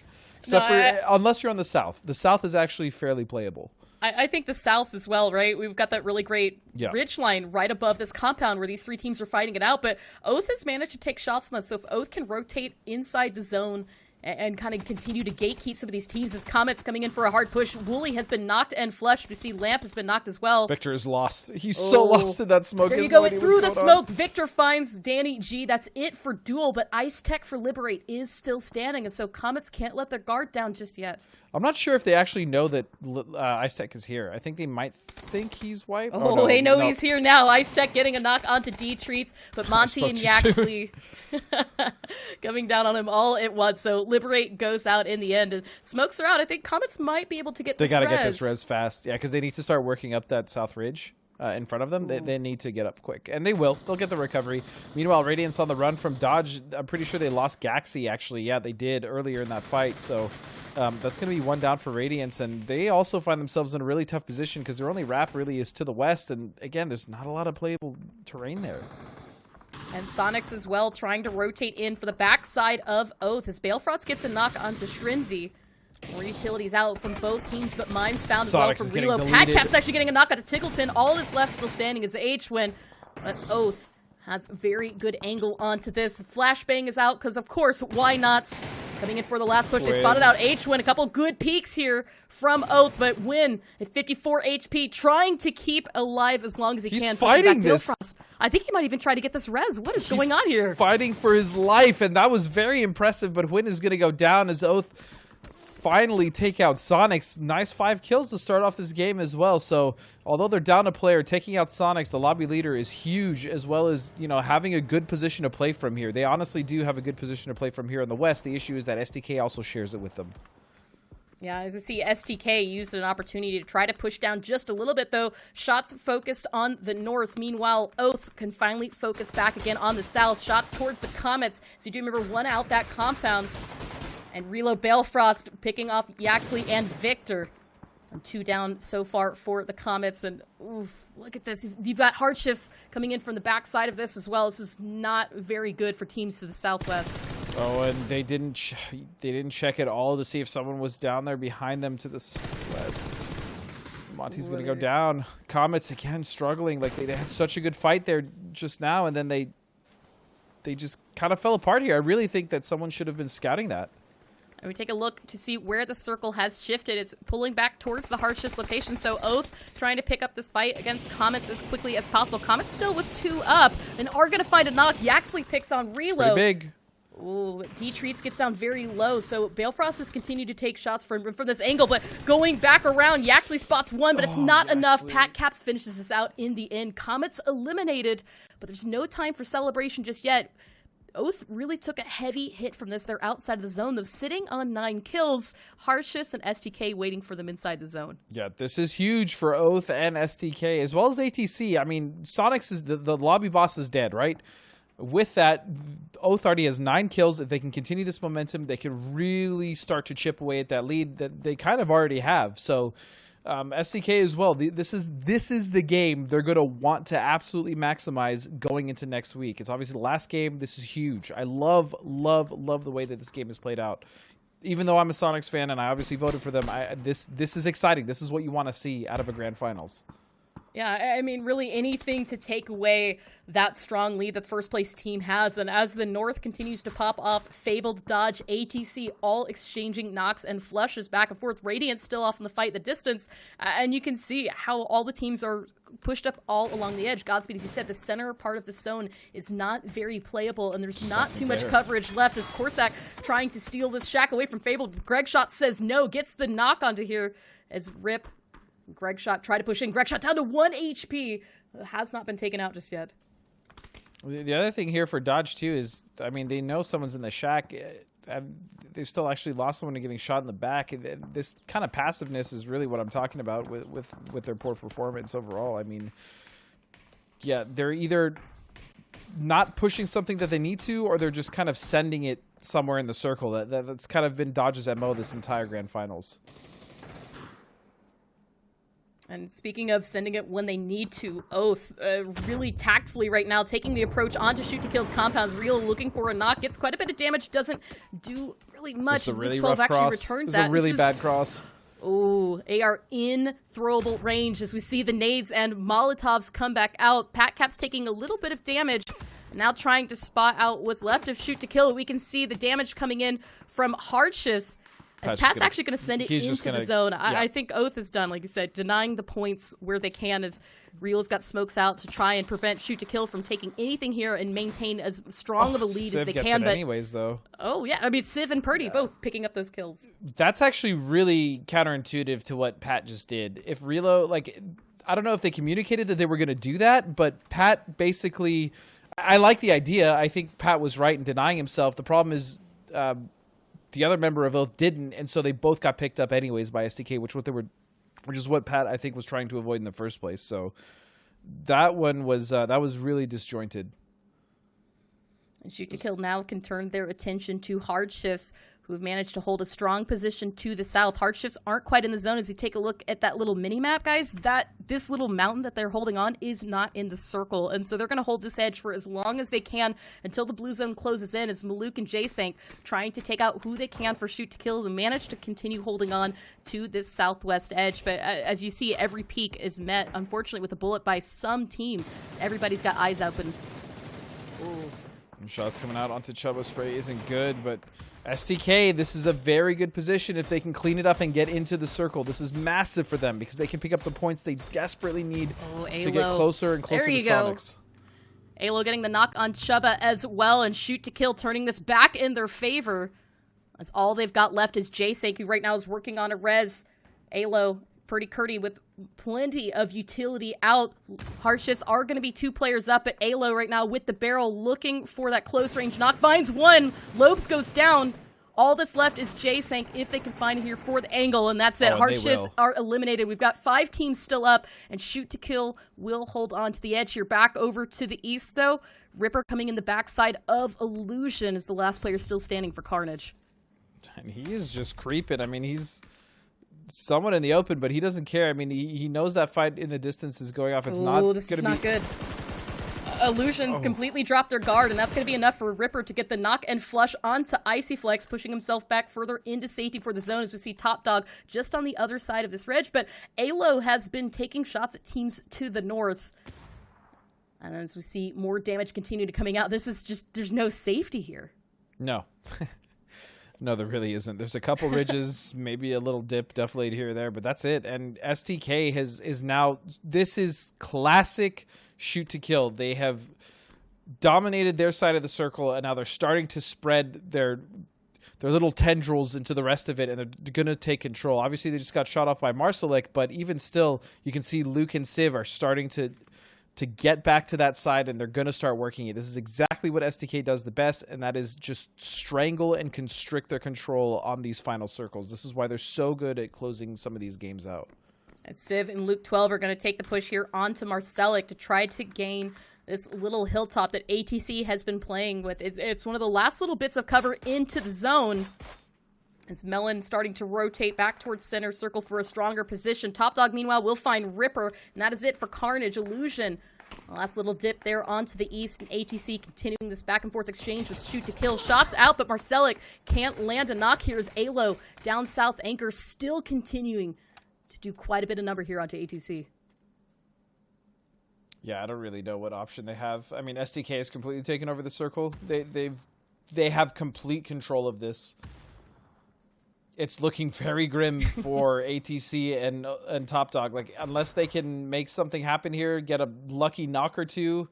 Unless you're on the south. The south is actually fairly playable. I think the south as well, right? We've got that really great ridge line right above this compound where these 3 teams are fighting it out, but Oath has managed to take shots on this, so if Oath can rotate inside the zone and kind of continue to gatekeep some of these teams as Comet's coming in for a hard push. Wooly has been knocked and flushed. We see Lamp has been knocked as well. Victor is lost. He's so lost in that smoke. There you go. Through the smoke, Victor finds Danny G. That's it for Duel, but Ice Tech for Liberate is still standing, and so Comets can't let their guard down just yet. I'm not sure if they actually know that Ice Tech is here. I think they might think he's white. Oh, no, they know he's here now. Ice Tech getting a knock onto D-Treats, but Monty and Yaxley coming down on him all at once. So Liberate goes out in the end. And smokes are out. I think Comets might be able to get this res. They got to get this res fast. Yeah, because they need to start working up that south ridge. In front of them, they need to get up quick, and they will. They'll get the recovery. Meanwhile, Radiant's on the run from Dodge. I'm pretty sure they lost Gaxi, actually. Yeah, they did earlier in that fight, so that's going to be 1 down for Radiance, and they also find themselves in a really tough position because their only wrap really is to the west, and again, there's not a lot of playable terrain there. And Sonics as well, trying to rotate in for the backside of Oath as Balefrost gets a knock onto Shrinzy. More utilities out from both teams, but Mines found as well from Relo. Padcap's actually getting a knock out to Tickleton. All that's left still standing is H-Win, but Oath has very good angle onto this. Flashbang is out because, of course, why not? Coming in for the last push, they spotted out H-Win. A couple good peeks here from Oath, but Win at 54 HP, trying to keep alive as long as he can. He's fighting this. Billfrost. I think he might even try to get this res. What is going on here? Fighting for his life, and that was very impressive, but Win is going to go down as Oath finally take out Sonics. Nice 5 kills to start off this game as well. So although they're down a player, taking out Sonics, the lobby leader, is huge, as well as, you know, having a good position to play from here. They honestly do have a good position to play from here in the West. The issue is that STK also shares it with them. Yeah, as we see, STK used an opportunity to try to push down just a little bit, though. Shots focused on the north. Meanwhile, Oath can finally focus back again on the south. Shots towards the Comets. So you do remember one out that compound. And Reload Balefrost picking off Yaxley and Victor. And 2 down so far for the Comets. And oof, look at this. You've got hardships coming in from the backside of this as well. This is not very good for teams to the southwest. Oh, and they didn't check at all to see if someone was down there behind them to the southwest. Monty's going to go down. Comets again struggling. Like they had such a good fight there just now, and then they just kind of fell apart here. I really think that someone should have been scouting that. And we take a look to see where the circle has shifted. It's pulling back towards the hardships location. So Oath trying to pick up this fight against Comets as quickly as possible. Comets still with 2 up and are going to find a knock. Yaxley picks on Reload. Pretty big. Ooh, D-Treats gets down very low, so Balefrost has continued to take shots from this angle, but going back around, Yaxley spots 1, but it's not enough. Pat Caps finishes this out in the end. Comets eliminated, but there's no time for celebration just yet. Oath really took a heavy hit from this. They're outside of the zone, though, sitting on 9 kills. Hardships and STK waiting for them inside the zone. Yeah, this is huge for Oath and STK, as well as ATC. I mean, Sonics is the lobby boss is dead, right? With that, Oath already has 9 kills. If they can continue this momentum, they can really start to chip away at that lead that they kind of already have. So STK as well. This is the game they're going to want to absolutely maximize going into next week. It's obviously the last game. This is huge. I love the way that this game is played out. Even though I'm a Sonics fan and I obviously voted for them, this is exciting. This is what you want to see out of a grand finals. Yeah, I mean, really anything to take away that strong lead that the first place team has. And as the North continues to pop off, Fabled, Dodge, ATC, all exchanging knocks and flushes back and forth. Radiant still off in the fight, the distance. And you can see how all the teams are pushed up all along the edge. Godspeed, as you said, the center part of the zone is not very playable, and there's not too much coverage left as Corsac trying to steal this shack away from Fabled. Greg Shot says no, gets the knock onto here as Rip. Greg Shot tried to push in. Greg Shot down to 1 HP. Has not been taken out just yet. The other thing here for Dodge, too, is, I mean, they know someone's in the shack. And they've still actually lost someone to getting shot in the back. And this kind of passiveness is really what I'm talking about with their poor performance overall. I mean, yeah, they're either not pushing something that they need to, or they're just kind of sending it somewhere in the circle. That's kind of been Dodge's MO this entire grand finals. And speaking of sending it when they need to, Oath really tactfully right now taking the approach onto Shoot to Kill's compounds. Real looking for a knock, gets quite a bit of damage, doesn't do really much. It's a really the 12 rough actually cross. returns It's a really bad cross. Oh, they are in throwable range as we see the nades and Molotovs come back out. Pat Cap's taking a little bit of damage. Now trying to spot out what's left of Shoot to Kill. We can see the damage coming in from Hardships. As Pat's actually going to send it into the zone. I think Oath is done, like you said, denying the points where they can, as Real's got smokes out to try and prevent Shoot to Kill from taking anything here and maintain as strong of a lead as they can. But anyways, though. Oh, yeah. I mean, Civ and Purdy both picking up those kills. That's actually really counterintuitive to what Pat just did. If Relo, like, I don't know if they communicated that they were going to do that, but Pat basically, I like the idea. I think Pat was right in denying himself. The problem is, the other member of Oath didn't, and so they both got picked up anyways by STK, which is what Pat, I think, was trying to avoid in the first place. So that one was really disjointed. And Shoot to Kill now can turn their attention to Hardships, who have managed to hold a strong position to the south. Hardships aren't quite in the zone. As you take a look at that little mini-map, guys, this little mountain that they're holding on is not in the circle. And so they're going to hold this edge for as long as they can until the blue zone closes in, as Maluk and J-Sank trying to take out who they can for Shoot to Kill and manage to continue holding on to this southwest edge. But as you see, every peak is met, unfortunately, with a bullet by some team. Everybody's got eyes open. Ooh. Shots coming out onto Chubba. Spray isn't good, but STK, this is a very good position if they can clean it up and get into the circle. This is massive for them because they can pick up the points they desperately need to get closer and closer to Sonics. Alo getting the knock on Chubba as well, and Shoot to Kill turning this back in their favor. As all they've got left is J-Sank, who right now is working on a res. Alo, pretty curdy with plenty of utility out. Hardships are going to be 2 players up, but Alo right now with the barrel looking for that close range knock. Finds one. Lopes goes down. All that's left is J-Sank if they can find it here for the angle, and that's it. Hardships are eliminated. We've got 5 teams still up, and Shoot to Kill will hold on to the edge here. Back over to the east, though. Ripper coming in the backside of Illusion is the last player still standing for Carnage. And he is just creeping. I mean, he's somewhat in the open, but he doesn't care. I mean, he knows that fight in the distance is going off. It's not this is not good. Illusions completely dropped their guard, and that's going to be enough for Ripper to get the knock and flush onto Icy Flex, pushing himself back further into safety for the zone as we see Top Dog just on the other side of this reg. But Alo has been taking shots at teams to the north. And as we see more damage continue to coming out, this is just, there's no safety here. No. No, there really isn't. There's a couple ridges, maybe a little dip definitely here or there, but that's it. And STK is now, this is classic Shoot to Kill. They have dominated their side of the circle, and now they're starting to spread their little tendrils into the rest of it, and they're going to take control. Obviously, they just got shot off by Marcelik, but even still, you can see Luke and Civ are starting to get back to that side, and they're going to start working it. This is exactly what STK does the best, and that is just strangle and constrict their control on these final circles. This is why they're so good at closing some of these games out. And Civ and Luke 12 are going to take the push here onto Marcelik to try to gain this little hilltop that ATC has been playing with. It's one of the last little bits of cover into the zone. As Melon starting to rotate back towards center circle for a stronger position. Top Dog, meanwhile, will find Ripper, and that is it for Carnage. Illusion, last little dip there onto the east, and ATC continuing this back and forth exchange with Shoot to Kill. Shots out, but Marcelik can't land a knock here as Alo down south anchor still continuing to do quite a bit of number here onto ATC. Yeah, I don't really know what option they have. I mean, STK has completely taken over the circle. They have complete control of this. It's looking very grim for ATC and Top Dog. Like, unless they can make something happen here, get a lucky knock or two,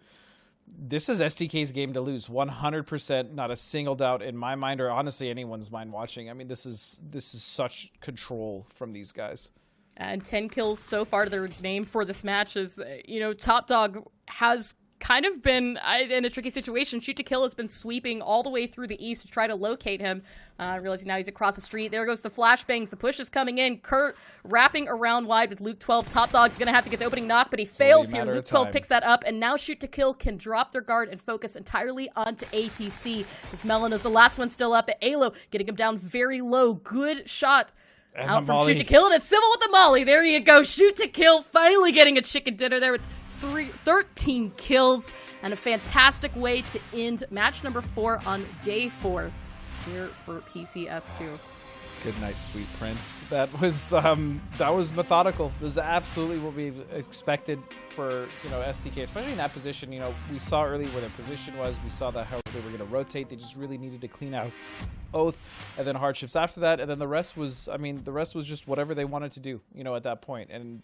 this is STK's game to lose. 100%, not a single doubt in my mind, or honestly anyone's mind watching. I mean, this is such control from these guys. And 10 kills so far to their name for this match is, Top Dog has kind of been in a tricky situation. Shoot to Kill has been sweeping all the way through the east to try to locate him. Realizing now he's across the street. There goes the flashbangs. The push is coming in. Kurt wrapping around wide with Luke 12. Top Dog's going to have to get the opening knock, but he fails here. Luke 12 picks that up, and now Shoot to Kill can drop their guard and focus entirely onto ATC. As Melon is the last one still up at Alo, getting him down very low. Good shot out from Shoot to Kill, and it's Civil with the molly. There you go. Shoot to Kill finally getting a chicken dinner there with 13 kills, and a fantastic way to end match number 4 on day 4 here for PCS2. Good night, sweet prince. That was methodical. This is absolutely what we expected for STK, especially in that position. We saw early where their position was. We saw that how they were going to rotate. They just really needed to clean out Oath, and then Hardships after that, and then the rest was just whatever they wanted to do. At that point, and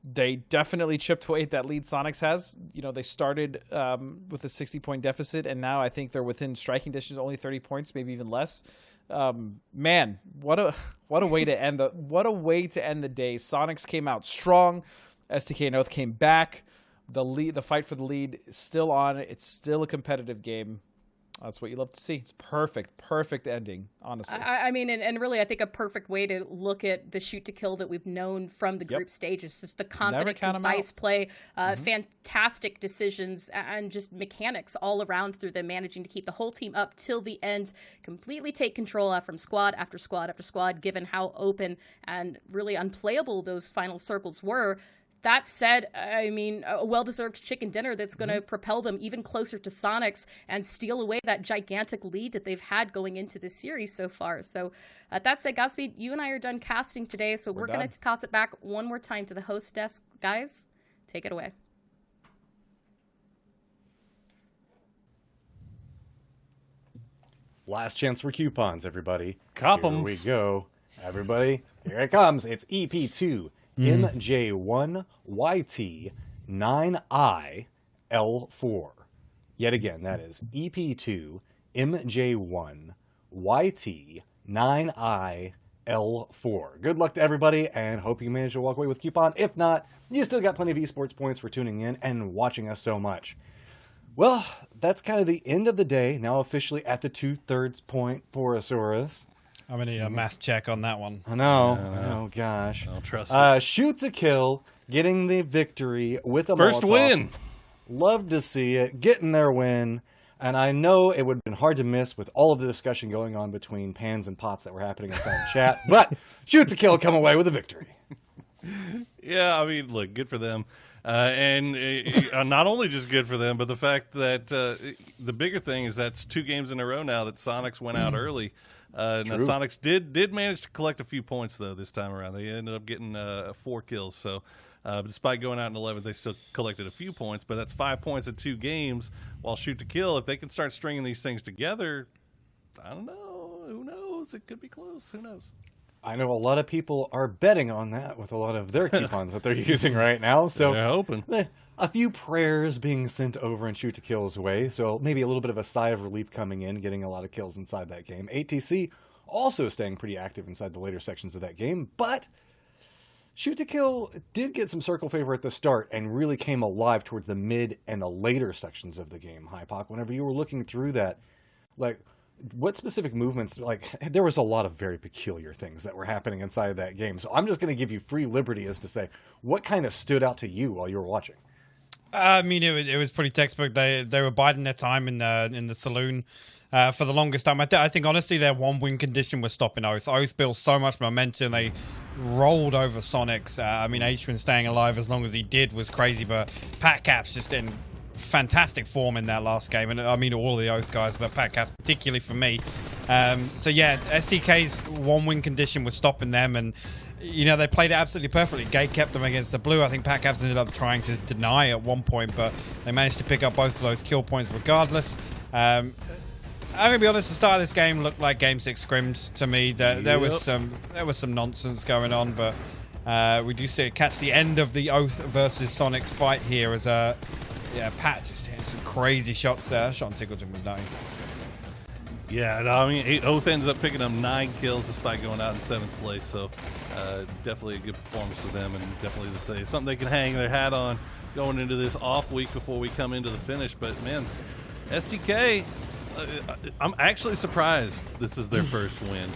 they definitely chipped away at that lead Sonics has. They started with a 60-point deficit, and now I think they're within striking distance, only 30 points, maybe even less. Man, what a way to end the day. Sonics came out strong. STK and Oath came back. The fight for the lead is still on. It's still a competitive game. That's what you love to see. It's perfect ending, honestly. I mean, and really, I think a perfect way to look at the Shoot to Kill that we've known from the group stage is just the confident, concise play, fantastic decisions, and just mechanics all around through them, managing to keep the whole team up till the end, completely take control from squad after squad after squad, given how open and really unplayable those final circles were. That said, I mean, a well-deserved chicken dinner that's going to propel them even closer to Sonics and steal away that gigantic lead that they've had going into this series so far. So that said, Godspeed, you and I are done casting today, so we're going to toss it back one more time to the host desk. Guys, take it away. Last chance for coupons, everybody. Cop Here 'ems. we go. Everybody, here it comes. It's EP2 MJ1YT 9IL4. Yet again, that is EP2 MJ1YT 9IL4. Good luck to everybody, and hope you manage to walk away with a coupon. If not, you still got plenty of esports points for tuning in and watching us so much. Well, that's kind of the end of the day. Now officially at the 2/3 point, Porosaurus. I'm going to need a math check on that one. I know. Oh, gosh. I don't trust it. Shoot to kill, getting the victory with a First Molotov. win. Love to see it, getting their win. And I know it would have been hard to miss with all of the discussion going on between pans and pots that were happening inside the chat. But Shoot to kill, come away with a victory. Yeah, I mean, look, good for them. And not only just good for them, but the fact that the bigger thing is that's 2 games in a row now that Sonics went out early. Now Sonics did manage to collect a few points, though, this time around. They ended up getting 4 kills. So despite going out in 11th, they still collected a few points. But that's 5 points in 2 games, while Shoot to Kill, if they can start stringing these things together, I don't know. Who knows? It could be close. Who knows? I know a lot of people are betting on that with a lot of their coupons that they're using right now. So They're hoping. A few prayers being sent over and Shoot to Kill's way. So maybe a little bit of a sigh of relief coming in, getting a lot of kills inside that game. ATC also staying pretty active inside the later sections of that game. But Shoot to Kill did get some circle favor at the start and really came alive towards the mid and the later sections of the game, Hypoc. Whenever you were looking through that, like, what specific movements, like, there was a lot of very peculiar things that were happening inside of that game. So I'm just going to give you free liberty as to say, what kind of stood out to you while you were watching? I mean, it was pretty textbook. They were biding their time in the saloon for the longest time. I think, honestly, their 1-win condition was stopping Oath. Oath built so much momentum. They rolled over Sonics. I mean, H-Man staying alive as long as he did was crazy, but Pat Caps just in fantastic form in that last game, and I mean all the Oath guys, but Pat Caps particularly for me. So yeah, STK's 1-win condition was stopping them, and you know they played it absolutely perfectly. Gate kept them against the blue. I think Pat Caps ended up trying to deny at one point, but they managed to pick up both of those kill points regardless. I'm gonna be honest, the start of this game looked like Game 6 scrims to me. There was some nonsense going on, but we do see it catch the end of the Oath versus Sonics fight here as yeah, Pat just hit some crazy shots there. Sean Tickleton was nutty. Yeah, no, I mean, Oath ends up picking up 9 kills despite going out in 7th place. So definitely a good performance for them, and definitely something they can hang their hat on going into this off week before we come into the finish. But man, STK, I'm actually surprised this is their first win.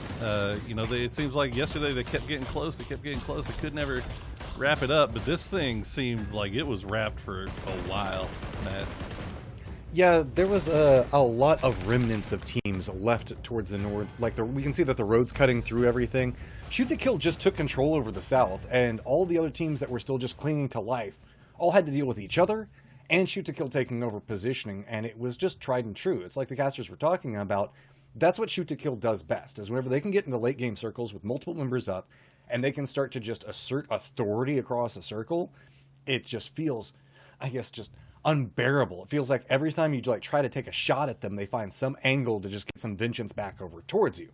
You know, it seems like yesterday they kept getting close. They could never wrap it up, but this thing seemed like it was wrapped for a while, Matt. Yeah, there was a lot of remnants of teams left towards the north. Like, we can see that the road's cutting through everything. Shoot to Kill just took control over the south, and all the other teams that were still just clinging to life all had to deal with each other and Shoot to Kill taking over positioning, and it was just tried and true. It's like the casters were talking about. That's what Shoot to Kill does best, is whenever they can get into late game circles with multiple members up, and they can start to just assert authority across a circle, it just feels, I guess, just unbearable. It feels like every time you like try to take a shot at them, they find some angle to just get some vengeance back over towards you.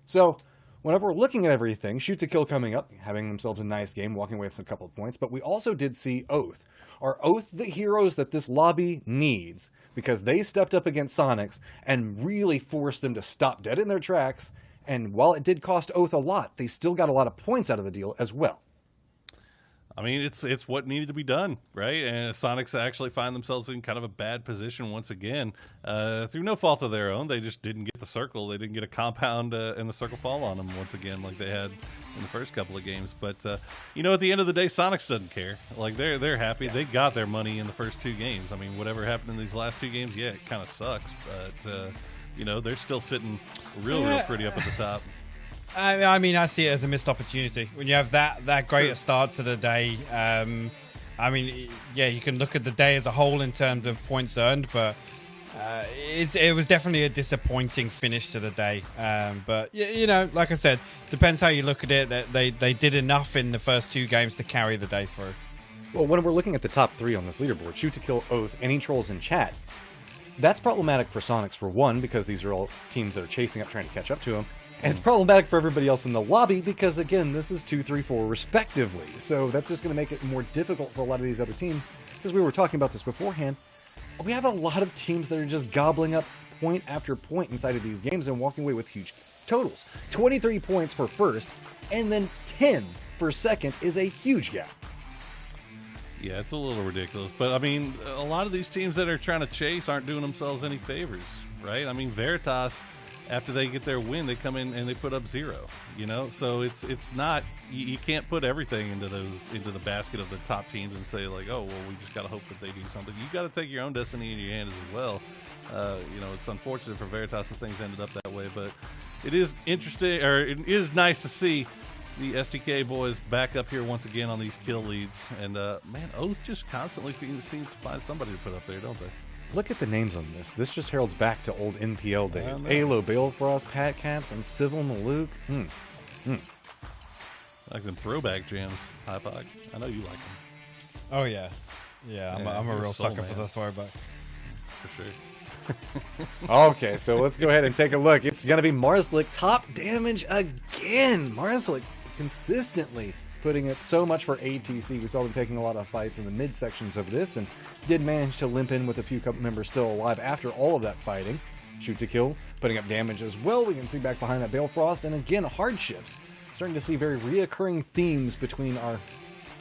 So whenever we're looking at everything, Shoot to Kill coming up, having themselves a nice game, walking away with some couple of points, but we also did see Oath. Are Oath the heroes that this lobby needs? Because they stepped up against Sonics and really forced them to stop dead in their tracks. And while it did cost Oath a lot, they still got a lot of points out of the deal as well. I mean, it's what needed to be done, right? And Sonics actually find themselves in kind of a bad position once again, through no fault of their own. They just didn't get the circle. They didn't get a compound and the circle fall on them once again, like they had in the first couple of games. But you know, at the end of the day, Sonics doesn't care. Like they're happy. Yeah. They got their money in the first 2 games. I mean, whatever happened in these last 2 games, yeah, it kind of sucks. But you know, they're still sitting real pretty up at the top. I mean, I see it as a missed opportunity when you have that great a start to the day. I mean, yeah, you can look at the day as a whole in terms of points earned, but it was definitely a disappointing finish to the day. But you know, like I said, depends how you look at it. That they did enough in the first 2 games to carry the day through. Well, when we're looking at the top 3 on this leaderboard, Shoot to Kill, Oath, any trolls in chat, That's problematic for Sonics, for one, because these are all teams that are chasing up, trying to catch up to them. And it's problematic for everybody else in the lobby because, again, this is 2, 3, 4 respectively. So that's just going to make it more difficult for a lot of these other teams. Because we were talking about this beforehand, we have a lot of teams that are just gobbling up point after point inside of these games and walking away with huge totals. 23 points for first, and then 10 for second is a huge gap. Yeah, it's a little ridiculous. But, I mean, a lot of these teams that are trying to chase aren't doing themselves any favors, right? I mean, Veritas, after they get their win, they come in and they put up 0, you know? So it's not, you can't put everything into the basket of the top teams and say, like, oh, well, we just got to hope that they do something. You got to take your own destiny in your hands as well. You know, it's unfortunate for Veritas that things ended up that way, but it is interesting, or it is nice to see the SDK boys back up here once again on these kill leads. And, man, Oath just constantly seems to find somebody to put up there, don't they? Look at the names on this. This just heralds back to old NPL days. Alo, Balefrost, Pat Caps, and Civil Malouk. Like them throwback jams, Hypoc. I know you like them. Oh, yeah. Yeah, I'm a real sucker for the throwback. For sure. Okay, so let's go ahead and take a look. It's going to be Marslick top damage again. Marslick consistently putting up so much for ATC. We saw them taking a lot of fights in the mid sections of this and did manage to limp in with a few members still alive after all of that fighting. Shoot to kill, putting up damage as well. We can see back behind that Balefrost, and again, hardships. Starting to see very reoccurring themes between our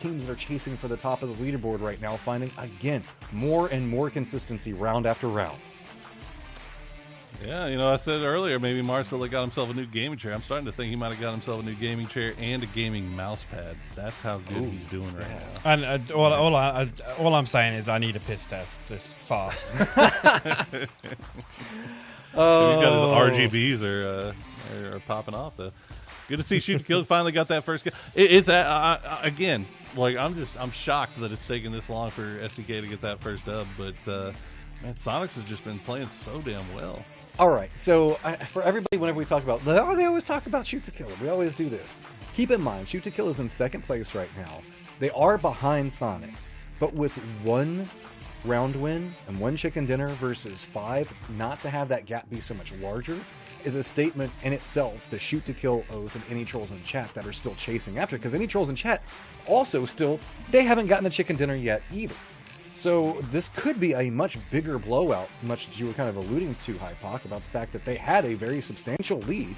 teams that are chasing for the top of the leaderboard right now, finding, again, more and more consistency round after round. Yeah, you know, I said earlier, maybe Marcelo got himself a new gaming chair. I'm starting to think he might have got himself a new gaming chair and a gaming mouse pad. That's how good he's doing right now. And all I'm saying is I need a piss test just fast. He's got his RGBs are popping off though. Good to see Shoot to Kill finally got that first kill. It's again, like I'm shocked that it's taken this long for SDK to get that first dub, but man, Sonics has just been playing so damn well. All right, so for everybody, whenever we talk about, they always talk about Shoot to Kill. We always do this. Keep in mind, Shoot to Kill is in second place right now. They are behind Sonics, but with 1 round win and 1 chicken dinner versus 5, not to have that gap be so much larger is a statement in itself to Shoot to Kill, Oath, and any trolls in chat that are still chasing after. Because any trolls in chat also still, they haven't gotten a chicken dinner yet either. So this could be a much bigger blowout, much as you were kind of alluding to, Hypoc, about the fact that they had a very substantial lead,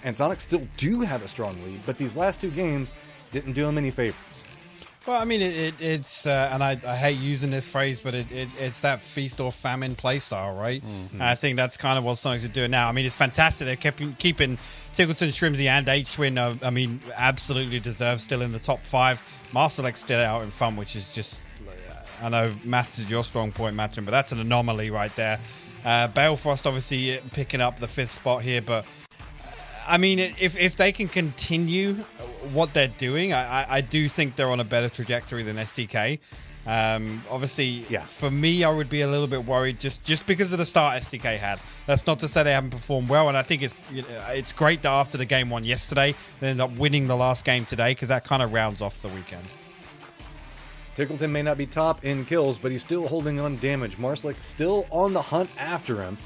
and Sonic still do have a strong lead, but these last 2 games didn't do them any favors. Well, I mean, it's and I hate using this phrase, but it's that feast or famine playstyle, right? Mm-hmm. I think that's kind of what Sonics are doing now. I mean, it's fantastic. They're keeping Tiggleton, Shrimsy, and H-Win, I mean, absolutely deserved still in the top 5. Marcelek's still out in front, which is just... I know maths is your strong point, Matcham, but that's an anomaly right there. Balefrost obviously picking up the 5th spot here, but I mean, if they can continue what they're doing, I do think they're on a better trajectory than SDK. Obviously, yeah. For me, I would be a little bit worried just because of the start SDK had. That's not to say they haven't performed well, and I think it's great that after the game 1 yesterday, they ended up winning the last game today because that kind of rounds off the weekend. Tickleton may not be top in kills, but he's still holding on damage. Marslick still on the hunt after him.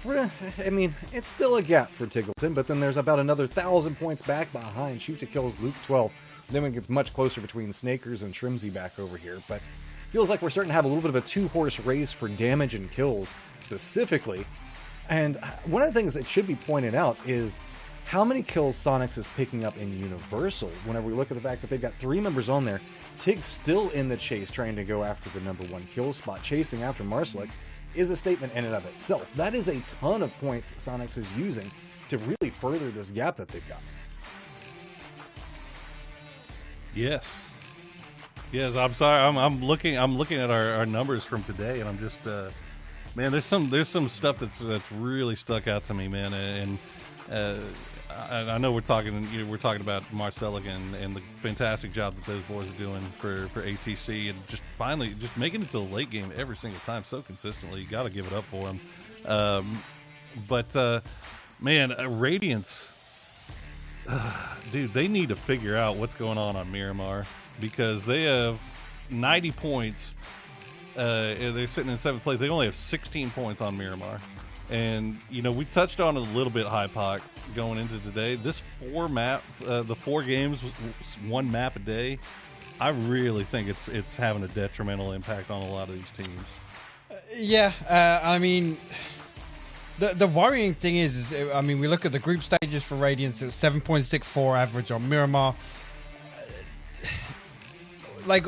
I mean, it's still a gap for Tickleton, but then there's about another 1,000 points back behind Shoot to Kill's Luke 12. Then it gets much closer between Snakers and Shrimsy back over here, but feels like we're starting to have a little bit of a 2-horse race for damage and kills, specifically. And one of the things that should be pointed out is how many kills Sonics is picking up in Universal whenever we look at the fact that they've got 3 members on there. Tig's still in the chase, trying to go after the number 1 kill spot, chasing after Marslick, is a statement in and of itself. That is a ton of points Sonics is using to really further this gap that they've got. Yes, I'm sorry. I'm looking at our numbers from today, and I'm just man. There's some stuff that's really stuck out to me, man. And I know we're talking about Marcelic and the fantastic job that those boys are doing for ATC, and just finally just making it to the late game every single time so consistently. You got to give it up for them. But man, Radiance, dude, they need to figure out what's going on Miramar, because they have 90 points They're sitting in 7th place. They only have 16 points on Miramar. And, we touched on it a little bit, Hypoc, going into today. This the 4 games, 1 map a day, I really think it's having a detrimental impact on a lot of these teams. I mean, the worrying thing is, we look at the group stages for Radiance. It's 7.64 average on Miramar. Like,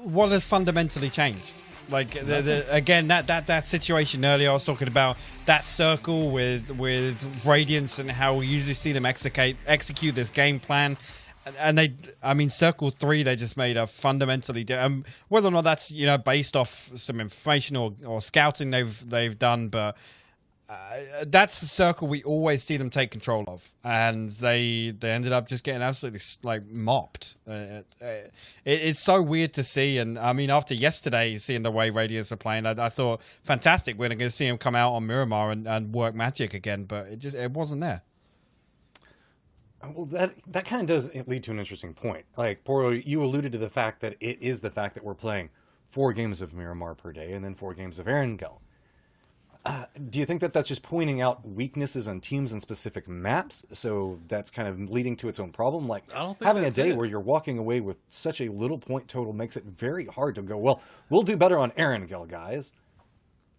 what has fundamentally changed? Like, again, that situation earlier, I was talking about that circle with Radiance and how we usually see them execute this game plan. And circle 3, they just made a fundamentally whether or not that's based off some information or scouting they've done, but that's the circle we always see them take control of, and they ended up just getting absolutely mopped. It's so weird to see, and after yesterday, seeing the way Radiance are playing, I thought fantastic. We're going to see them come out on Miramar and work magic again, but it wasn't there. Well, that kind of does lead to an interesting point. Like, Poro, you alluded to the fact that it is the fact that we're playing 4 games of Miramar per day and then 4 games of Erangel. Do you think that that's just pointing out weaknesses on teams and specific maps? So that's kind of leading to its own problem? Like, I don't think having a day where you're walking away with such a little point total makes it very hard to go, well, we'll do better on Erangel, guys.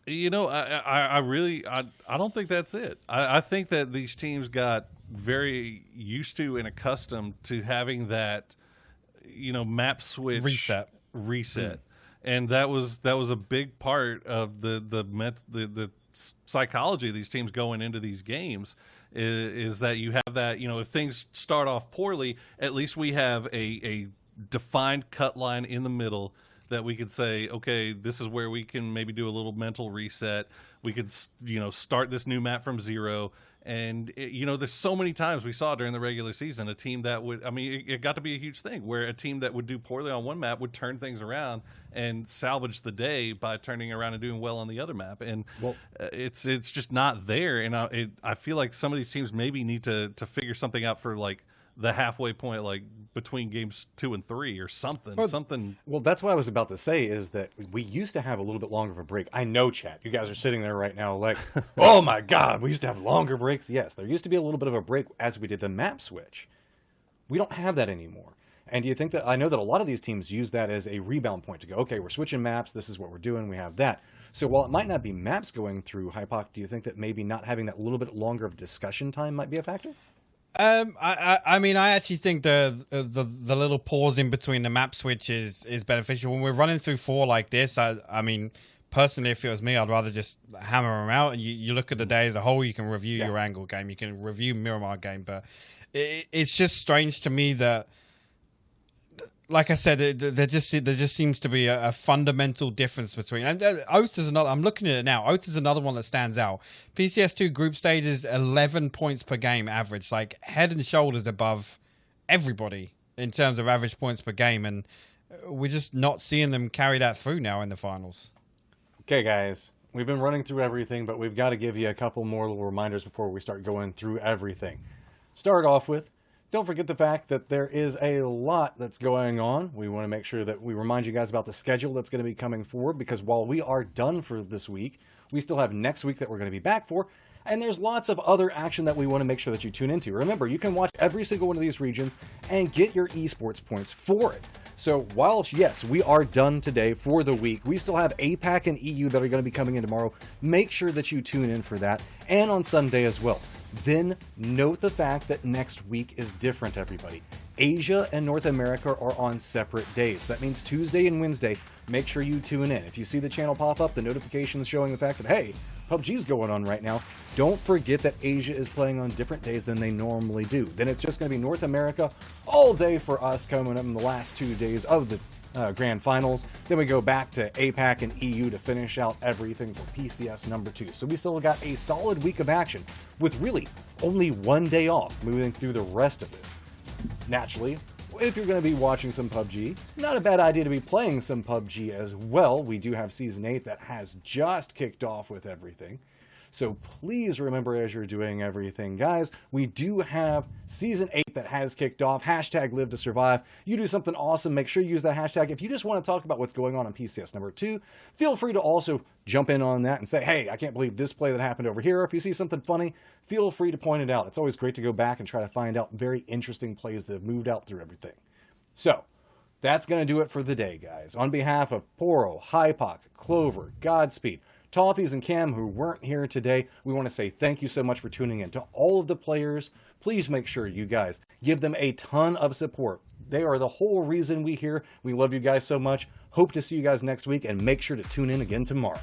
I really don't think that's it. I think that these teams got very used to and accustomed to having that, map switch reset. And that was a big part of the psychology of these teams going into these games is that you have that, if things start off poorly, at least we have a defined cut line in the middle that we could say, okay, this is where we can maybe do a little mental reset. We could, start this new map from 0. And, there's so many times we saw during the regular season a team that would, it got to be a huge thing where a team that would do poorly on one map would turn things around and salvage the day by turning around and doing well on the other map. And it's just not there. And I feel like some of these teams maybe need to figure something out for, like, the halfway point, like between games 2 and 3 or something. Well, that's what I was about to say is that we used to have a little bit longer of a break. I know, chat. You guys are sitting there right now like, oh my God, we used to have longer breaks. Yes, there used to be a little bit of a break as we did the map switch. We don't have that anymore. And do you think that, I know that a lot of these teams use that as a rebound point to go, okay, we're switching maps. This is what we're doing. We have that. So while it might not be maps going through Hypoc, do you think that maybe not having that little bit longer of discussion time might be a factor? I actually think the little pause in between the map switch is beneficial. When we're running through 4 like this, personally, if it was me, I'd rather just hammer them out. And you look at the day as a whole, you can review your Angle game, you can review Miramar game, but it's just strange to me that, like I said, there just seems to be a fundamental difference between. And Oath is another. I'm looking at it now. Oath is another one that stands out. PCS2 group stage is 11 points per game average, like head and shoulders above everybody in terms of average points per game, and we're just not seeing them carry that through now in the finals. Okay, guys, we've been running through everything, but we've got to give you a couple more little reminders before we start going through everything. Start off with, don't forget the fact that there is a lot that's going on. We want to make sure that we remind you guys about the schedule that's going to be coming forward, because while we are done for this week, we still have next week that we're going to be back for, and there's lots of other action that we want to make sure that you tune into. Remember, you can watch every single one of these regions and get your esports points for it. So while, yes, we are done today for the week, we still have APAC and EU that are going to be coming in tomorrow. Make sure that you tune in for that, and on Sunday as well. Then note the fact that next week is different, everybody. Asia and North America are on separate days. So that means Tuesday and Wednesday, make sure you tune in. If you see the channel pop up, the notifications showing the fact that, hey, PUBG's going on right now, don't forget that Asia is playing on different days than they normally do. Then it's just going to be North America all day for us coming up in the last 2 days of the Grand Finals. Then we go back to APAC and EU to finish out everything for PCS number 2. So we still got a solid week of action with really only 1 day off moving through the rest of this. Naturally, if you're going to be watching some PUBG, not a bad idea to be playing some PUBG as well. We do have Season 8 that has just kicked off with everything. So please remember as you're doing everything, guys, we do have Season 8 that has kicked off. Hashtag Live to Survive. You do something awesome, make sure you use that hashtag. If you just want to talk about what's going on PCS number 2, feel free to also jump in on that and say, hey, I can't believe this play that happened over here. If you see something funny, feel free to point it out. It's always great to go back and try to find out very interesting plays that have moved out through everything. So, that's going to do it for the day, guys. On behalf of Poro, Hypoc, Clover, Godspeed, Toffees, and Cam, who weren't here today, we want to say thank you so much for tuning in. To all of the players, please make sure you guys give them a ton of support. They are the whole reason we're here. We love you guys so much. Hope to see you guys next week, and make sure to tune in again tomorrow.